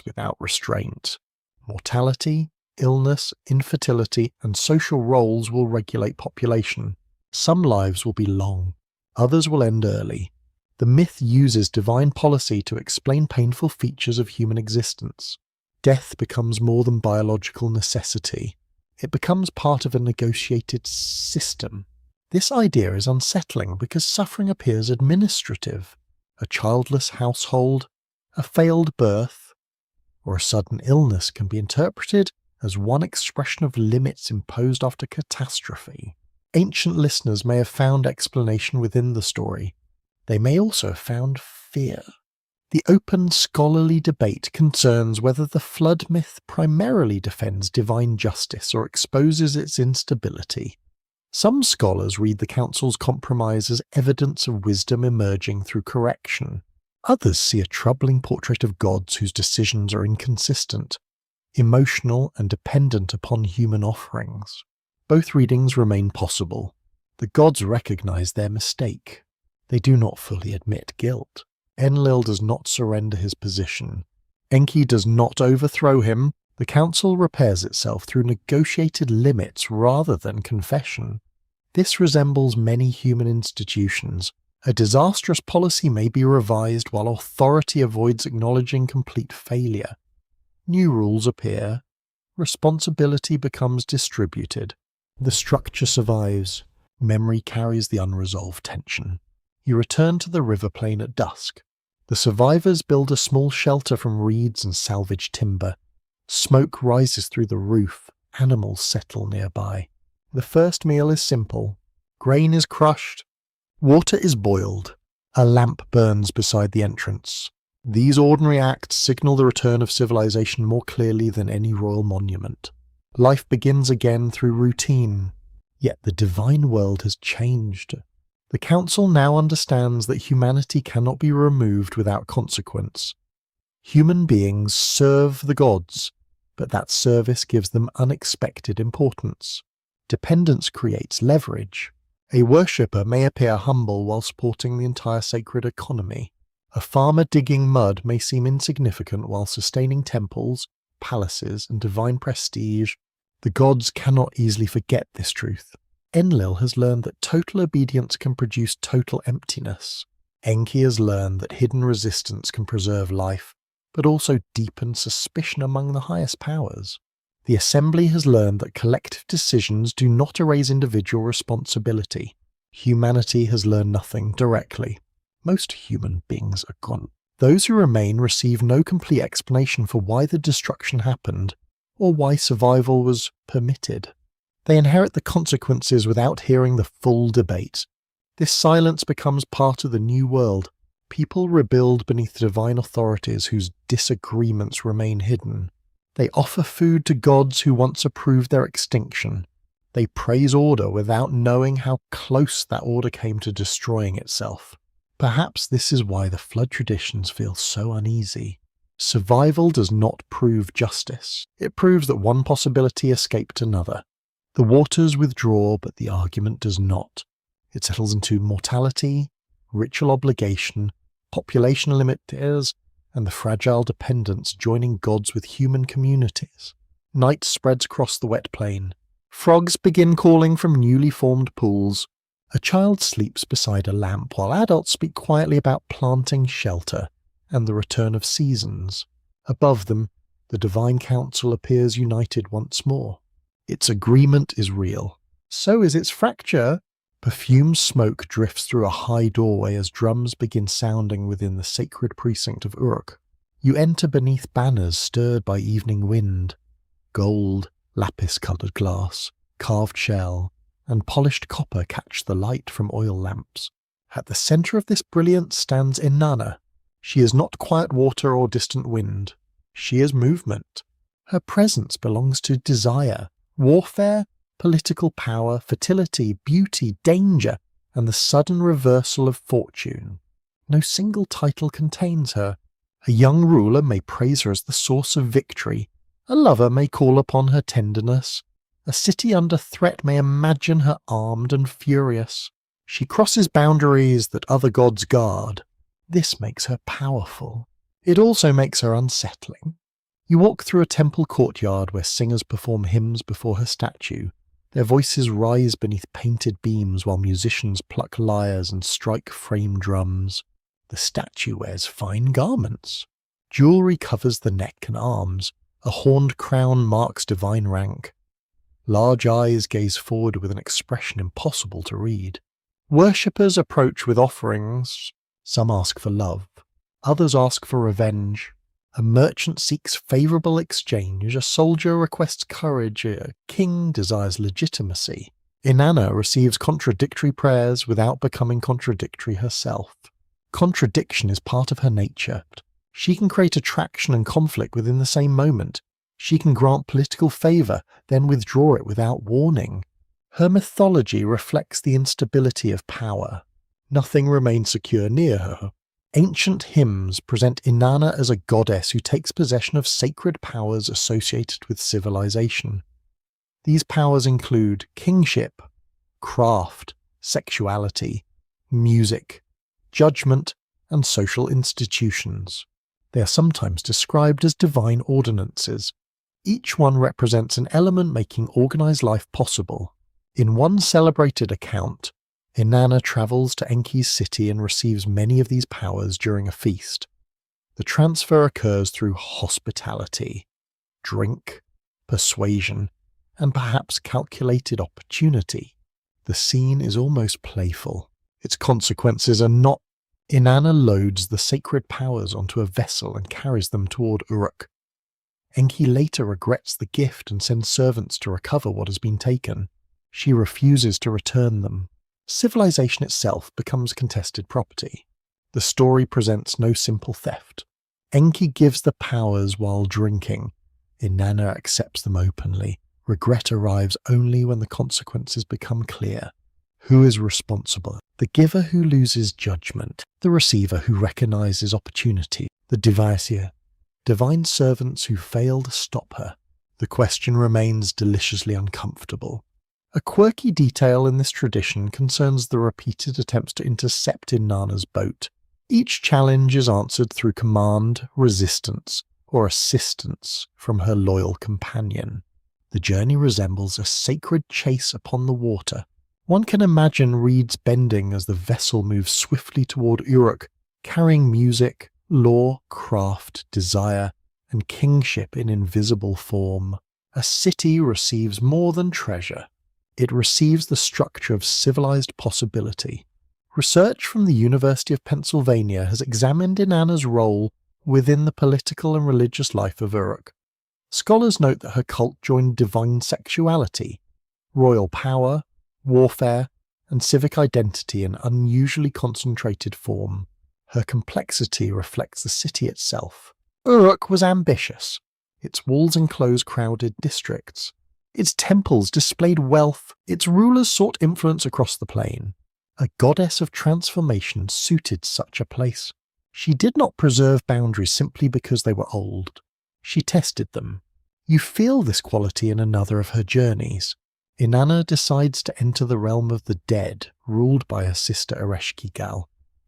without restraint. Mortality, illness, infertility, and social roles will regulate population. Some lives will be long, others will end early. The myth uses divine policy to explain painful features of human existence. Death becomes more than biological necessity. It becomes part of a negotiated system. This idea is unsettling because suffering appears administrative. A childless household, a failed birth, or a sudden illness can be interpreted as one expression of limits imposed after catastrophe. Ancient listeners may have found explanation within the story. They may also have found fear. The open scholarly debate concerns whether the flood myth primarily defends divine justice or exposes its instability. Some scholars read the council's compromise as evidence of wisdom emerging through correction. Others see a troubling portrait of gods whose decisions are inconsistent, emotional and dependent upon human offerings. Both readings remain possible. The gods recognize their mistake. They do not fully admit guilt. Enlil does not surrender his position. Enki does not overthrow him. The council repairs itself through negotiated limits rather than confession. This resembles many human institutions. A disastrous policy may be revised while authority avoids acknowledging complete failure. New rules appear. Responsibility becomes distributed. The structure survives. Memory carries the unresolved tension. You return to the river plain at dusk. The survivors build a small shelter from reeds and salvaged timber. Smoke rises through the roof. Animals settle nearby. The first meal is simple. Grain is crushed. Water is boiled. A lamp burns beside the entrance. These ordinary acts signal the return of civilization more clearly than any royal monument. Life begins again through routine. Yet the divine world has changed. The council now understands that humanity cannot be removed without consequence. Human beings serve the gods, but that service gives them unexpected importance. Dependence creates leverage. A worshipper may appear humble while supporting the entire sacred economy. A farmer digging mud may seem insignificant while sustaining temples, palaces, and divine prestige. The gods cannot easily forget this truth. Enlil has learned that total obedience can produce total emptiness. Enki has learned that hidden resistance can preserve life, but also deepen suspicion among the highest powers. The Assembly has learned that collective decisions do not erase individual responsibility. Humanity has learned nothing directly. Most human beings are gone. Those who remain receive no complete explanation for why the destruction happened, or why survival was permitted. They inherit the consequences without hearing the full debate. This silence becomes part of the new world. People rebuild beneath divine authorities whose disagreements remain hidden. They offer food to gods who once approved their extinction. They praise order without knowing how close that order came to destroying itself. Perhaps this is why the flood traditions feel so uneasy. Survival does not prove justice. It proves that one possibility escaped another. The waters withdraw, but the argument does not. It settles into mortality, ritual obligation, population limiters, and the fragile dependence joining gods with human communities. Night spreads across the wet plain. Frogs begin calling from newly formed pools. A child sleeps beside a lamp while adults speak quietly about planting shelter and the return of seasons. Above them, the divine council appears united once more. Its agreement is real. So is its fracture. Perfumed smoke drifts through a high doorway as drums begin sounding within the sacred precinct of Uruk. You enter beneath banners stirred by evening wind. Gold, lapis-coloured glass, carved shell, and polished copper catch the light from oil lamps. At the centre of this brilliance stands Inanna. She is not quiet water or distant wind. She is movement. Her presence belongs to desire, warfare, political power, fertility, beauty, danger, and the sudden reversal of fortune. No single title contains her. A young ruler may praise her as the source of victory. A lover may call upon her tenderness. A city under threat may imagine her armed and furious. She crosses boundaries that other gods guard. This makes her powerful. It also makes her unsettling. You walk through a temple courtyard where singers perform hymns before her statue. Their voices rise beneath painted beams while musicians pluck lyres and strike frame drums. The statue wears fine garments. Jewelry covers the neck and arms. A horned crown marks divine rank. Large eyes gaze forward with an expression impossible to read. Worshippers approach with offerings. Some ask for love. Others ask for revenge. A merchant seeks favourable exchange, a soldier requests courage, a king desires legitimacy. Inanna receives contradictory prayers without becoming contradictory herself. Contradiction is part of her nature. She can create attraction and conflict within the same moment. She can grant political favour, then withdraw it without warning. Her mythology reflects the instability of power. Nothing remains secure near her. Ancient hymns present Inanna as a goddess who takes possession of sacred powers associated with civilization. These powers include kingship, craft, sexuality, music, judgment, and social institutions. They are sometimes described as divine ordinances. Each one represents an element making organized life possible. In one celebrated account, Inanna travels to Enki's city and receives many of these powers during a feast. The transfer occurs through hospitality, drink, persuasion, and perhaps calculated opportunity. The scene is almost playful. Its consequences are not. Inanna loads the sacred powers onto a vessel and carries them toward Uruk. Enki later regrets the gift and sends servants to recover what has been taken. She refuses to return them. Civilization itself becomes contested property. The story presents no simple theft. Enki gives the powers while drinking. Inanna accepts them openly. Regret arrives only when the consequences become clear. Who is responsible? The giver who loses judgment, the receiver who recognizes opportunity, the devasia, divine servants who fail to stop her. The question remains deliciously uncomfortable. A quirky detail in this tradition concerns the repeated attempts to intercept Inanna's boat. Each challenge is answered through command, resistance, or assistance from her loyal companion. The journey resembles a sacred chase upon the water. One can imagine reeds bending as the vessel moves swiftly toward Uruk, carrying music, lore, craft, desire, and kingship in invisible form. A city receives more than treasure. It receives the structure of civilized possibility. Research from the University of Pennsylvania has examined Inanna's role within the political and religious life of Uruk. Scholars note that her cult joined divine sexuality, royal power, warfare, and civic identity in unusually concentrated form. Her complexity reflects the city itself. Uruk was ambitious. Its walls enclosed crowded districts. Its temples displayed wealth. Its rulers sought influence across the plain. A goddess of transformation suited such a place. She did not preserve boundaries simply because they were old. She tested them. You feel this quality in another of her journeys. Inanna decides to enter the realm of the dead, ruled by her sister Ereshkigal.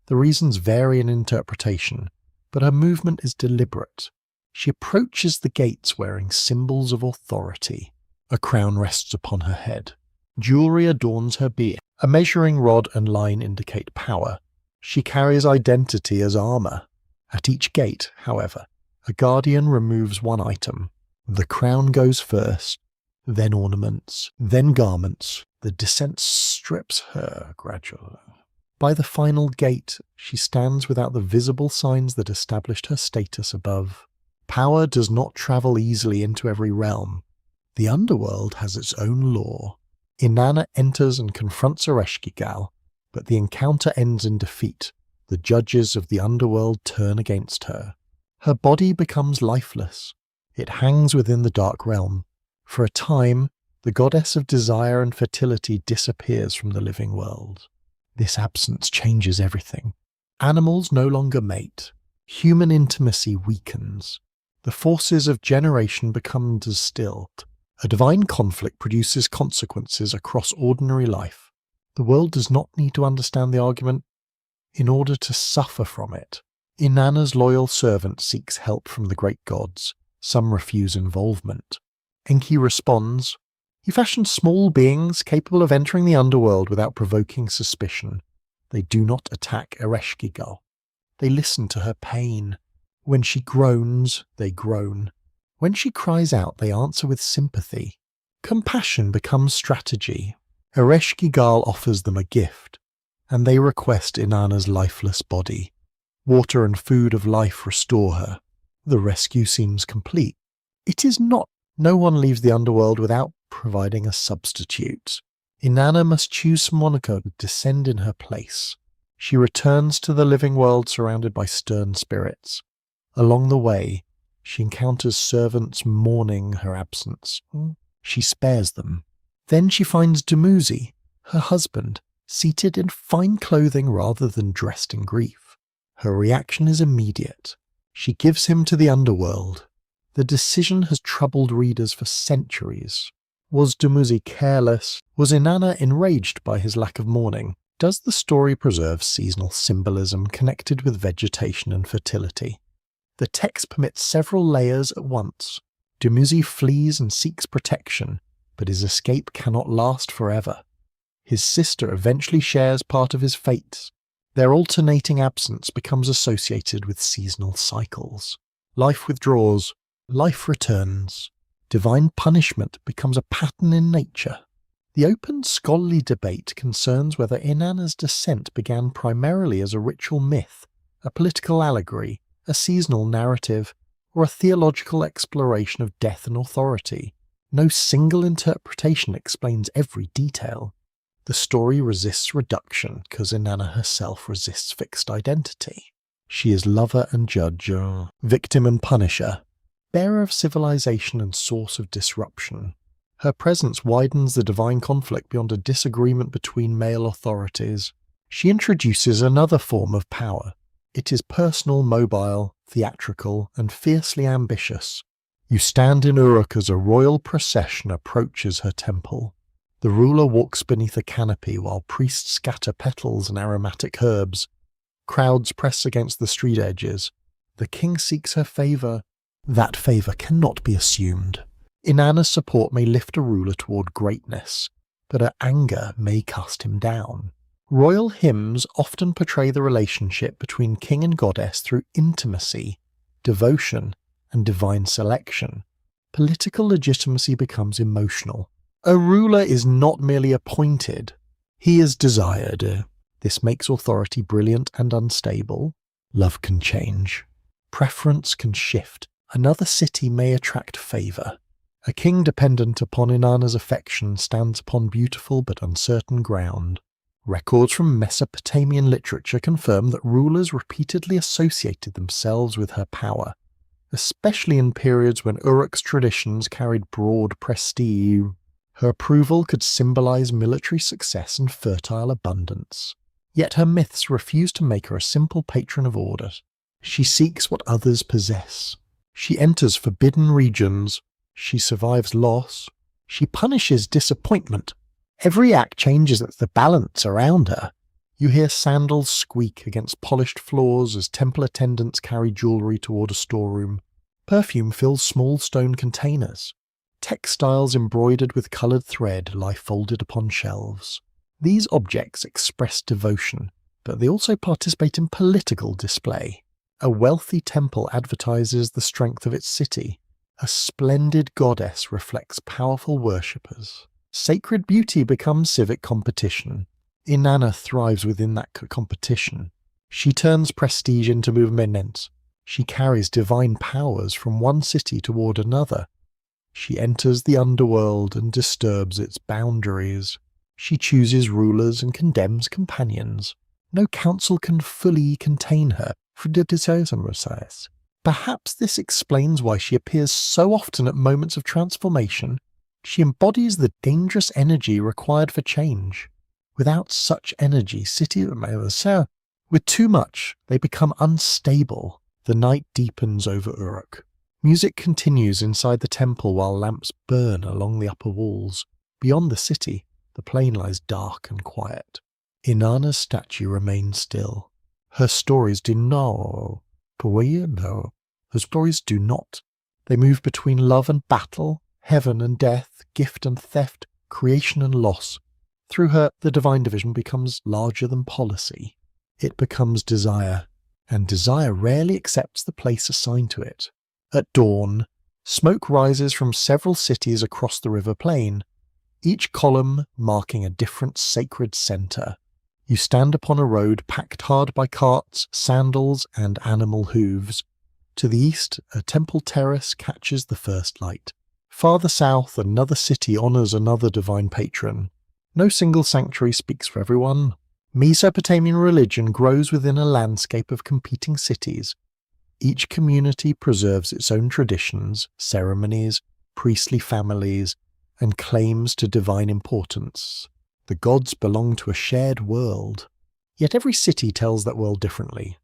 The reasons vary in interpretation, but her movement is deliberate. She approaches the gates wearing symbols of authority. A crown rests upon her head. Jewelry adorns her beard. A measuring rod and line indicate power. She carries identity as armor. At each gate, however, a guardian removes one item. The crown goes first, then ornaments, then garments. The descent strips her gradually. By the final gate, she stands without the visible signs that established her status above. Power does not travel easily into every realm. The underworld has its own law. Inanna enters and confronts Ereshkigal, but the encounter ends in defeat. The judges of the underworld turn against her. Her body becomes lifeless. It hangs within the dark realm. For a time, the goddess of desire and fertility disappears from the living world. This absence changes everything. Animals no longer mate. Human intimacy weakens. The forces of generation become distilled. A divine conflict produces consequences across ordinary life. The world does not need to understand the argument in order to suffer from it. Inanna's loyal servant seeks help from the great gods. Some refuse involvement. Enki responds, "He fashions small beings capable of entering the underworld without provoking suspicion. They do not attack Ereshkigal. They listen to her pain. When she groans, they groan. When she cries out, they answer with sympathy. Compassion becomes strategy. Ereshkigal offers them a gift, and they request Inanna's lifeless body. Water and food of life restore her. The rescue seems complete. It is not. No one leaves the underworld without providing a substitute. Inanna must choose someone to descend in her place. She returns to the living world surrounded by stern spirits. Along the way, she encounters servants mourning her absence. She spares them. Then she finds Dumuzi, her husband, seated in fine clothing rather than dressed in grief. Her reaction is immediate. She gives him to the underworld. The decision has troubled readers for centuries. Was Dumuzi careless? Was Inanna enraged by his lack of mourning? Does the story preserve seasonal symbolism connected with vegetation and fertility? The text permits several layers at once. Dumuzi flees and seeks protection, but his escape cannot last forever. His sister eventually shares part of his fate. Their alternating absence becomes associated with seasonal cycles. Life withdraws, life returns. Divine punishment becomes a pattern in nature. The open scholarly debate concerns whether Inanna's descent began primarily as a ritual myth, a political allegory, a seasonal narrative, or a theological exploration of death and authority. No single interpretation explains every detail. The story resists reduction because Inanna herself resists fixed identity. She is lover and judge, victim and punisher, bearer of civilization and source of disruption. Her presence widens the divine conflict beyond a disagreement between male authorities. She introduces another form of power. It is personal, mobile, theatrical, and fiercely ambitious. You stand in Uruk as a royal procession approaches her temple. The ruler walks beneath a canopy while priests scatter petals and aromatic herbs. Crowds press against the street edges. The king seeks her favour. That favour cannot be assumed. Inanna's support may lift a ruler toward greatness, but her anger may cast him down. Royal hymns often portray the relationship between king and goddess through intimacy, devotion, and divine selection. Political legitimacy becomes emotional. A ruler is not merely appointed, he is desired. This makes authority brilliant and unstable. Love can change. Preference can shift. Another city may attract favour. A king dependent upon Inanna's affection stands upon beautiful but uncertain ground. Records from Mesopotamian literature confirm that rulers repeatedly associated themselves with her power, especially in periods when Uruk's traditions carried broad prestige. Her approval could symbolize military success and fertile abundance. Yet her myths refuse to make her a simple patron of order. She seeks what others possess. She enters forbidden regions. She survives loss. She punishes disappointment. Every act changes the balance around her. You hear sandals squeak against polished floors as temple attendants carry jewellery toward a storeroom. Perfume fills small stone containers. Textiles embroidered with coloured thread lie folded upon shelves. These objects express devotion, but they also participate in political display. A wealthy temple advertises the strength of its city. A splendid goddess reflects powerful worshippers. Sacred beauty becomes civic competition. Inanna thrives within that competition. She turns prestige into movement. She carries divine powers from one city toward another. She enters the underworld and disturbs its boundaries. She chooses rulers and condemns companions. No council can fully contain her. Perhaps this explains why she appears so often at moments of transformation. She embodies the dangerous energy required for change. Without such energy, with too much, they become unstable. The night deepens over Uruk. Music continues inside the temple while lamps burn along the upper walls. Beyond the city, the plain lies dark and quiet. Inanna's statue remains still. Her stories do not. Her stories do not. They move between love and battle, heaven and death, gift and theft, creation and loss. Through her, the divine division becomes larger than policy. It becomes desire, and desire rarely accepts the place assigned to it. At dawn, smoke rises from several cities across the river plain, each column marking a different sacred centre. You stand upon a road packed hard by carts, sandals, and animal hooves. To the east, a temple terrace catches the first light. Farther south, another city honours another divine patron. No single sanctuary speaks for everyone. Mesopotamian religion grows within a landscape of competing cities. Each community preserves its own traditions, ceremonies, priestly families, and claims to divine importance. The gods belong to a shared world. Yet every city tells that world differently.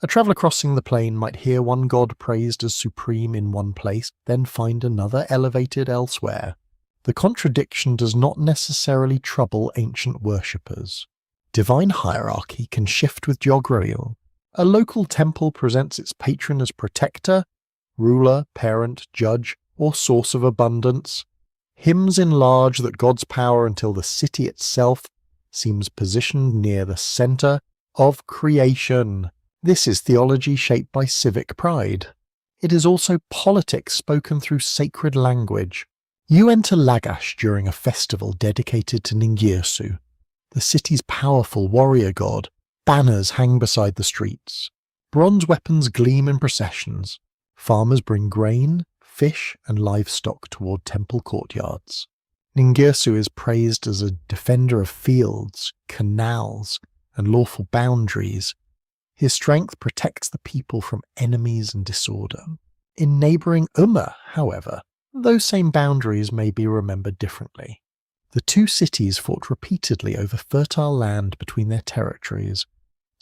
A traveller crossing the plain might hear one god praised as supreme in one place, then find another elevated elsewhere. The contradiction does not necessarily trouble ancient worshippers. Divine hierarchy can shift with geography. A local temple presents its patron as protector, ruler, parent, judge, or source of abundance. Hymns enlarge that God's power until the city itself seems positioned near the centre of creation. This is theology shaped by civic pride. It is also politics spoken through sacred language. You enter Lagash during a festival dedicated to Ningirsu, the city's powerful warrior god. Banners hang beside the streets. Bronze weapons gleam in processions. Farmers bring grain, fish, and livestock toward temple courtyards. Ningirsu is praised as a defender of fields, canals, and lawful boundaries. His strength protects the people from enemies and disorder. In neighbouring Umma, however, those same boundaries may be remembered differently. The two cities fought repeatedly over fertile land between their territories.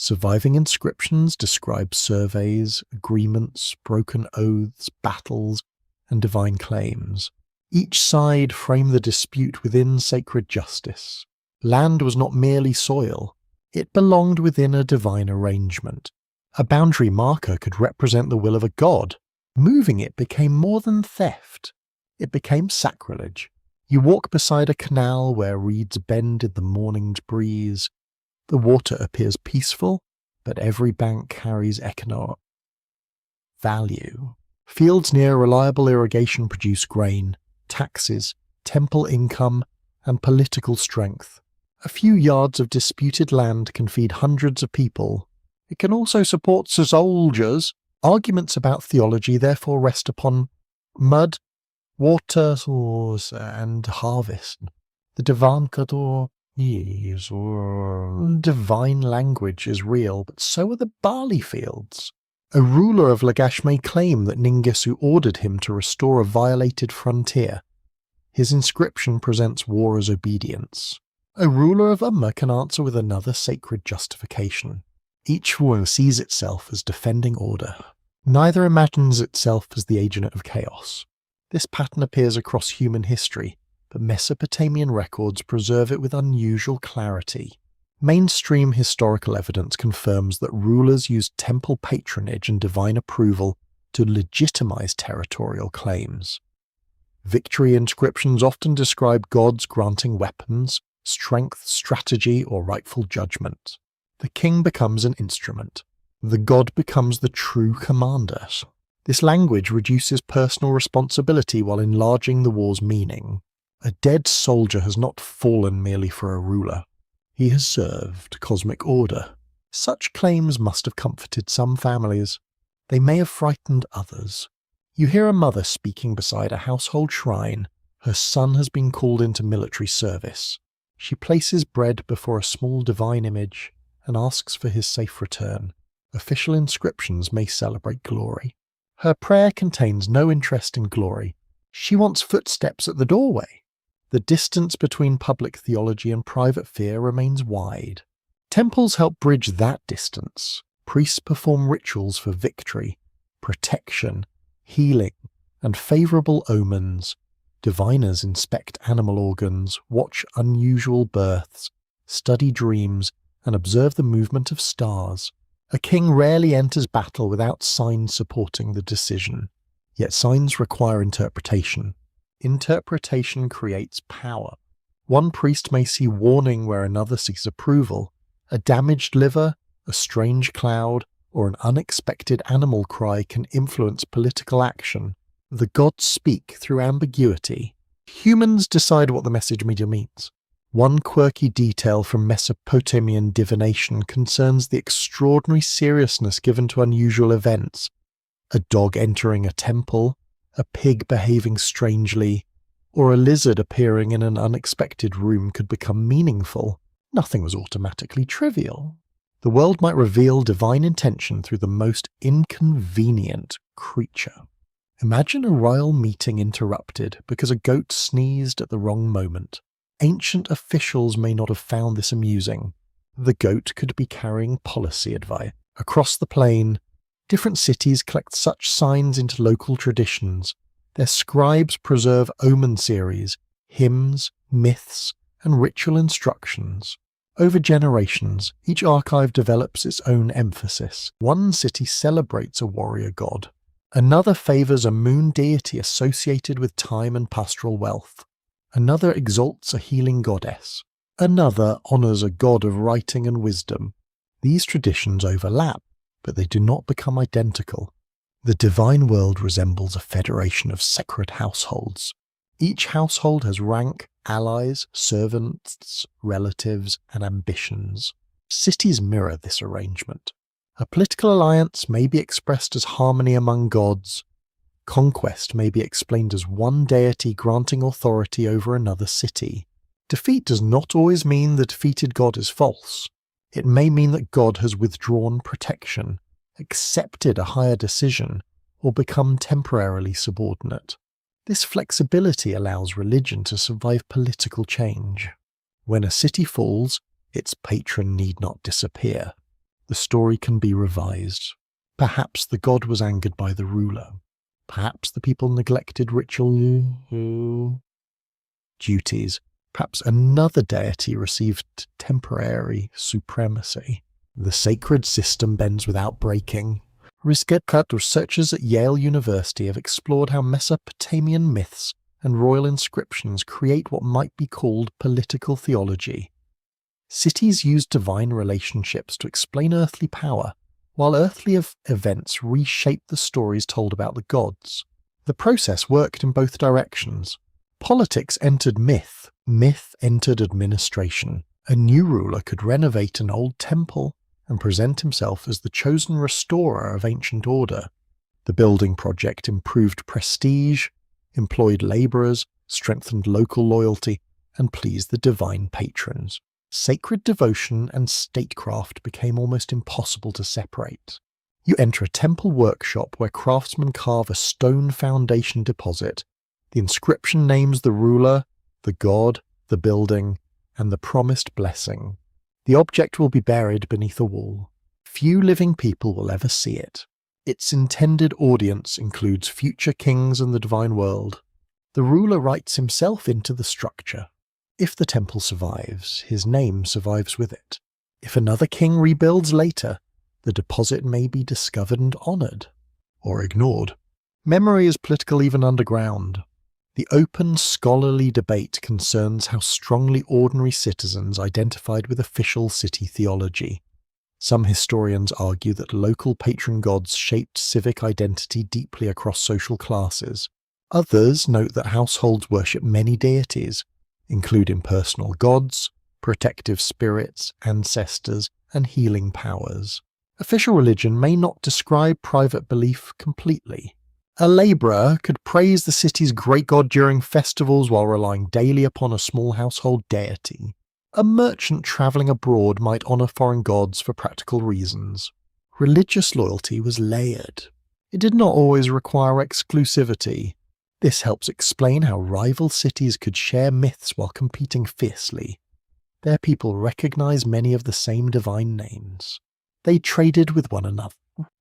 Surviving inscriptions describe surveys, agreements, broken oaths, battles, and divine claims. Each side framed the dispute within sacred justice. Land was not merely soil, it belonged within a divine arrangement. A boundary marker could represent the will of a god. Moving it became more than theft. It became sacrilege. You walk beside a canal where reeds bend in the morning's breeze. The water appears peaceful, but every bank carries economic value. Fields near reliable irrigation produce grain, taxes, temple income, and political strength. A few yards of disputed land can feed hundreds of people. It can also support soldiers. Arguments about theology therefore rest upon mud, water source, and harvest. The divine language is real, but so are the barley fields. A ruler of Lagash may claim that Ningisu ordered him to restore a violated frontier. His inscription presents war as obedience. A ruler of Umma can answer with another sacred justification. Each one sees itself as defending order. Neither imagines itself as the agent of chaos. This pattern appears across human history, but Mesopotamian records preserve it with unusual clarity. Mainstream historical evidence confirms that rulers used temple patronage and divine approval to legitimize territorial claims. Victory inscriptions often describe gods granting weapons, strength, strategy, or rightful judgment. The king becomes an instrument. The god becomes the true commander. This language reduces personal responsibility while enlarging the war's meaning. A dead soldier has not fallen merely for a ruler. He has served cosmic order. Such claims must have comforted some families. They may have frightened others. You hear a mother speaking beside a household shrine. Her son has been called into military service. She places bread before a small divine image and asks for his safe return. Official inscriptions may celebrate glory. Her prayer contains no interest in glory. She wants footsteps at the doorway. The distance between public theology and private fear remains wide. Temples help bridge that distance. Priests perform rituals for victory, protection, healing, and favourable omens. Diviners inspect animal organs, watch unusual births, study dreams, and observe the movement of stars. A king rarely enters battle without signs supporting the decision. Yet signs require interpretation. Interpretation creates power. One priest may see warning where another sees approval. A damaged liver, a strange cloud, or an unexpected animal cry can influence political action. The gods speak through ambiguity. Humans decide what the message media means. One quirky detail from Mesopotamian divination concerns the extraordinary seriousness given to unusual events. A dog entering a temple, a pig behaving strangely, or a lizard appearing in an unexpected room could become meaningful. Nothing was automatically trivial. The world might reveal divine intention through the most inconvenient creature. Imagine a royal meeting interrupted because a goat sneezed at the wrong moment. Ancient officials may not have found this amusing. The goat could be carrying policy advice. Across the plain, different cities collect such signs into local traditions. Their scribes preserve omen series, hymns, myths, and ritual instructions. Over generations, each archive develops its own emphasis. One city celebrates a warrior god. Another favours a moon deity associated with time and pastoral wealth. Another exalts a healing goddess. Another honours a god of writing and wisdom. These traditions overlap, but they do not become identical. The divine world resembles a federation of sacred households. Each household has rank, allies, servants, relatives, and ambitions. Cities mirror this arrangement. A political alliance may be expressed as harmony among gods. Conquest may be explained as one deity granting authority over another city. Defeat does not always mean the defeated god is false. It may mean that God has withdrawn protection, accepted a higher decision, or become temporarily subordinate. This flexibility allows religion to survive political change. When a city falls, its patron need not disappear. The story can be revised. Perhaps the god was angered by the ruler. Perhaps the people neglected ritual duties. Perhaps another deity received temporary supremacy. The sacred system bends without breaking. Researchers at Yale University have explored how Mesopotamian myths and royal inscriptions create what might be called political theology. Cities used divine relationships to explain earthly power, while earthly events reshape the stories told about the gods. The process worked in both directions. Politics entered myth, myth entered administration. A new ruler could renovate an old temple and present himself as the chosen restorer of ancient order. The building project improved prestige, employed labourers, strengthened local loyalty, and pleased the divine patrons. Sacred devotion and statecraft became almost impossible to separate. You enter a temple workshop where craftsmen carve a stone foundation deposit. The inscription names the ruler, the god, the building, and the promised blessing. The object will be buried beneath a wall. Few living people will ever see it. Its intended audience includes future kings and the divine world. The ruler writes himself into the structure. If the temple survives, his name survives with it. If another king rebuilds later, the deposit may be discovered and honoured, or ignored. Memory is political even underground. The open scholarly debate concerns how strongly ordinary citizens identified with official city theology. Some historians argue that local patron gods shaped civic identity deeply across social classes. Others note that households worship many deities, including personal gods, protective spirits, ancestors, and healing powers. Official religion may not describe private belief completely. A labourer could praise the city's great god during festivals while relying daily upon a small household deity. A merchant travelling abroad might honour foreign gods for practical reasons. Religious loyalty was layered. It did not always require exclusivity. This helps explain how rival cities could share myths while competing fiercely. Their people recognized many of the same divine names. They traded with one another.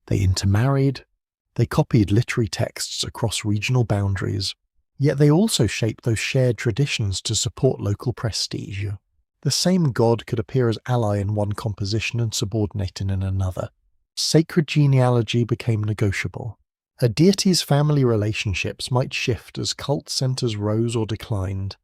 They intermarried. They copied literary texts across regional boundaries. Yet they also shaped those shared traditions to support local prestige. The same god could appear as ally in one composition and subordinate in another. Sacred genealogy became negotiable. A deity's family relationships might shift as cult centers rose or declined.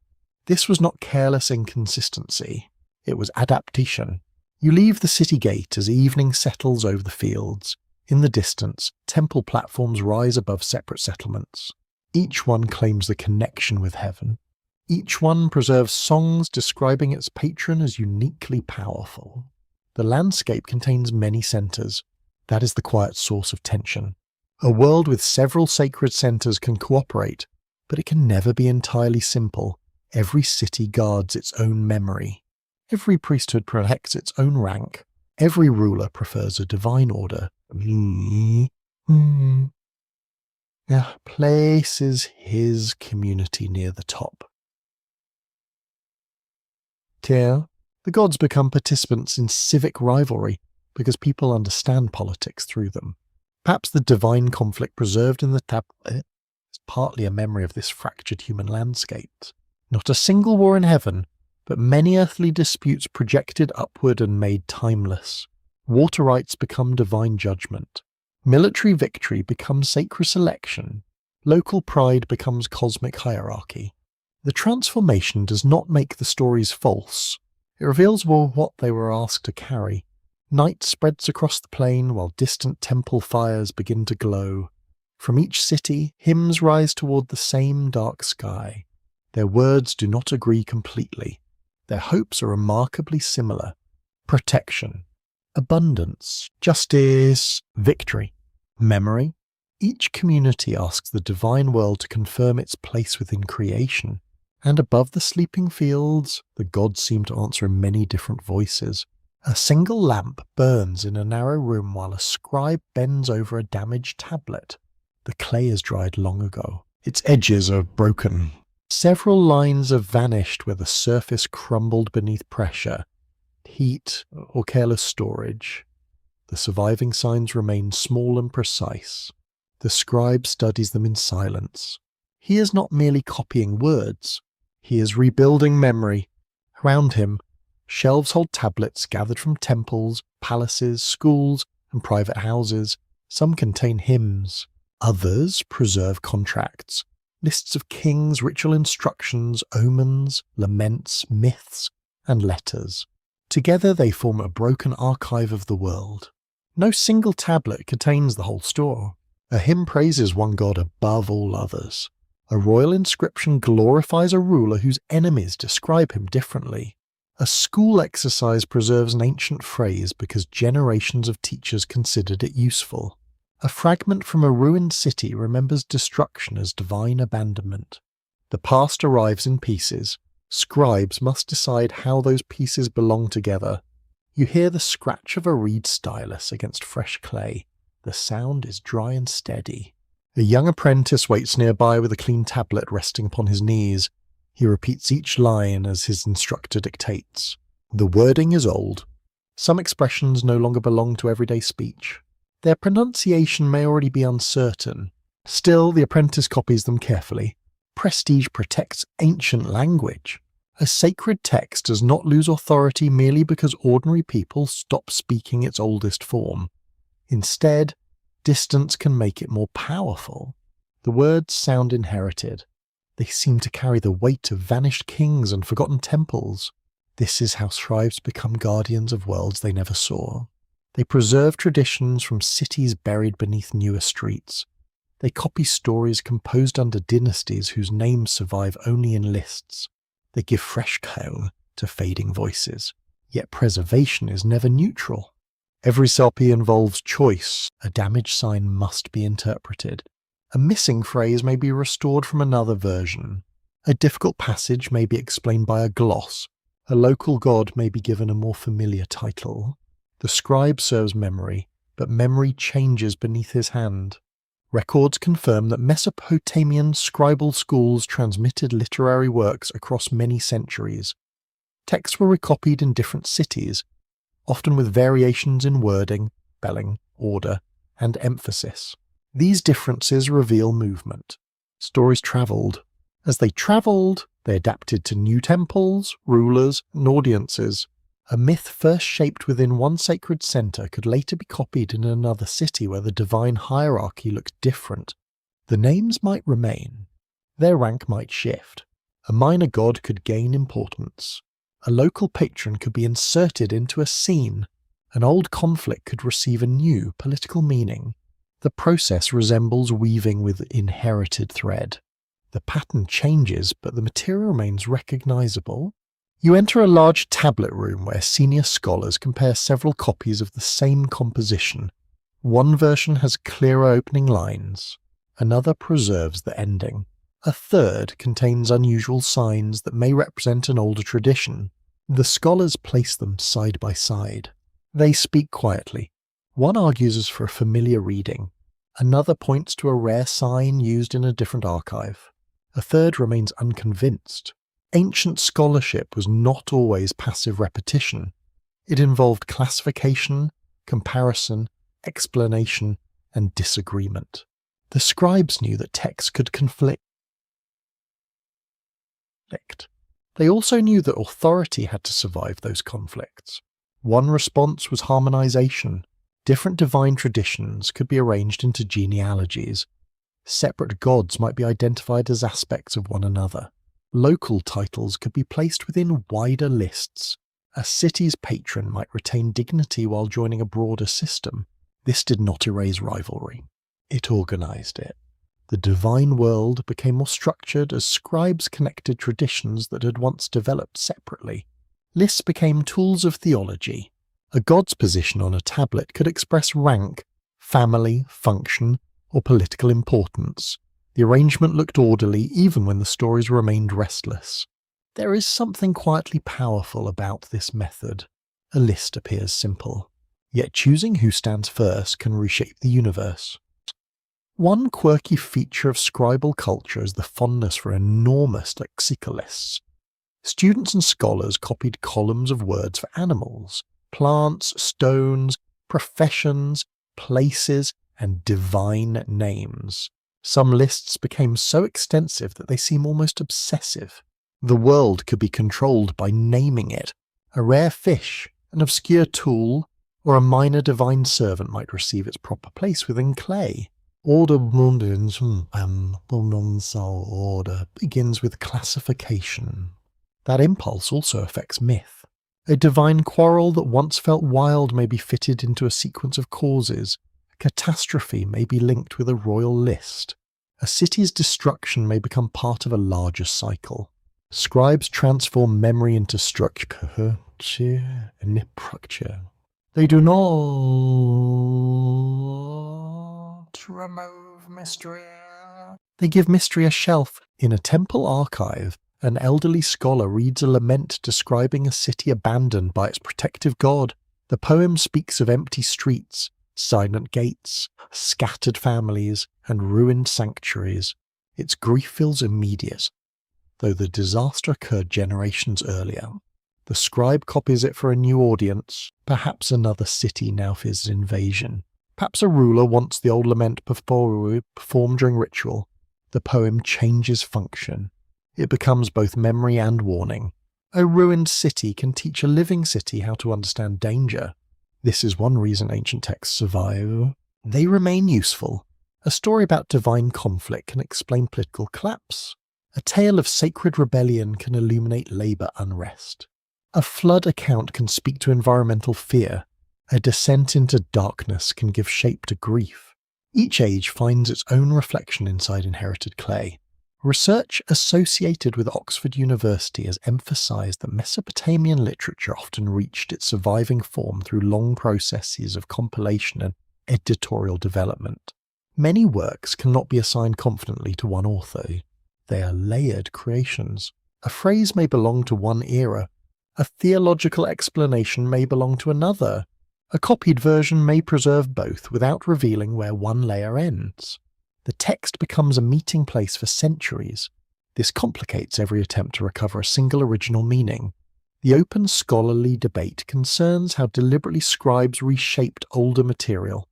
This was not careless inconsistency. It was adaptation. You leave the city gate as evening settles over the fields. In the distance, temple platforms rise above separate settlements. Each one claims the connection with heaven. Each one preserves songs describing its patron as uniquely powerful. The landscape contains many centers. That is the quiet source of tension. A world with several sacred centers can cooperate, but it can never be entirely simple. Every city guards its own memory. Every priesthood protects its own rank. Every ruler prefers a divine order. Places his community near the top. Here, the gods become participants in civic rivalry because people understand politics through them. Perhaps the divine conflict preserved in the tablet is partly a memory of this fractured human landscape. Not a single war in heaven, but many earthly disputes projected upward and made timeless. Water rights become divine judgment. Military victory becomes sacred selection. Local pride becomes cosmic hierarchy. The transformation does not make the stories false. It reveals what they were asked to carry. Night spreads across the plain while distant temple fires begin to glow. From each city, hymns rise toward the same dark sky. Their words do not agree completely. Their hopes are remarkably similar. Protection, abundance, justice, victory, memory. Each community asks the divine world to confirm its place within creation. And above the sleeping fields, the gods seem to answer in many different voices. A single lamp burns in a narrow room while a scribe bends over a damaged tablet. The clay is dried long ago. Its edges are broken. Several lines have vanished where the surface crumbled beneath pressure, heat, or careless storage. The surviving signs remain small and precise. The scribe studies them in silence. He is not merely copying words, he is rebuilding memory. Around him, shelves hold tablets gathered from temples, palaces, schools, and private houses. Some contain hymns. Others preserve contracts, lists of kings, ritual instructions, omens, laments, myths, and letters. Together they form a broken archive of the world. No single tablet contains the whole store. A hymn praises one god above all others. A royal inscription glorifies a ruler whose enemies describe him differently. A school exercise preserves an ancient phrase because generations of teachers considered it useful. A fragment from a ruined city remembers destruction as divine abandonment. The past arrives in pieces. Scribes must decide how those pieces belong together. You hear the scratch of a reed stylus against fresh clay. The sound is dry and steady. A young apprentice waits nearby with a clean tablet resting upon his knees. He repeats each line as his instructor dictates. The wording is old. Some expressions no longer belong to everyday speech. Their pronunciation may already be uncertain. Still, the apprentice copies them carefully. Prestige protects ancient language. A sacred text does not lose authority merely because ordinary people stop speaking its oldest form. Instead, distance can make it more powerful. The words sound inherited. They seem to carry the weight of vanished kings and forgotten temples. This is how scribes become guardians of worlds they never saw. They preserve traditions from cities buried beneath newer streets. They copy stories composed under dynasties whose names survive only in lists. They give fresh tone to fading voices. Yet preservation is never neutral. Every selfie involves choice. A damaged sign must be interpreted. A missing phrase may be restored from another version. A difficult passage may be explained by a gloss. A local god may be given a more familiar title. The scribe serves memory, but memory changes beneath his hand. Records confirm that Mesopotamian scribal schools transmitted literary works across many centuries. Texts were recopied in different cities, often with variations in wording, spelling, order, and emphasis. These differences reveal movement. Stories travelled. As they travelled, they adapted to new temples, rulers, and audiences. A myth first shaped within one sacred centre could later be copied in another city where the divine hierarchy looked different. The names might remain. Their rank might shift. A minor god could gain importance. A local patron could be inserted into a scene. An old conflict could receive a new political meaning. The process resembles weaving with inherited thread. The pattern changes, but the material remains recognizable. You enter a large tablet room where senior scholars compare several copies of the same composition. One version has clearer opening lines. Another preserves the ending. A third contains unusual signs that may represent an older tradition. The scholars place them side by side. They speak quietly. One argues for a familiar reading. Another points to a rare sign used in a different archive. A third remains unconvinced. Ancient scholarship was not always passive repetition. It involved classification, comparison, explanation, and disagreement. The scribes knew that texts could conflict. They also knew that authority had to survive those conflicts. One response was harmonization. Different divine traditions could be arranged into genealogies. Separate gods might be identified as aspects of one another. Local titles could be placed within wider lists. A city's patron might retain dignity while joining a broader system. This did not erase rivalry. It organized it. The divine world became more structured as scribes connected traditions that had once developed separately. Lists became tools of theology. A god's position on a tablet could express rank, family, function, or political importance. The arrangement looked orderly even when the stories remained restless. There is something quietly powerful about this method. A list appears simple, yet choosing who stands first can reshape the universe. One quirky feature of scribal culture is the fondness for enormous lexical lists. Students and scholars copied columns of words for animals, plants, stones, professions, places, and divine names. Some lists became so extensive that they seem almost obsessive. The world could be controlled by naming it. A rare fish, an obscure tool, or a minor divine servant might receive its proper place within clay. Order begins with classification. That impulse also affects myth. A divine quarrel that once felt wild may be fitted into a sequence of causes. A catastrophe may be linked with a royal list. A city's destruction may become part of a larger cycle. Scribes transform memory into structure and structure. They do not remove mystery. They give mystery a shelf. In a temple archive, an elderly scholar reads a lament describing a city abandoned by its protective god. The poem speaks of empty streets, silent gates, scattered families, and ruined sanctuaries. Its grief feels immediate, though the disaster occurred generations earlier. The scribe copies it for a new audience. Perhaps another city now fears invasion. Perhaps a ruler wants the old lament performed during ritual. The poem changes function. It becomes both memory and warning. A ruined city can teach a living city how to understand danger. This is one reason ancient texts survive. They remain useful. A story about divine conflict can explain political collapse. A tale of sacred rebellion can illuminate labor unrest. A flood account can speak to environmental fear. A descent into darkness can give shape to grief. Each age finds its own reflection inside inherited clay. Research associated with Oxford University has emphasized that Mesopotamian literature often reached its surviving form through long processes of compilation and editorial development. Many works cannot be assigned confidently to one author. They are layered creations. A phrase may belong to one era. A theological explanation may belong to another. A copied version may preserve both without revealing where one layer ends. The text becomes a meeting place for centuries. This complicates every attempt to recover a single original meaning. The open scholarly debate concerns how deliberately scribes reshaped older material.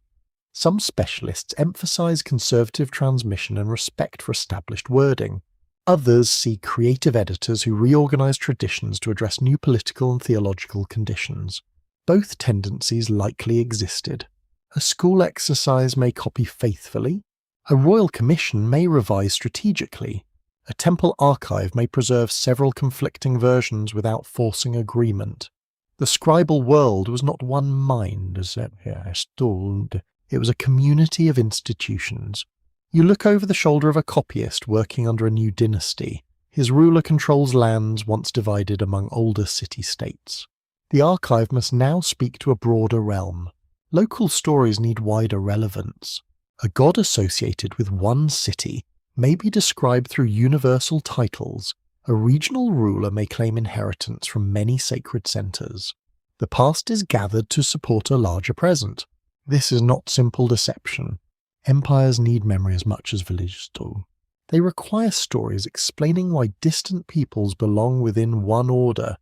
Some specialists emphasize conservative transmission and respect for established wording. Others see creative editors who reorganize traditions to address new political and theological conditions. Both tendencies likely existed. A school exercise may copy faithfully. A royal commission may revise strategically. A temple archive may preserve several conflicting versions without forcing agreement. The scribal world was not one mind, it was a community of institutions. You look over the shoulder of a copyist working under a new dynasty. His ruler controls lands once divided among older city-states. The archive must now speak to a broader realm. Local stories need wider relevance. A god associated with one city may be described through universal titles. A regional ruler may claim inheritance from many sacred centers. The past is gathered to support a larger present. This is not simple deception. Empires need memory as much as villages do. They require stories explaining why distant peoples belong within one order.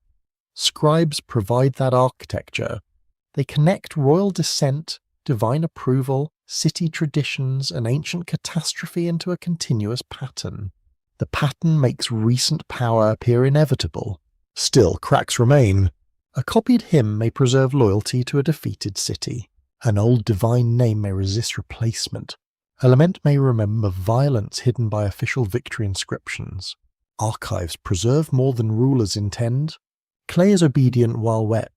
Scribes provide that architecture. They connect royal descent, divine approval, city traditions, and ancient catastrophe into a continuous pattern. The pattern makes recent power appear inevitable. Still, cracks remain. A copied hymn may preserve loyalty to a defeated city. An old divine name may resist replacement. A lament may remember violence hidden by official victory inscriptions. Archives preserve more than rulers intend. Clay is obedient while wet.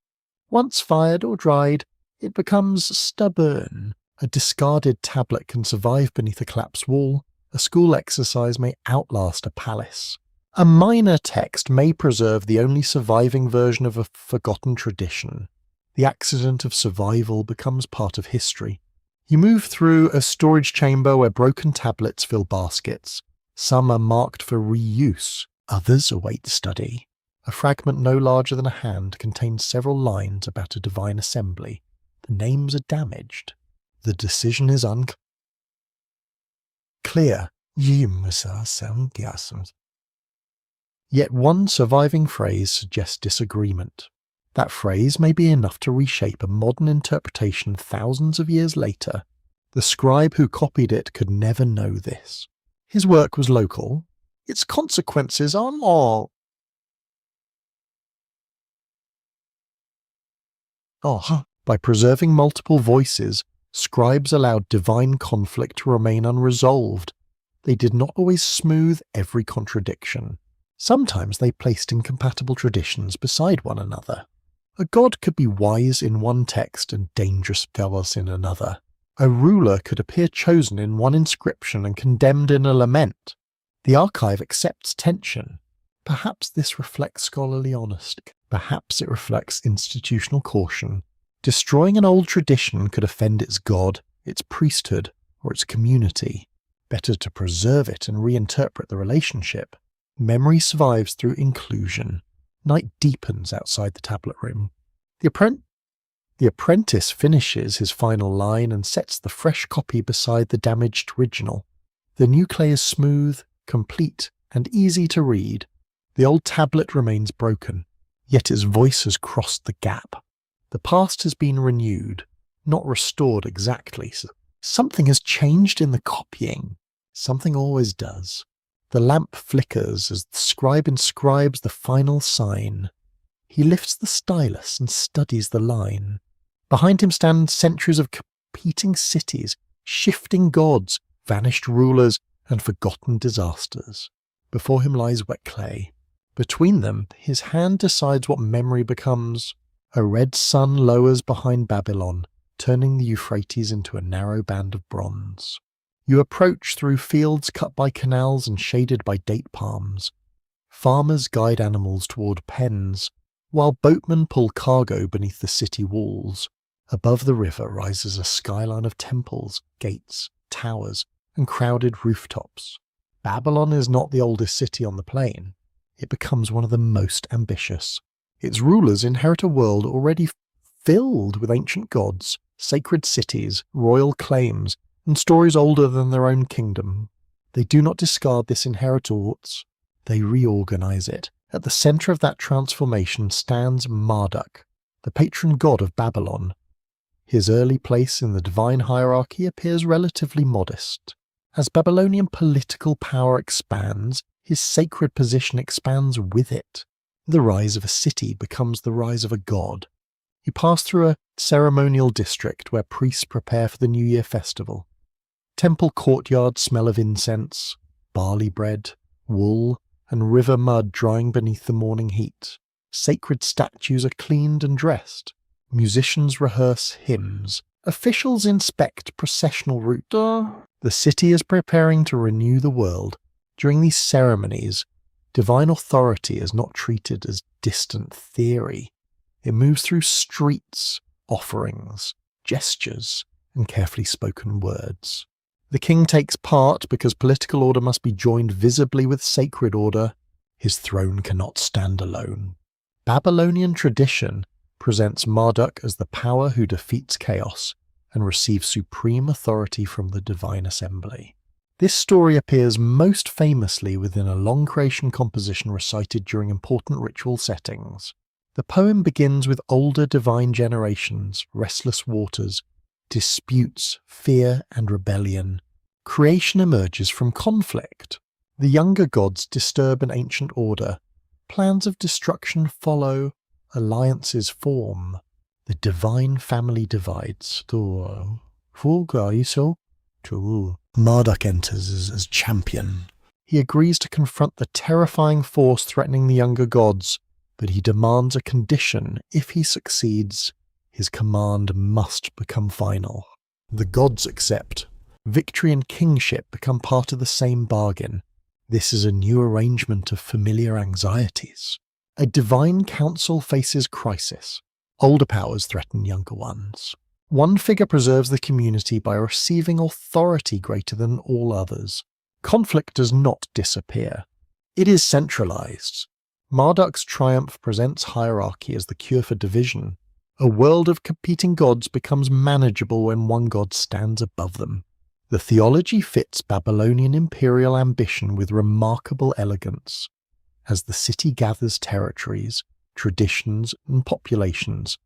Once fired or dried, it becomes stubborn. A discarded tablet can survive beneath a collapsed wall. A school exercise may outlast a palace. A minor text may preserve the only surviving version of a forgotten tradition. The accident of survival becomes part of history. You move through a storage chamber where broken tablets fill baskets. Some are marked for reuse, others await study. A fragment no larger than a hand contains several lines about a divine assembly. The names are damaged. The decision is unclear. Yet one surviving phrase suggests disagreement. That phrase may be enough to reshape a modern interpretation thousands of years later. The scribe who copied it could never know this. His work was local. Its consequences are all. By preserving multiple voices, scribes allowed divine conflict to remain unresolved. They did not always smooth every contradiction. Sometimes they placed incompatible traditions beside one another. A god could be wise in one text and dangerous fellows in another. A ruler could appear chosen in one inscription and condemned in a lament. The archive accepts tension. Perhaps this reflects scholarly honesty. Perhaps it reflects institutional caution. Destroying an old tradition could offend its god, its priesthood, or its community. Better to preserve it and reinterpret the relationship. Memory survives through inclusion. Night deepens outside the tablet room. The apprentice finishes his final line and sets the fresh copy beside the damaged original. The new clay is smooth, complete, and easy to read. The old tablet remains broken, yet its voice has crossed the gap. The past has been renewed, not restored exactly. Something has changed in the copying. Something always does. The lamp flickers as the scribe inscribes the final sign. He lifts the stylus and studies the line. Behind him stand centuries of competing cities, shifting gods, vanished rulers, and forgotten disasters. Before him lies wet clay. Between them, his hand decides what memory becomes. A red sun lowers behind Babylon, turning the Euphrates into a narrow band of bronze. You approach through fields cut by canals and shaded by date palms. Farmers guide animals toward pens, while boatmen pull cargo beneath the city walls. Above the river rises a skyline of temples, gates, towers, and crowded rooftops. Babylon is not the oldest city on the plain. It becomes one of the most ambitious. Its rulers inherit a world already filled with ancient gods, sacred cities, royal claims, and stories older than their own kingdom. They do not discard this inheritance. They reorganize it. At the center of that transformation stands Marduk, the patron god of Babylon. His early place in the divine hierarchy appears relatively modest. As Babylonian political power expands, his sacred position expands with it. The rise of a city becomes the rise of a god. You pass through a ceremonial district where priests prepare for the New Year festival. Temple courtyards smell of incense, barley bread, wool, and river mud drying beneath the morning heat. Sacred statues are cleaned and dressed. Musicians rehearse hymns. Officials inspect processional route. The city is preparing to renew the world. During these ceremonies, divine authority is not treated as distant theory. It moves through streets, offerings, gestures, and carefully spoken words. The king takes part because political order must be joined visibly with sacred order. His throne cannot stand alone. Babylonian tradition presents Marduk as the power who defeats chaos and receives supreme authority from the divine assembly. This story appears most famously within a long creation composition recited during important ritual settings. The poem begins with older divine generations, restless waters, disputes, fear, and rebellion. Creation emerges from conflict. The younger gods disturb an ancient order. Plans of destruction follow. Alliances form. The divine family divides. Marduk enters as champion. He agrees to confront the terrifying force threatening the younger gods, but he demands a condition. If he succeeds, his command must become final. The gods accept. Victory and kingship become part of the same bargain. This is a new arrangement of familiar anxieties. A divine council faces crisis. Older powers threaten younger ones. One figure preserves the community by receiving authority greater than all others. Conflict does not disappear. It is centralized. Marduk's triumph presents hierarchy as the cure for division. A world of competing gods becomes manageable when one god stands above them. The theology fits Babylonian imperial ambition with remarkable elegance. As the city gathers territories, traditions, and populations,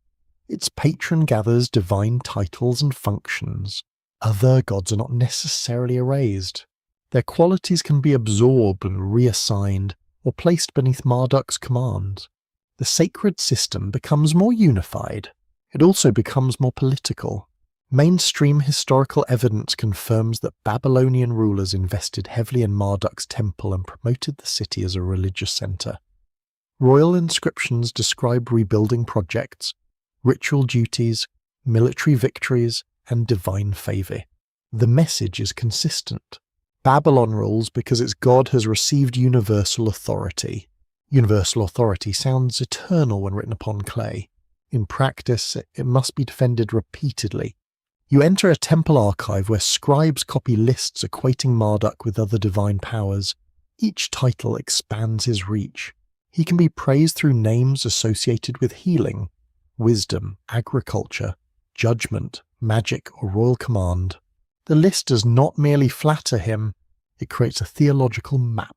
its patron gathers divine titles and functions. Other gods are not necessarily erased. Their qualities can be absorbed and reassigned, or placed beneath Marduk's command. The sacred system becomes more unified. It also becomes more political. Mainstream historical evidence confirms that Babylonian rulers invested heavily in Marduk's temple and promoted the city as a religious centre. Royal inscriptions describe rebuilding projects, ritual duties, military victories, and divine favour. The message is consistent. Babylon rules because its god has received universal authority. Universal authority sounds eternal when written upon clay. In practice, it must be defended repeatedly. You enter a temple archive where scribes copy lists equating Marduk with other divine powers. Each title expands his reach. He can be praised through names associated with healing, wisdom, agriculture, judgment, magic, or royal command. The list does not merely flatter him, it creates a theological map.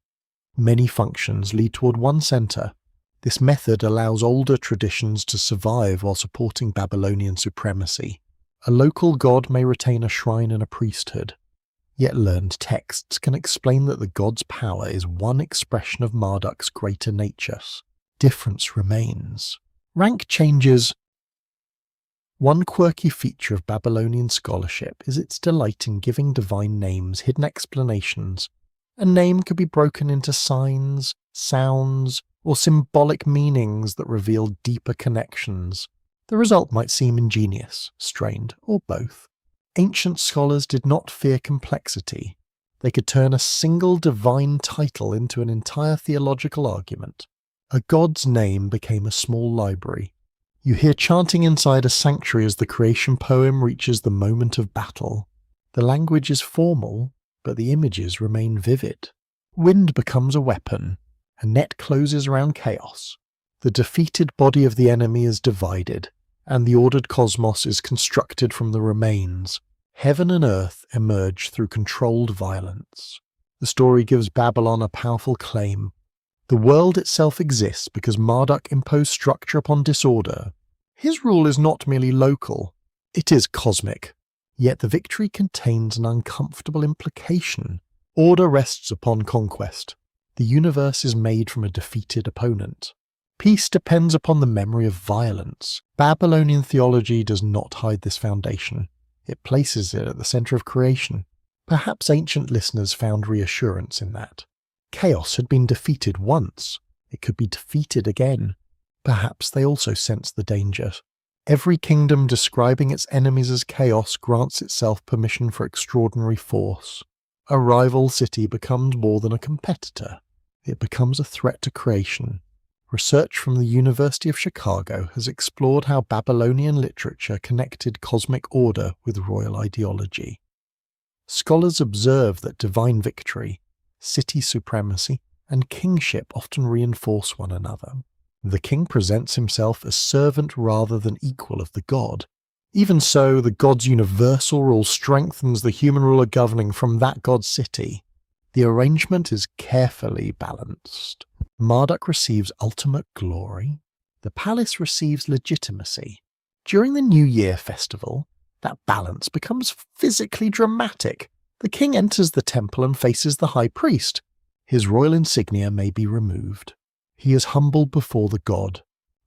Many functions lead toward one centre. This method allows older traditions to survive while supporting Babylonian supremacy. A local god may retain a shrine and a priesthood, yet learned texts can explain that the god's power is one expression of Marduk's greater nature. Difference remains. Rank changes. One quirky feature of Babylonian scholarship is its delight in giving divine names hidden explanations. A name could be broken into signs, sounds, or symbolic meanings that reveal deeper connections. The result might seem ingenious, strained, or both. Ancient scholars did not fear complexity. They could turn a single divine title into an entire theological argument. A god's name became a small library. You hear chanting inside a sanctuary as the creation poem reaches the moment of battle. The language is formal, but the images remain vivid. Wind becomes a weapon. A net closes around chaos. The defeated body of the enemy is divided, and the ordered cosmos is constructed from the remains. Heaven and earth emerge through controlled violence. The story gives Babylon a powerful claim. The world itself exists because Marduk imposed structure upon disorder. His rule is not merely local, it is cosmic. Yet the victory contains an uncomfortable implication. Order rests upon conquest. The universe is made from a defeated opponent. Peace depends upon the memory of violence. Babylonian theology does not hide this foundation. It places it at the centre of creation. Perhaps ancient listeners found reassurance in that. Chaos had been defeated once. It could be defeated again. Perhaps they also sensed the danger. Every kingdom describing its enemies as chaos grants itself permission for extraordinary force. A rival city becomes more than a competitor. It becomes a threat to creation. Research from the University of Chicago has explored how Babylonian literature connected cosmic order with royal ideology. Scholars observe that divine victory, city supremacy, and kingship often reinforce one another. The king presents himself as servant rather than equal of the god. Even so, the god's universal rule strengthens the human ruler governing from that god's city. The arrangement is carefully balanced. Marduk receives ultimate glory. The palace receives legitimacy. During the New Year festival, that balance becomes physically dramatic. The king enters the temple and faces the high priest. His royal insignia may be removed. He is humbled before the god.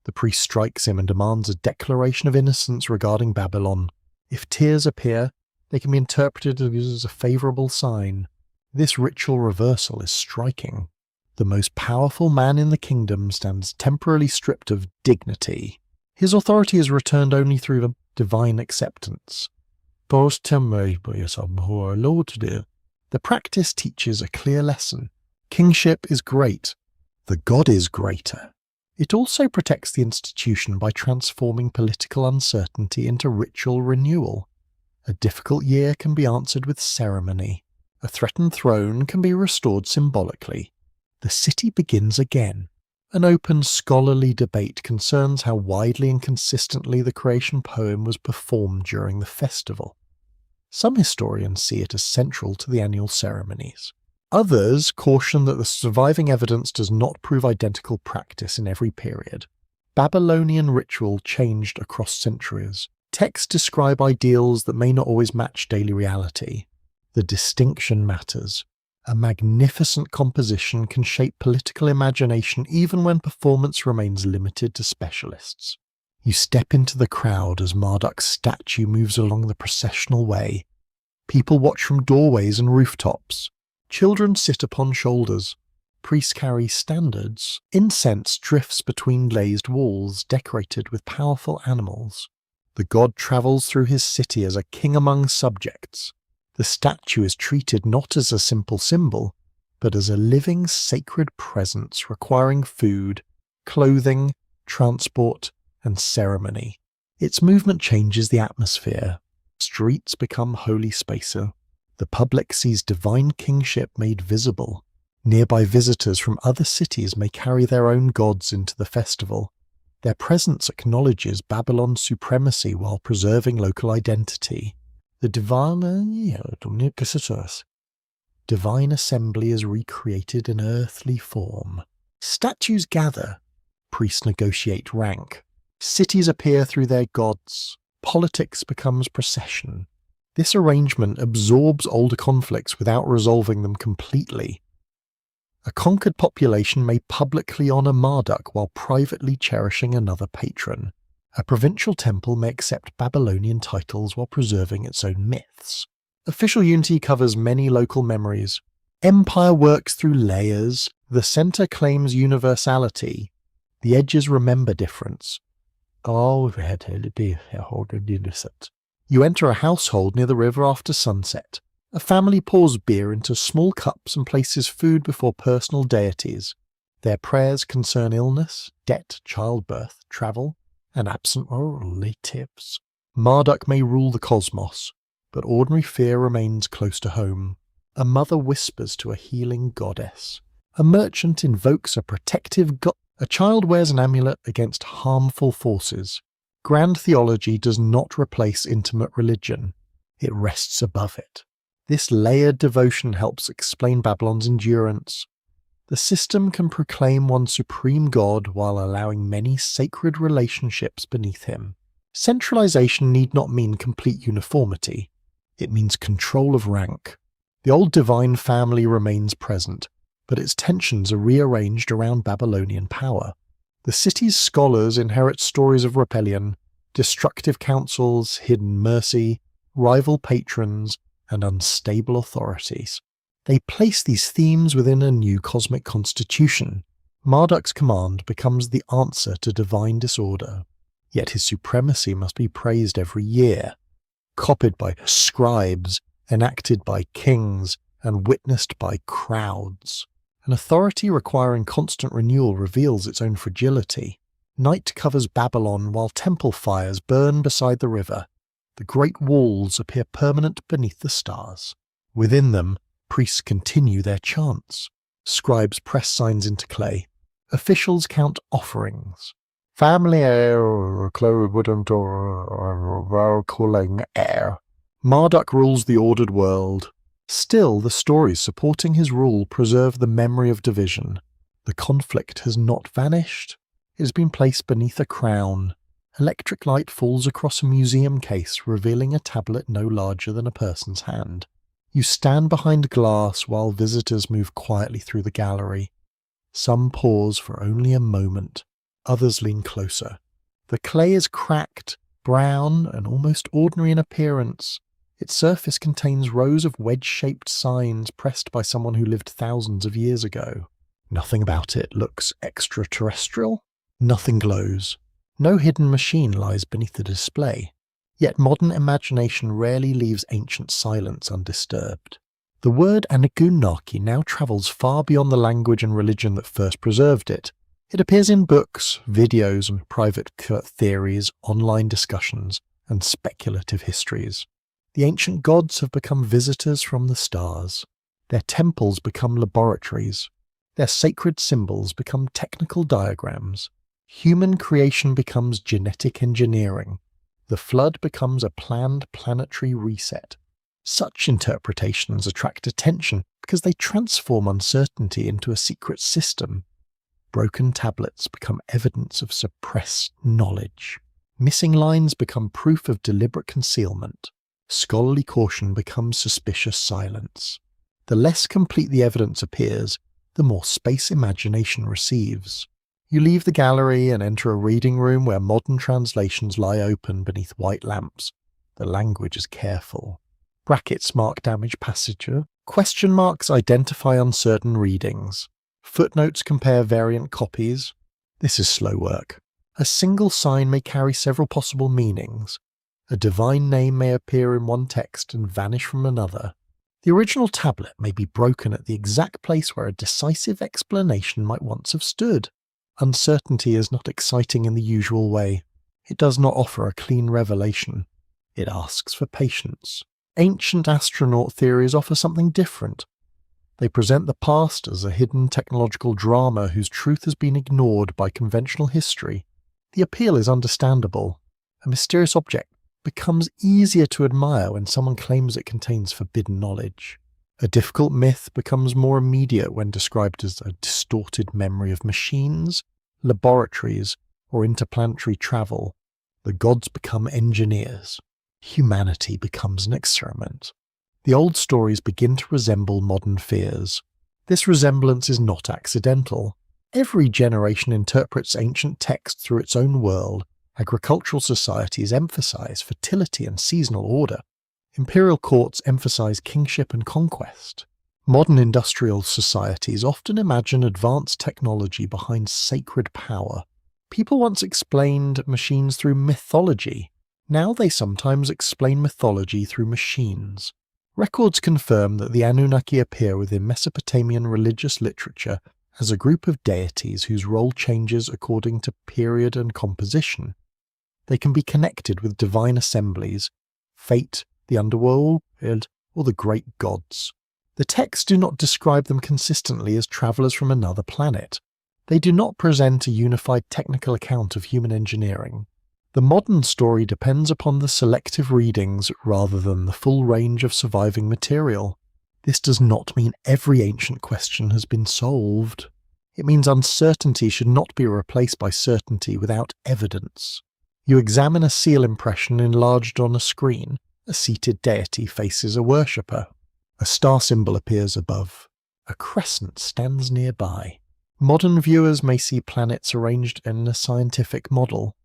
The priest strikes him and demands a declaration of innocence regarding Babylon. If tears appear, they can be interpreted as a favourable sign. This ritual reversal is striking. The most powerful man in the kingdom stands temporarily stripped of dignity. His authority is returned only through divine acceptance. The practice teaches a clear lesson. Kingship is great. The god is greater. It also protects the institution by transforming political uncertainty into ritual renewal. A difficult year can be answered with ceremony. A threatened throne can be restored symbolically. The city begins again. An open scholarly debate concerns how widely and consistently the creation poem was performed during the festival. Some historians see it as central to the annual ceremonies. Others caution that the surviving evidence does not prove identical practice in every period. Babylonian ritual changed across centuries. Texts describe ideals that may not always match daily reality. The distinction matters. A magnificent composition can shape political imagination even when performance remains limited to specialists. You step into the crowd as Marduk's statue moves along the processional way. People watch from doorways and rooftops. Children sit upon shoulders. Priests carry standards. Incense drifts between glazed walls decorated with powerful animals. The god travels through his city as a king among subjects. The statue is treated not as a simple symbol, but as a living sacred presence requiring food, clothing, transport, and ceremony. Its movement changes the atmosphere. Streets become holy spaces. The public sees divine kingship made visible. Nearby visitors from other cities may carry their own gods into the festival. Their presence acknowledges Babylon's supremacy while preserving local identity. The divine assembly is recreated in earthly form. Statues gather. Priests negotiate rank. Cities appear through their gods. Politics becomes procession. This arrangement absorbs older conflicts without resolving them completely. A conquered population may publicly honour Marduk while privately cherishing another patron. A provincial temple may accept Babylonian titles while preserving its own myths. Official unity covers many local memories. Empire works through layers. The centre claims universality. The edges remember difference. You enter a household near the river after sunset. A family pours beer into small cups and places food before personal deities. Their prayers concern illness, debt, childbirth, travel, and absent relatives. Marduk may rule the cosmos, but ordinary fear remains close to home. A mother whispers to a healing goddess. A merchant invokes a protective god. A child wears an amulet against harmful forces. Grand theology does not replace intimate religion. It rests above it. This layered devotion helps explain Babylon's endurance. The system can proclaim one supreme god while allowing many sacred relationships beneath him. Centralization need not mean complete uniformity. It means control of rank. The old divine family remains present, but its tensions are rearranged around Babylonian power. The city's scholars inherit stories of rebellion, destructive councils, hidden mercy, rival patrons, and unstable authorities. They place these themes within a new cosmic constitution. Marduk's command becomes the answer to divine disorder. Yet his supremacy must be praised every year, copied by scribes, enacted by kings, and witnessed by crowds. An authority requiring constant renewal reveals its own fragility. Night covers Babylon while temple fires burn beside the river. The great walls appear permanent beneath the stars. Within them, priests continue their chants. Scribes press signs into clay. Officials count offerings. Family air, wooden door, cooling air. Marduk rules the ordered world. Still, the stories supporting his rule preserve the memory of division. The conflict has not vanished. It has been placed beneath a crown. Electric light falls across a museum case, revealing a tablet no larger than a person's hand. You stand behind glass while visitors move quietly through the gallery. Some pause for only a moment. Others lean closer. The clay is cracked, brown, and almost ordinary in appearance. Its surface contains rows of wedge-shaped signs pressed by someone who lived thousands of years ago. Nothing about it looks extraterrestrial. Nothing glows. No hidden machine lies beneath the display. Yet modern imagination rarely leaves ancient silence undisturbed. The word Anunnaki now travels far beyond the language and religion that first preserved it. It appears in books, videos, and private theories, online discussions, and speculative histories. The ancient gods have become visitors from the stars. Their temples become laboratories. Their sacred symbols become technical diagrams. Human creation becomes genetic engineering. The flood becomes a planned planetary reset. Such interpretations attract attention because they transform uncertainty into a secret system. Broken tablets become evidence of suppressed knowledge. Missing lines become proof of deliberate concealment. Scholarly caution becomes suspicious silence. The less complete the evidence appears, the more space imagination receives. You leave the gallery and enter a reading room where modern translations lie open beneath white lamps. The language is careful. Brackets mark damaged passage. Question marks identify uncertain readings. Footnotes compare variant copies. This is slow work. A single sign may carry several possible meanings. A divine name may appear in one text and vanish from another. The original tablet may be broken at the exact place where a decisive explanation might once have stood. Uncertainty is not exciting in the usual way. It does not offer a clean revelation. It asks for patience. Ancient astronaut theories offer something different. They present the past as a hidden technological drama whose truth has been ignored by conventional history. The appeal is understandable. A mysterious object becomes easier to admire when someone claims it contains forbidden knowledge. A difficult myth becomes more immediate when described as a distorted memory of machines, laboratories, or interplanetary travel. The gods become engineers. Humanity becomes an experiment. The old stories begin to resemble modern fears. This resemblance is not accidental. Every generation interprets ancient text through its own world. Agricultural societies emphasize fertility and seasonal order. Imperial courts emphasize kingship and conquest. Modern industrial societies often imagine advanced technology behind sacred power. People once explained machines through mythology. Now they sometimes explain mythology through machines. Records confirm that the Anunnaki appear within Mesopotamian religious literature as a group of deities whose role changes according to period and composition. They can be connected with divine assemblies, fate, the underworld, or the great gods. The texts do not describe them consistently as travellers from another planet. They do not present a unified technical account of human engineering. The modern story depends upon the selective readings rather than the full range of surviving material. This does not mean every ancient question has been solved. It means uncertainty should not be replaced by certainty without evidence. You examine a seal impression enlarged on a screen. A seated deity faces a worshipper. A star symbol appears above. A crescent stands nearby. Modern viewers may see planets arranged in a scientific model.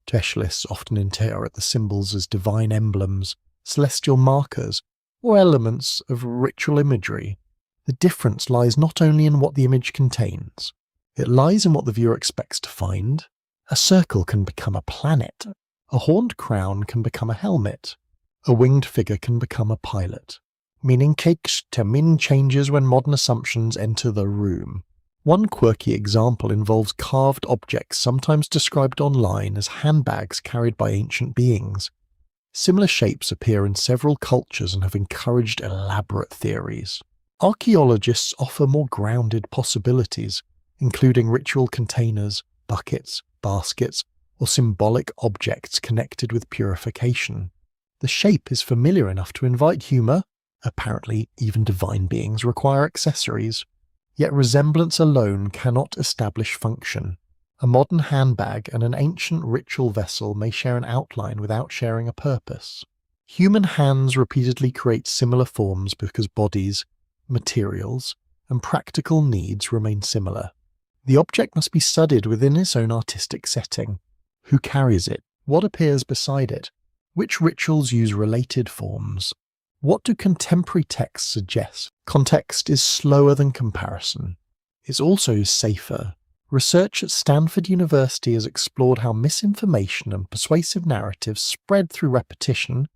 Specialists often interpret the symbols as divine emblems, celestial markers, or elements of ritual imagery. The difference lies not only in what the image contains, it lies in what the viewer expects to find. A circle can become a planet. A horned crown can become a helmet. A winged figure can become a pilot. Meaning changes when modern assumptions enter the room. One quirky example involves carved objects sometimes described online as handbags carried by ancient beings. Similar shapes appear in several cultures and have encouraged elaborate theories. Archaeologists offer more grounded possibilities, including ritual containers, buckets, baskets, or symbolic objects connected with purification. The shape is familiar enough to invite humour. Apparently, even divine beings require accessories. Yet resemblance alone cannot establish function. A modern handbag and an ancient ritual vessel may share an outline without sharing a purpose. Human hands repeatedly create similar forms because bodies, materials, and practical needs remain similar. The object must be studied within its own artistic setting. Who carries it? What appears beside it? Which rituals use related forms? What do contemporary texts suggest? Context is slower than comparison. It's also safer. Research at Stanford University has explored how misinformation and persuasive narratives spread through repetition,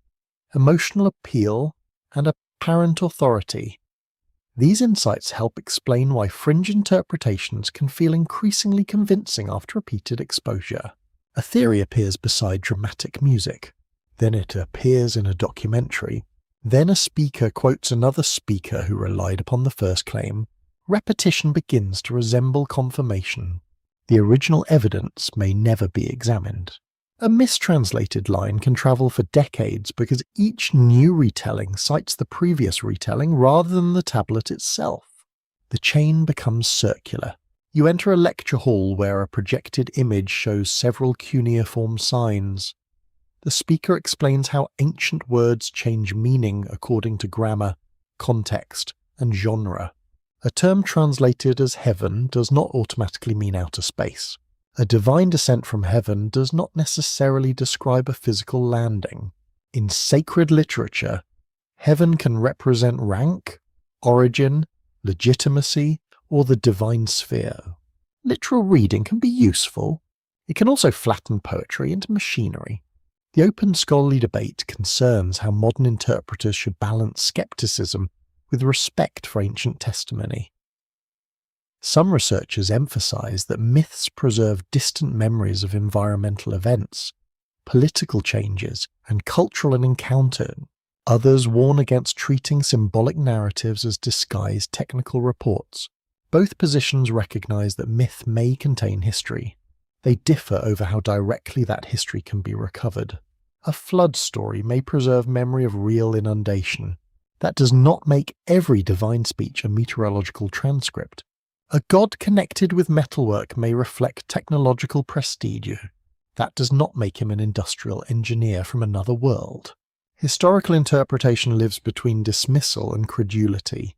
emotional appeal, and apparent authority. These insights help explain why fringe interpretations can feel increasingly convincing after repeated exposure. A theory appears beside dramatic music. Then it appears in a documentary. Then a speaker quotes another speaker who relied upon the first claim. Repetition begins to resemble confirmation. The original evidence may never be examined. A mistranslated line can travel for decades because each new retelling cites the previous retelling rather than the tablet itself. The chain becomes circular. You enter a lecture hall where a projected image shows several cuneiform signs. The speaker explains how ancient words change meaning according to grammar, context, and genre. A term translated as heaven does not automatically mean outer space. A divine descent from heaven does not necessarily describe a physical landing. In sacred literature, heaven can represent rank, origin, legitimacy, or the divine sphere. Literal reading can be useful. It can also flatten poetry into machinery. The open scholarly debate concerns how modern interpreters should balance skepticism with respect for ancient testimony. Some researchers emphasize that myths preserve distant memories of environmental events, political changes, and cultural encounter. Others warn against treating symbolic narratives as disguised technical reports. Both positions recognize that myth may contain history. They differ over how directly that history can be recovered. A flood story may preserve memory of real inundation. That does not make every divine speech a meteorological transcript. A god connected with metalwork may reflect technological prestige. That does not make him an industrial engineer from another world. Historical interpretation lives between dismissal and credulity.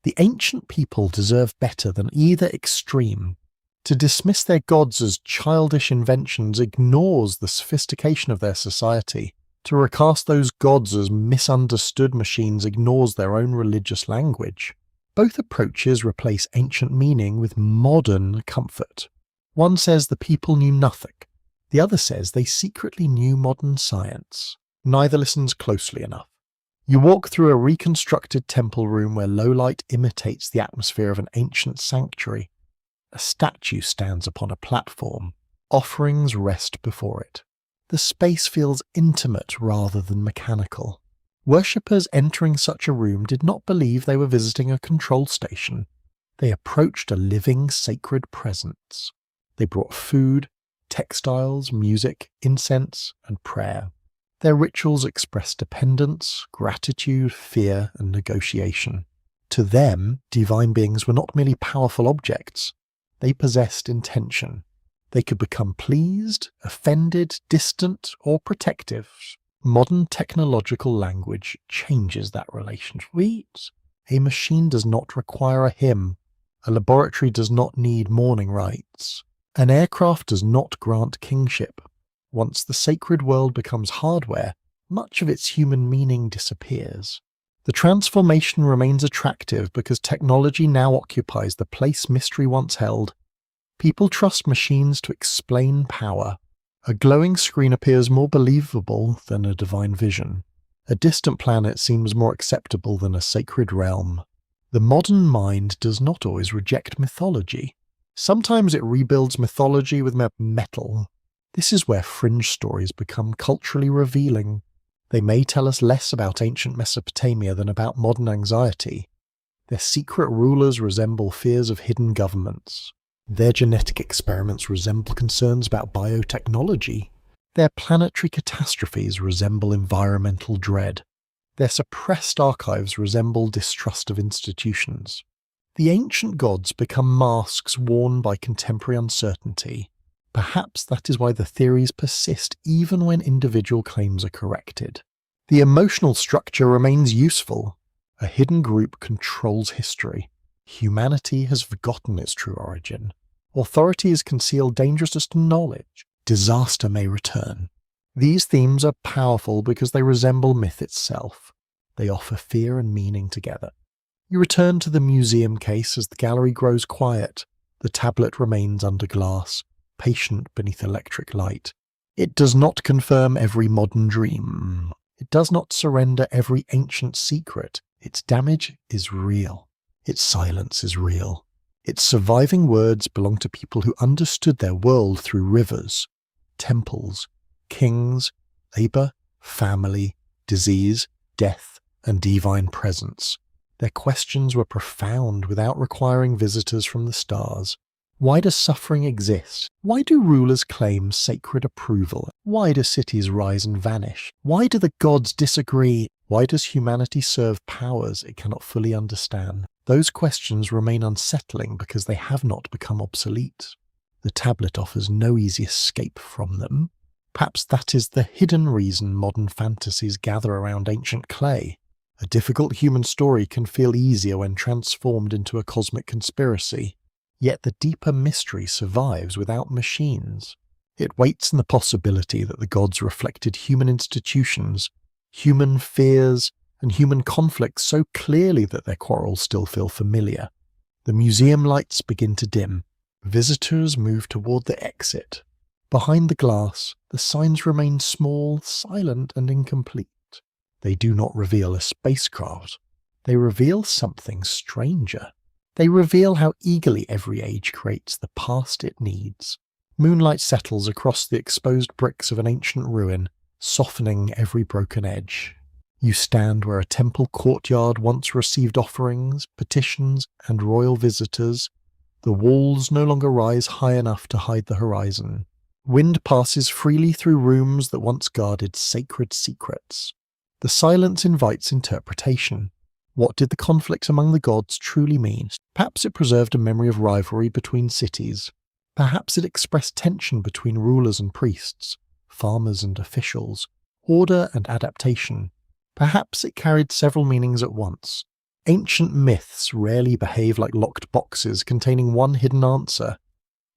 The ancient people deserve better than either extreme. To dismiss their gods as childish inventions ignores the sophistication of their society. To recast those gods as misunderstood machines ignores their own religious language. Both approaches replace ancient meaning with modern comfort. One says the people knew nothing. The other says they secretly knew modern science. Neither listens closely enough. You walk through a reconstructed temple room where low light imitates the atmosphere of an ancient sanctuary. A statue stands upon a platform. Offerings rest before it. The space feels intimate rather than mechanical. Worshippers entering such a room did not believe they were visiting a control station. They approached a living, sacred presence. They brought food, textiles, music, incense, and prayer. Their rituals expressed dependence, gratitude, fear, and negotiation. To them, divine beings were not merely powerful objects. They possessed intention. They could become pleased, offended, distant, or protective. Modern technological language changes that relationship. A machine does not require a hymn. A laboratory does not need mourning rites. An aircraft does not grant kingship. Once the sacred world becomes hardware, much of its human meaning disappears. The transformation remains attractive because technology now occupies the place mystery once held. People trust machines to explain power. A glowing screen appears more believable than a divine vision. A distant planet seems more acceptable than a sacred realm. The modern mind does not always reject mythology. Sometimes it rebuilds mythology with metal. This is where fringe stories become culturally revealing. They may tell us less about ancient Mesopotamia than about modern anxiety. Their secret rulers resemble fears of hidden governments. Their genetic experiments resemble concerns about biotechnology. Their planetary catastrophes resemble environmental dread. Their suppressed archives resemble distrust of institutions. The ancient gods become masks worn by contemporary uncertainty. Perhaps that is why the theories persist even when individual claims are corrected. The emotional structure remains useful. A hidden group controls history. Humanity has forgotten its true origin. Authority is concealed dangerousness to knowledge. Disaster may return. These themes are powerful because they resemble myth itself. They offer fear and meaning together. You return to the museum case as the gallery grows quiet. The tablet remains under glass, patient beneath electric light. It does not confirm every modern dream. It does not surrender every ancient secret. Its damage is real. Its silence is real. Its surviving words belong to people who understood their world through rivers, temples, kings, labor, family, disease, death, and divine presence. Their questions were profound without requiring visitors from the stars. Why does suffering exist? Why do rulers claim sacred approval? Why do cities rise and vanish? Why do the gods disagree? Why does humanity serve powers it cannot fully understand? Those questions remain unsettling because they have not become obsolete. The tablet offers no easy escape from them. Perhaps that is the hidden reason modern fantasies gather around ancient clay. A difficult human story can feel easier when transformed into a cosmic conspiracy, yet the deeper mystery survives without machines. It waits in the possibility that the gods reflected human institutions, human fears, and human conflicts so clearly that their quarrels still feel familiar. The museum lights begin to dim. Visitors move toward the exit. Behind the glass, the signs remain small, silent, and incomplete. They do not reveal a spacecraft. They reveal something stranger. They reveal how eagerly every age creates the past it needs. Moonlight settles across the exposed bricks of an ancient ruin, softening every broken edge. You stand where a temple courtyard once received offerings, petitions, and royal visitors. The walls no longer rise high enough to hide the horizon. Wind passes freely through rooms that once guarded sacred secrets. The silence invites interpretation. What did the conflict among the gods truly mean? Perhaps it preserved a memory of rivalry between cities. Perhaps it expressed tension between rulers and priests, farmers and officials, order and adaptation. Perhaps it carried several meanings at once. Ancient myths rarely behave like locked boxes containing one hidden answer.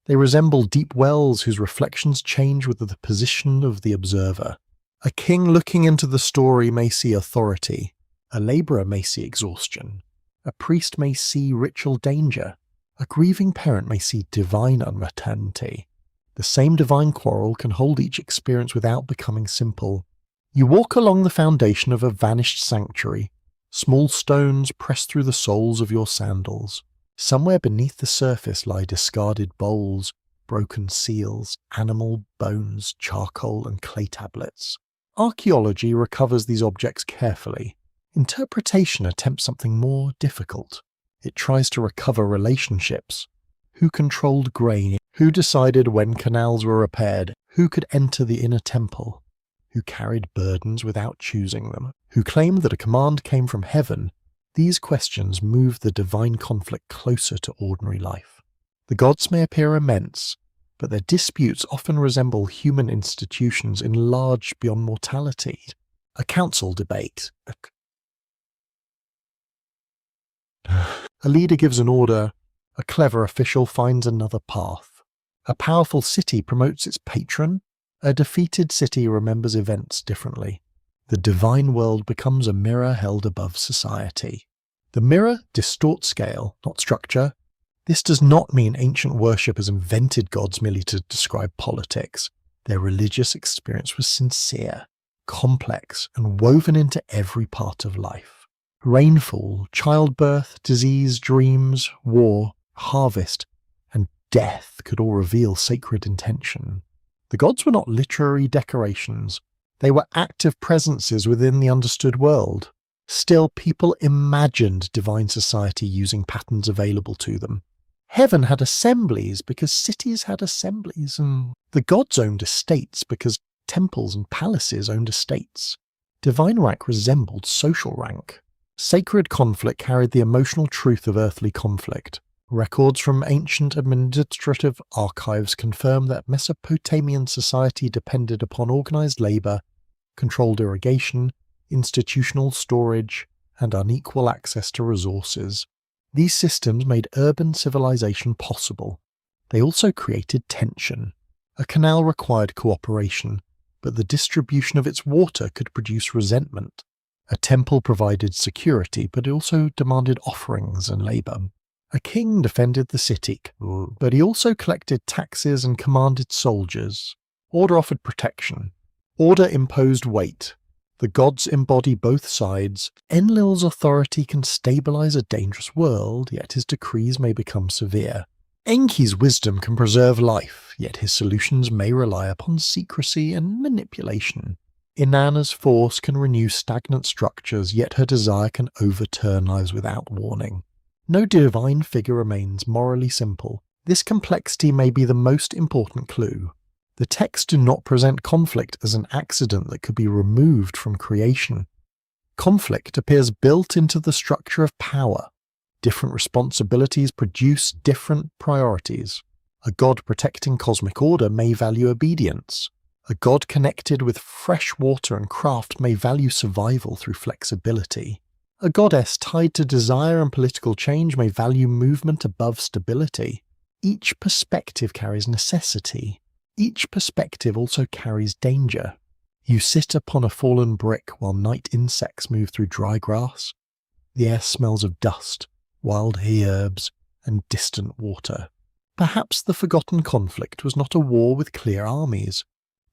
They resemble deep wells whose reflections change with the position of the observer. A king looking into the story may see authority. A labourer may see exhaustion. A priest may see ritual danger. A grieving parent may see divine uncertainty. The same divine quarrel can hold each experience without becoming simple. You walk along the foundation of a vanished sanctuary. Small stones press through the soles of your sandals. Somewhere beneath the surface lie discarded bowls, broken seals, animal bones, charcoal and clay tablets. Archaeology recovers these objects carefully. Interpretation attempts something more difficult. It tries to recover relationships. Who controlled grain? Who decided when canals were repaired? Who could enter the inner temple? Who carried burdens without choosing them? Who claimed that a command came from heaven? These questions move the divine conflict closer to ordinary life. The gods may appear immense, but their disputes often resemble human institutions enlarged beyond mortality. A council debate. A leader gives an order, a clever official finds another path. A powerful city promotes its patron, a defeated city remembers events differently. The divine world becomes a mirror held above society. The mirror distorts scale, not structure. This does not mean ancient worshippers invented gods merely to describe politics. Their religious experience was sincere, complex, and woven into every part of life. Rainfall, childbirth, disease, dreams, war, harvest, and death could all reveal sacred intention. The gods were not literary decorations. They were active presences within the understood world. Still, people imagined divine society using patterns available to them. Heaven had assemblies because cities had assemblies, and the gods owned estates because temples and palaces owned estates. Divine rank resembled social rank. Sacred conflict carried the emotional truth of earthly conflict. Records from ancient administrative archives confirm that Mesopotamian society depended upon organized labor, controlled irrigation, institutional storage, and unequal access to resources. These systems made urban civilization possible. They also created tension. A canal required cooperation, but the distribution of its water could produce resentment. A temple provided security, but it also demanded offerings and labor. A king defended the city, but he also collected taxes and commanded soldiers. Order offered protection. Order imposed weight. The gods embody both sides. Enlil's authority can stabilize a dangerous world, yet his decrees may become severe. Enki's wisdom can preserve life, yet his solutions may rely upon secrecy and manipulation. Inanna's force can renew stagnant structures, yet her desire can overturn lives without warning. No divine figure remains morally simple. This complexity may be the most important clue. The texts do not present conflict as an accident that could be removed from creation. Conflict appears built into the structure of power. Different responsibilities produce different priorities. A god protecting cosmic order may value obedience. A god connected with fresh water and craft may value survival through flexibility. A goddess tied to desire and political change may value movement above stability. Each perspective carries necessity. Each perspective also carries danger. You sit upon a fallen brick while night insects move through dry grass. The air smells of dust, wild herbs, and distant water. Perhaps the forgotten conflict was not a war with clear armies.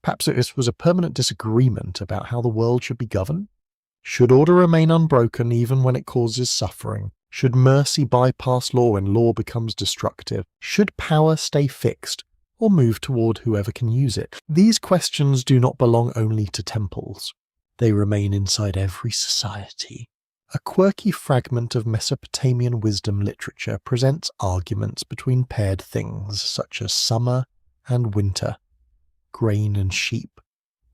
Perhaps it was a permanent disagreement about how the world should be governed. Should order remain unbroken even when it causes suffering? Should mercy bypass law when law becomes destructive? Should power stay fixed or move toward whoever can use it? These questions do not belong only to temples. They remain inside every society. A quirky fragment of Mesopotamian wisdom literature presents arguments between paired things such as summer and winter, grain and sheep,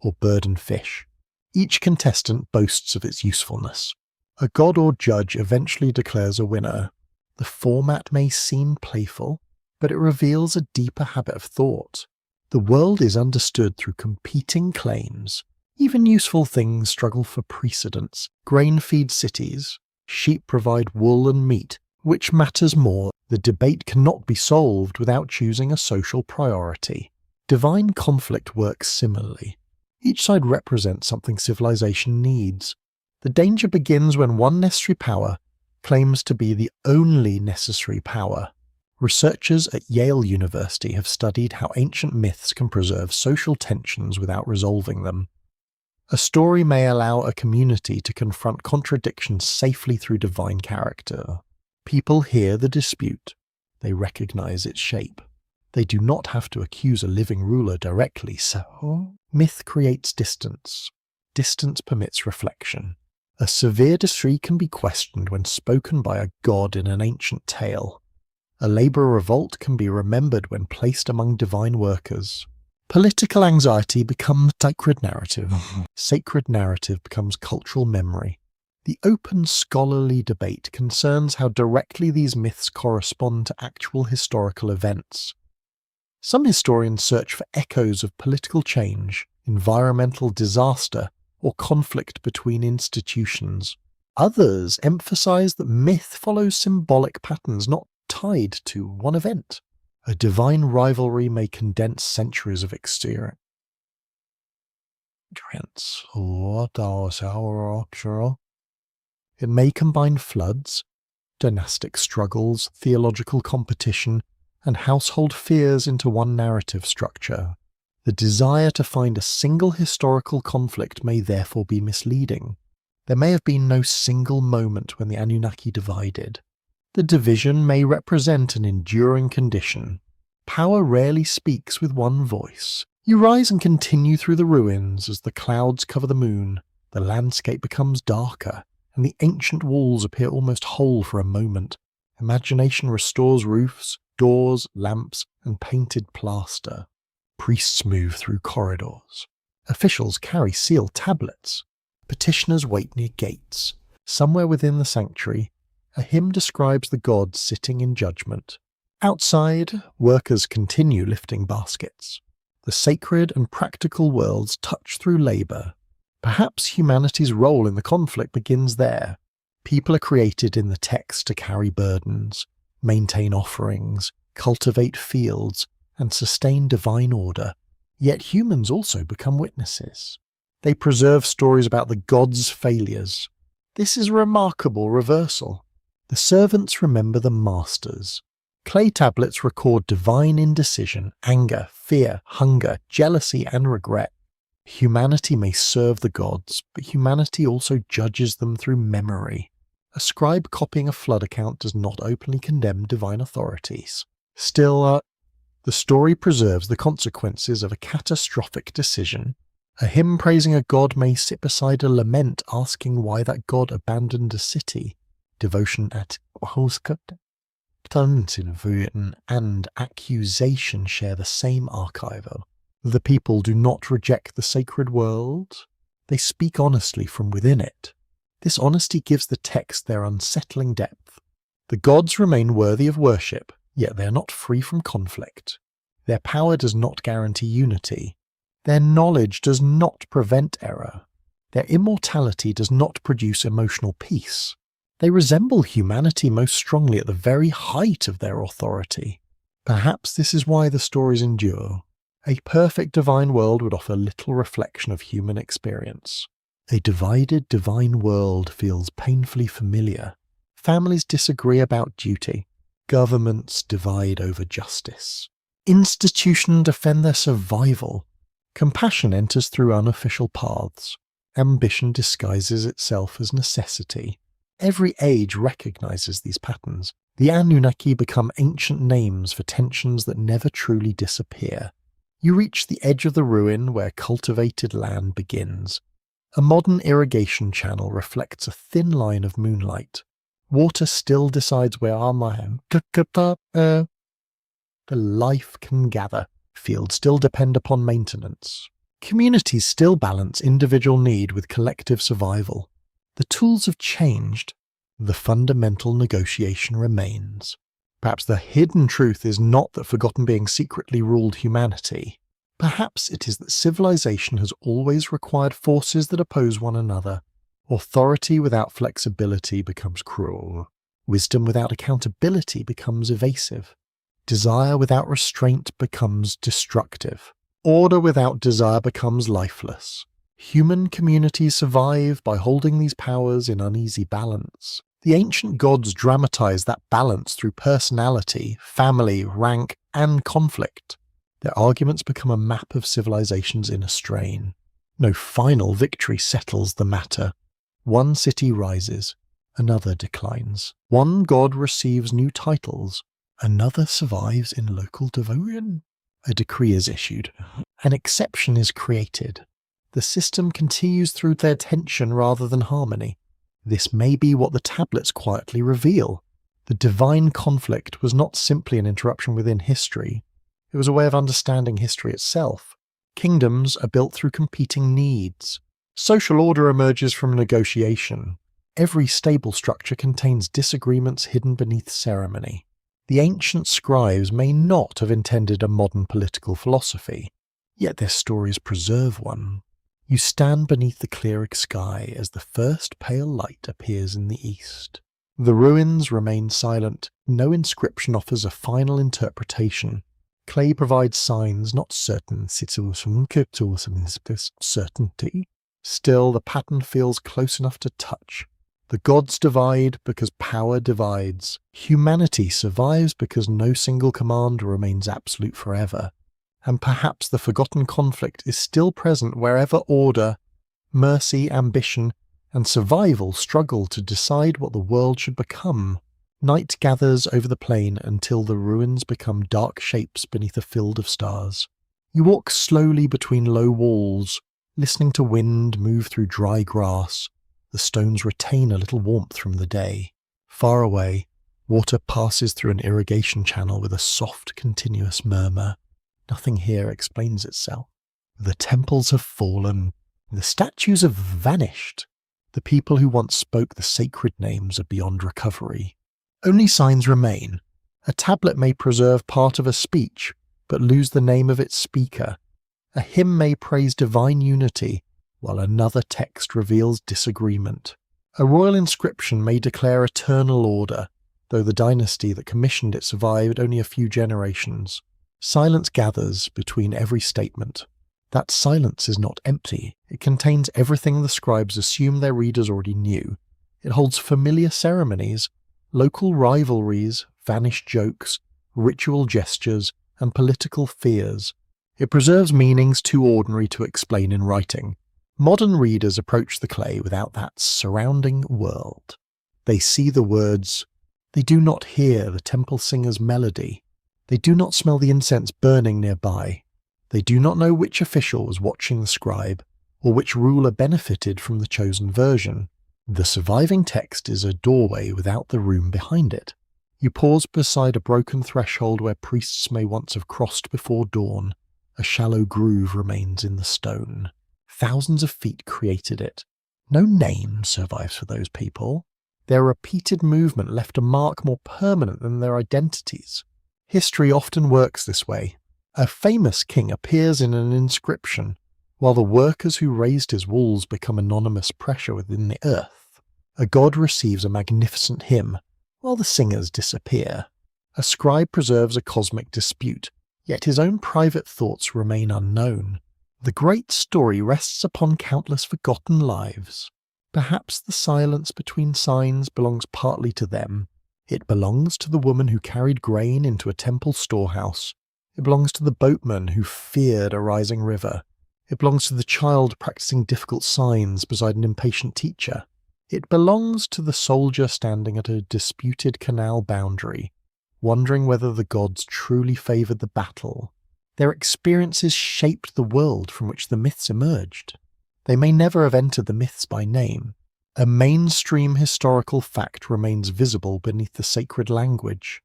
or bird and fish. Each contestant boasts of its usefulness. A god or judge eventually declares a winner. The format may seem playful, but it reveals a deeper habit of thought. The world is understood through competing claims. Even useful things struggle for precedence. Grain feeds cities. Sheep provide wool and meat. Which matters more? The debate cannot be solved without choosing a social priority. Divine conflict works similarly. Each side represents something civilization needs. The danger begins when one necessary power claims to be the only necessary power. Researchers at Yale University have studied how ancient myths can preserve social tensions without resolving them. A story may allow a community to confront contradictions safely through divine character. People hear the dispute. They recognize its shape. They do not have to accuse a living ruler directly, so myth creates distance. Distance permits reflection. A severe decree can be questioned when spoken by a god in an ancient tale. A labor revolt can be remembered when placed among divine workers. Political anxiety becomes sacred narrative. Sacred narrative becomes cultural memory. The open scholarly debate concerns how directly these myths correspond to actual historical events. Some historians search for echoes of political change, environmental disaster, or conflict between institutions. Others emphasize that myth follows symbolic patterns not tied to one event. A divine rivalry may condense centuries of experience. It may combine floods, dynastic struggles, theological competition, and household fears into one narrative structure. The desire to find a single historical conflict may therefore be misleading. There may have been no single moment when the Anunnaki divided. The division may represent an enduring condition. Power rarely speaks with one voice. You rise and continue through the ruins as the clouds cover the moon, the landscape becomes darker, and the ancient walls appear almost whole for a moment. Imagination restores roofs, doors, lamps, and painted plaster. Priests move through corridors. Officials carry sealed tablets. Petitioners wait near gates. Somewhere within the sanctuary, a hymn describes the gods sitting in judgment. Outside, workers continue lifting baskets. The sacred and practical worlds touch through labor. Perhaps humanity's role in the conflict begins there. People are created in the text to carry burdens, maintain offerings, cultivate fields, and sustain divine order. Yet humans also become witnesses. They preserve stories about the gods' failures. This is a remarkable reversal. The servants remember the masters. Clay tablets record divine indecision, anger, fear, hunger, jealousy, and regret. Humanity may serve the gods, but humanity also judges them through memory. A scribe copying a flood account does not openly condemn divine authorities. Still, the story preserves the consequences of a catastrophic decision. A hymn praising a god may sit beside a lament asking why that god abandoned a city. Devotion at and accusation share the same archival. The people do not reject the sacred world. They speak honestly from within it. This honesty gives the text their unsettling depth. The gods remain worthy of worship, yet they are not free from conflict. Their power does not guarantee unity. Their knowledge does not prevent error. Their immortality does not produce emotional peace. They resemble humanity most strongly at the very height of their authority. Perhaps this is why the stories endure. A perfect divine world would offer little reflection of human experience. A divided divine world feels painfully familiar. Families disagree about duty. Governments divide over justice. Institutions defend their survival. Compassion enters through unofficial paths. Ambition disguises itself as necessity. Every age recognizes these patterns. The Anunnaki become ancient names for tensions that never truly disappear. You reach the edge of the ruin where cultivated land begins. A modern irrigation channel reflects a thin line of moonlight. Water still decides where the life can gather. Fields still depend upon maintenance. Communities still balance individual need with collective survival. The tools have changed. The fundamental negotiation remains. Perhaps the hidden truth is not that forgotten beings secretly ruled humanity. Perhaps it is that civilization has always required forces that oppose one another. Authority without flexibility becomes cruel. Wisdom without accountability becomes evasive. Desire without restraint becomes destructive. Order without desire becomes lifeless. Human communities survive by holding these powers in uneasy balance. The ancient gods dramatized that balance through personality, family, rank, and conflict. Their arguments become a map of civilization's inner strain. No final victory settles the matter. One city rises, another declines. One god receives new titles, another survives in local devotion. A decree is issued. An exception is created. The system continues through their tension rather than harmony. This may be what the tablets quietly reveal. The divine conflict was not simply an interruption within history. It was a way of understanding history itself. Kingdoms are built through competing needs. Social order emerges from negotiation. Every stable structure contains disagreements hidden beneath ceremony. The ancient scribes may not have intended a modern political philosophy, yet their stories preserve one. You stand beneath the clearing sky as the first pale light appears in the east. The ruins remain silent. No inscription offers a final interpretation. Clay provides signs, not certainty. Still, the pattern feels close enough to touch. The gods divide because power divides. Humanity survives because no single command remains absolute forever. And perhaps the forgotten conflict is still present wherever order, mercy, ambition, and survival struggle to decide what the world should become. Night gathers over the plain until the ruins become dark shapes beneath a field of stars. You walk slowly between low walls, listening to wind move through dry grass. The stones retain a little warmth from the day. Far away, water passes through an irrigation channel with a soft, continuous murmur. Nothing here explains itself. The temples have fallen. The statues have vanished. The people who once spoke the sacred names are beyond recovery. Only signs remain. A tablet may preserve part of a speech, but lose the name of its speaker. A hymn may praise divine unity, while another text reveals disagreement. A royal inscription may declare eternal order, though the dynasty that commissioned it survived only a few generations. Silence gathers between every statement. That silence is not empty. It contains everything the scribes assume their readers already knew. It holds familiar ceremonies, local rivalries, vanished jokes, ritual gestures, and political fears. It preserves meanings too ordinary to explain in writing. Modern readers approach the clay without that surrounding world. They see the words. They do not hear the temple singer's melody. They do not smell the incense burning nearby. They do not know which official was watching the scribe, or which ruler benefited from the chosen version. The surviving text is a doorway without the room behind it. You pause beside a broken threshold where priests may once have crossed before dawn. A shallow groove remains in the stone. Thousands of feet created it. No name survives for those people. Their repeated movement left a mark more permanent than their identities. History often works this way. A famous king appears in an inscription, while the workers who raised his walls become anonymous pressure within the earth. A god receives a magnificent hymn, while the singers disappear. A scribe preserves a cosmic dispute, yet his own private thoughts remain unknown. The great story rests upon countless forgotten lives. Perhaps the silence between signs belongs partly to them. It belongs to the woman who carried grain into a temple storehouse. It belongs to the boatman who feared a rising river. It belongs to the child practicing difficult signs beside an impatient teacher. It belongs to the soldier standing at a disputed canal boundary, wondering whether the gods truly favoured the battle. Their experiences shaped the world from which the myths emerged. They may never have entered the myths by name. A mainstream historical fact remains visible beneath the sacred language.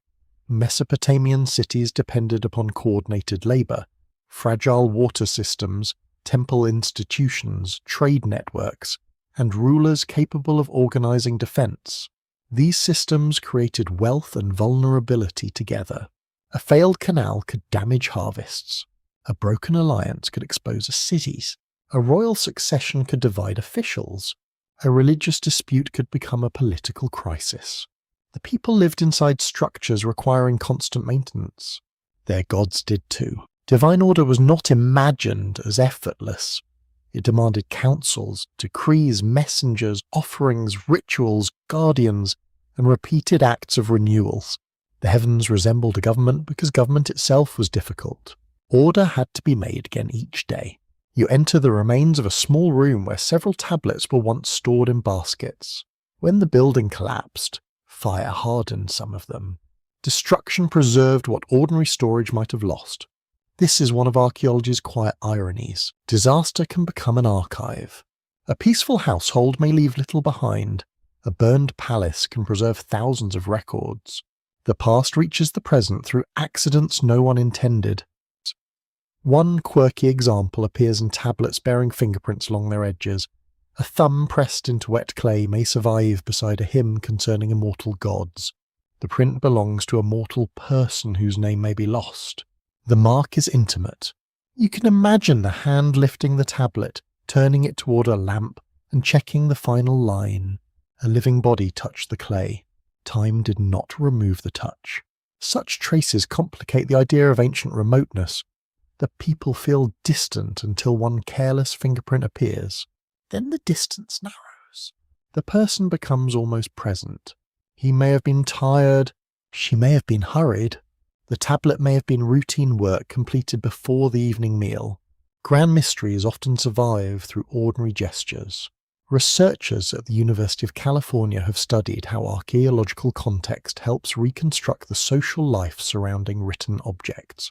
Mesopotamian cities depended upon coordinated labour, fragile water systems, temple institutions, trade networks, and rulers capable of organising defence. These systems created wealth and vulnerability together. A failed canal could damage harvests. A broken alliance could expose cities. A royal succession could divide officials. A religious dispute could become a political crisis. The people lived inside structures requiring constant maintenance. Their gods did too. Divine order was not imagined as effortless. It demanded councils, decrees, messengers, offerings, rituals, guardians, and repeated acts of renewals. The heavens resembled a government because government itself was difficult. Order had to be made again each day. You enter the remains of a small room where several tablets were once stored in baskets. When the building collapsed, fire hardened some of them. Destruction preserved what ordinary storage might have lost. This is one of archaeology's quiet ironies. Disaster can become an archive. A peaceful household may leave little behind. A burned palace can preserve thousands of records. The past reaches the present through accidents no one intended. One quirky example appears in tablets bearing fingerprints along their edges. A thumb pressed into wet clay may survive beside a hymn concerning immortal gods. The print belongs to a mortal person whose name may be lost. The mark is intimate. You can imagine the hand lifting the tablet, turning it toward a lamp, and checking the final line. A living body touched the clay. Time did not remove the touch. Such traces complicate the idea of ancient remoteness. The people feel distant until one careless fingerprint appears. Then the distance narrows. The person becomes almost present. He may have been tired. She may have been hurried. The tablet may have been routine work completed before the evening meal. Grand mysteries often survive through ordinary gestures. Researchers at the University of California have studied how archaeological context helps reconstruct the social life surrounding written objects.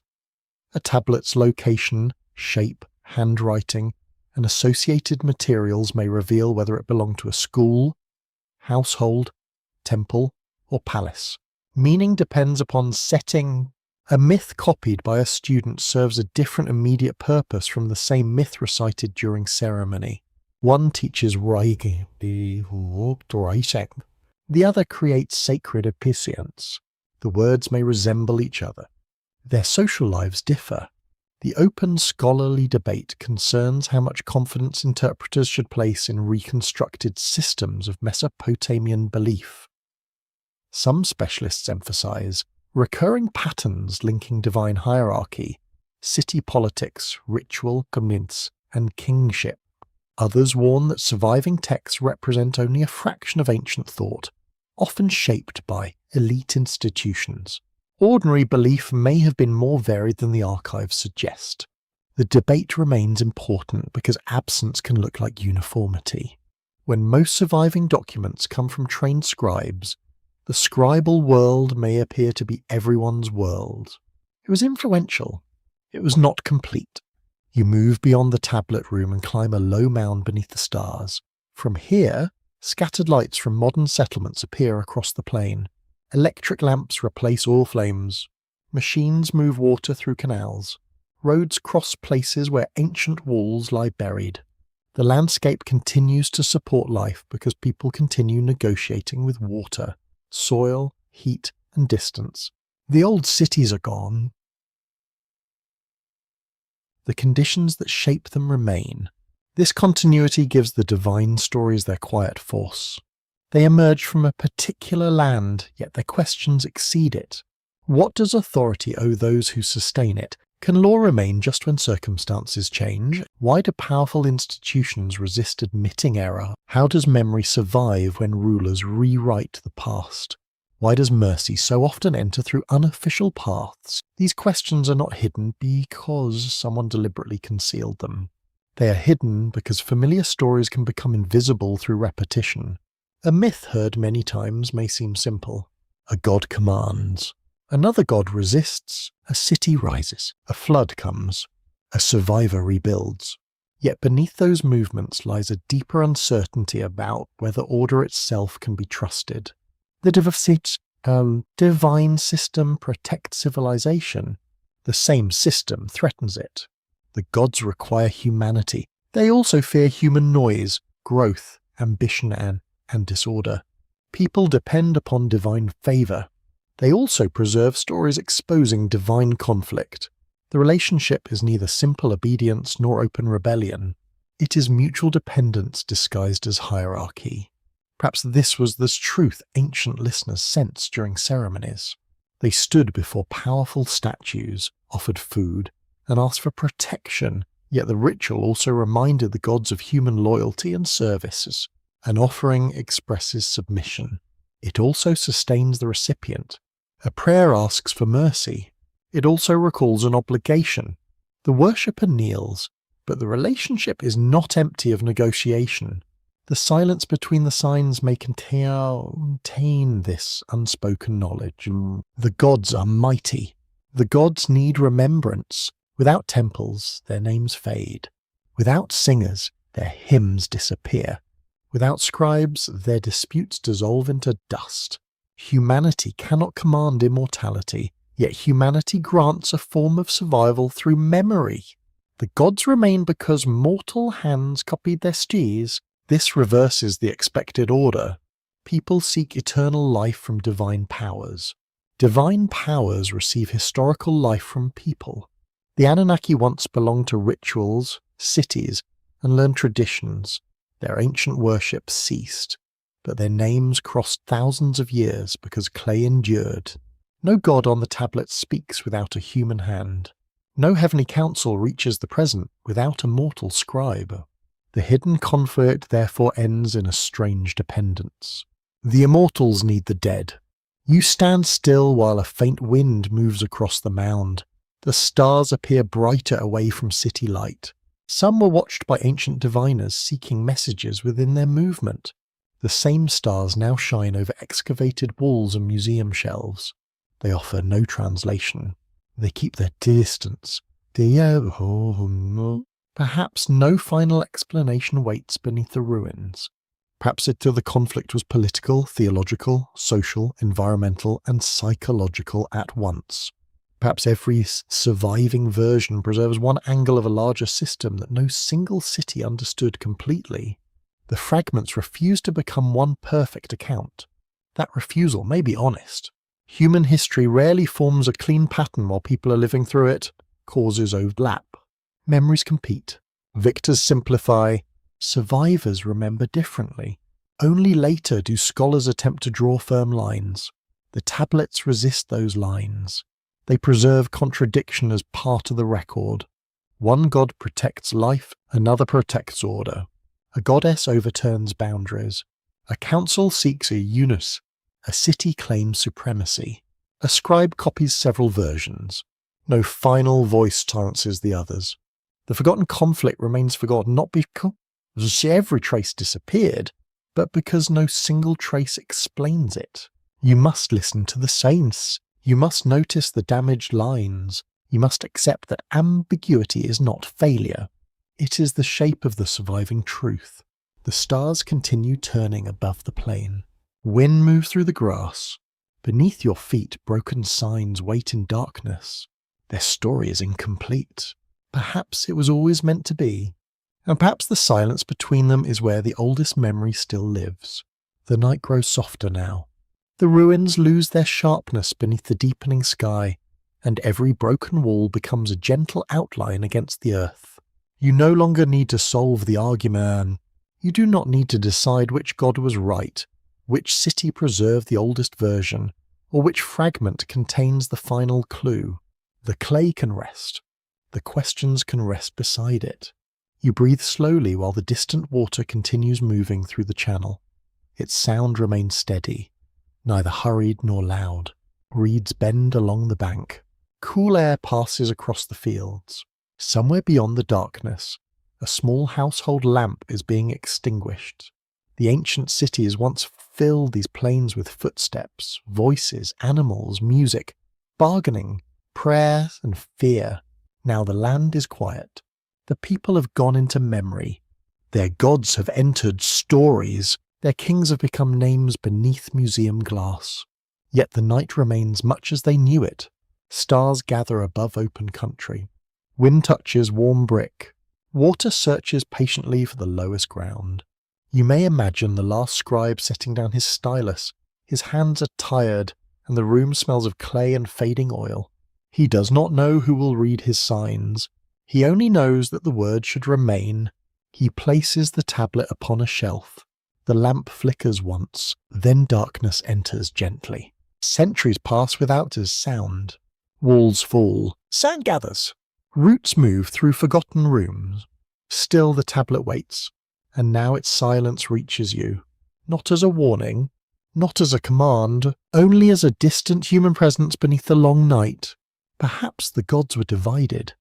A tablet's location, shape, handwriting, and associated materials may reveal whether it belonged to a school, household, temple, or palace. Meaning depends upon setting. A myth copied by a student serves a different immediate purpose from the same myth recited during ceremony. One teaches writing, the other creates sacred obeisance. The words may resemble each other. Their social lives differ. The open scholarly debate concerns how much confidence interpreters should place in reconstructed systems of Mesopotamian belief. Some specialists emphasize recurring patterns linking divine hierarchy, city politics, ritual, community, and kingship. Others warn that surviving texts represent only a fraction of ancient thought, often shaped by elite institutions. Ordinary belief may have been more varied than the archives suggest. The debate remains important because absence can look like uniformity. When most surviving documents come from trained scribes, the scribal world may appear to be everyone's world. It was influential. It was not complete. You move beyond the tablet room and climb a low mound beneath the stars. From here, scattered lights from modern settlements appear across the plain. Electric lamps replace oil flames. Machines move water through canals. Roads cross places where ancient walls lie buried. The landscape continues to support life because people continue negotiating with water, soil, heat, and distance. The old cities are gone. The conditions that shape them remain. This continuity gives the divine stories their quiet force. They emerge from a particular land, yet their questions exceed it. What does authority owe those who sustain it? Can law remain just when circumstances change? Why do powerful institutions resist admitting error? How does memory survive when rulers rewrite the past? Why does mercy so often enter through unofficial paths? These questions are not hidden because someone deliberately concealed them. They are hidden because familiar stories can become invisible through repetition. A myth heard many times may seem simple. A god commands. Another god resists. A city rises. A flood comes. A survivor rebuilds. Yet beneath those movements lies a deeper uncertainty about whether order itself can be trusted. The divine system protects civilization. The same system threatens it. The gods require humanity. They also fear human noise, growth, ambition, and disorder. People depend upon divine favor. They also preserve stories exposing divine conflict. The relationship is neither simple obedience nor open rebellion. It is mutual dependence disguised as hierarchy. Perhaps this was the truth ancient listeners sensed during ceremonies. They stood before powerful statues, offered food, and asked for protection, yet the ritual also reminded the gods of human loyalty and services. An offering expresses submission. It also sustains the recipient. A prayer asks for mercy. It also recalls an obligation. The worshipper kneels, but the relationship is not empty of negotiation. The silence between the signs may contain this unspoken knowledge. The gods are mighty. The gods need remembrance. Without temples, their names fade. Without singers, their hymns disappear. Without scribes, their disputes dissolve into dust. Humanity cannot command immortality, yet humanity grants a form of survival through memory. The gods remain because mortal hands copied their steeds. This reverses the expected order. People seek eternal life from divine powers. Divine powers receive historical life from people. The Anunnaki once belonged to rituals, cities, and learned traditions. Their ancient worship ceased, but their names crossed thousands of years because clay endured. No god on the tablets speaks without a human hand. No heavenly council reaches the present without a mortal scribe. The hidden conflict therefore ends in a strange dependence. The immortals need the dead. You stand still while a faint wind moves across the mound. The stars appear brighter away from city light. Some were watched by ancient diviners seeking messages within their movement. The same stars now shine over excavated walls and museum shelves. They offer no translation. They keep their distance. Perhaps no final explanation waits beneath the ruins. Perhaps the conflict was political, theological, social, environmental, and psychological at once. Perhaps every surviving version preserves one angle of a larger system that no single city understood completely. The fragments refuse to become one perfect account. That refusal may be honest. Human history rarely forms a clean pattern while people are living through it. Causes overlap. Memories compete. Victors simplify. Survivors remember differently. Only later do scholars attempt to draw firm lines. The tablets resist those lines. They preserve contradiction as part of the record. One god protects life, another protects order. A goddess overturns boundaries. A council seeks a unus. A city claims supremacy. A scribe copies several versions. No final voice silences the others. The forgotten conflict remains forgotten not because every trace disappeared, but because no single trace explains it. You must listen to the saints. You must notice the damaged lines. You must accept that ambiguity is not failure. It is the shape of the surviving truth. The stars continue turning above the plain. Wind moves through the grass. Beneath your feet, broken signs wait in darkness. Their story is incomplete. Perhaps it was always meant to be. and perhaps the silence between them is where the oldest memory still lives. The night grows softer now. The ruins lose their sharpness beneath the deepening sky, and every broken wall becomes a gentle outline against the earth. You no longer need to solve the argument. You do not need to decide which god was right, which city preserved the oldest version, or which fragment contains the final clue. The clay can rest. The questions can rest beside it. You breathe slowly while the distant water continues moving through the channel. Its sound remains steady, neither hurried nor loud. Reeds bend along the bank. Cool air passes across the fields. Somewhere beyond the darkness, a small household lamp is being extinguished. The ancient cities once filled these plains with footsteps, voices, animals, music, bargaining, prayer, and fear. Now the land is quiet. The people have gone into memory. Their gods have entered stories. Their kings have become names beneath museum glass. Yet the night remains much as they knew it. Stars gather above open country. Wind touches warm brick. Water searches patiently for the lowest ground. You may imagine the last scribe setting down his stylus. His hands are tired, and the room smells of clay and fading oil. He does not know who will read his signs. He only knows that the word should remain. He places the tablet upon a shelf. The lamp flickers once, then darkness enters gently. Centuries pass without a sound. Walls fall. Sand gathers. Roots move through forgotten rooms. Still the tablet waits, and now its silence reaches you. Not as a warning, not as a command, only as a distant human presence beneath the long night. Perhaps the gods were divided.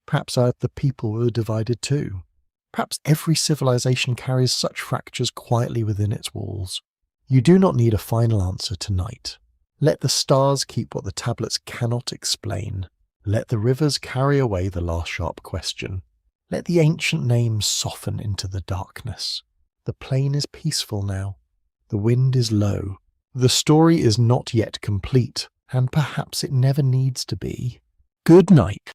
Perhaps the people were divided too. Perhaps every civilization carries such fractures quietly within its walls. You do not need a final answer tonight. Let the stars keep what the tablets cannot explain. Let the rivers carry away the last sharp question. Let the ancient names soften into the darkness. The plain is peaceful now. The wind is low. The story is not yet complete, and perhaps it never needs to be. Good night.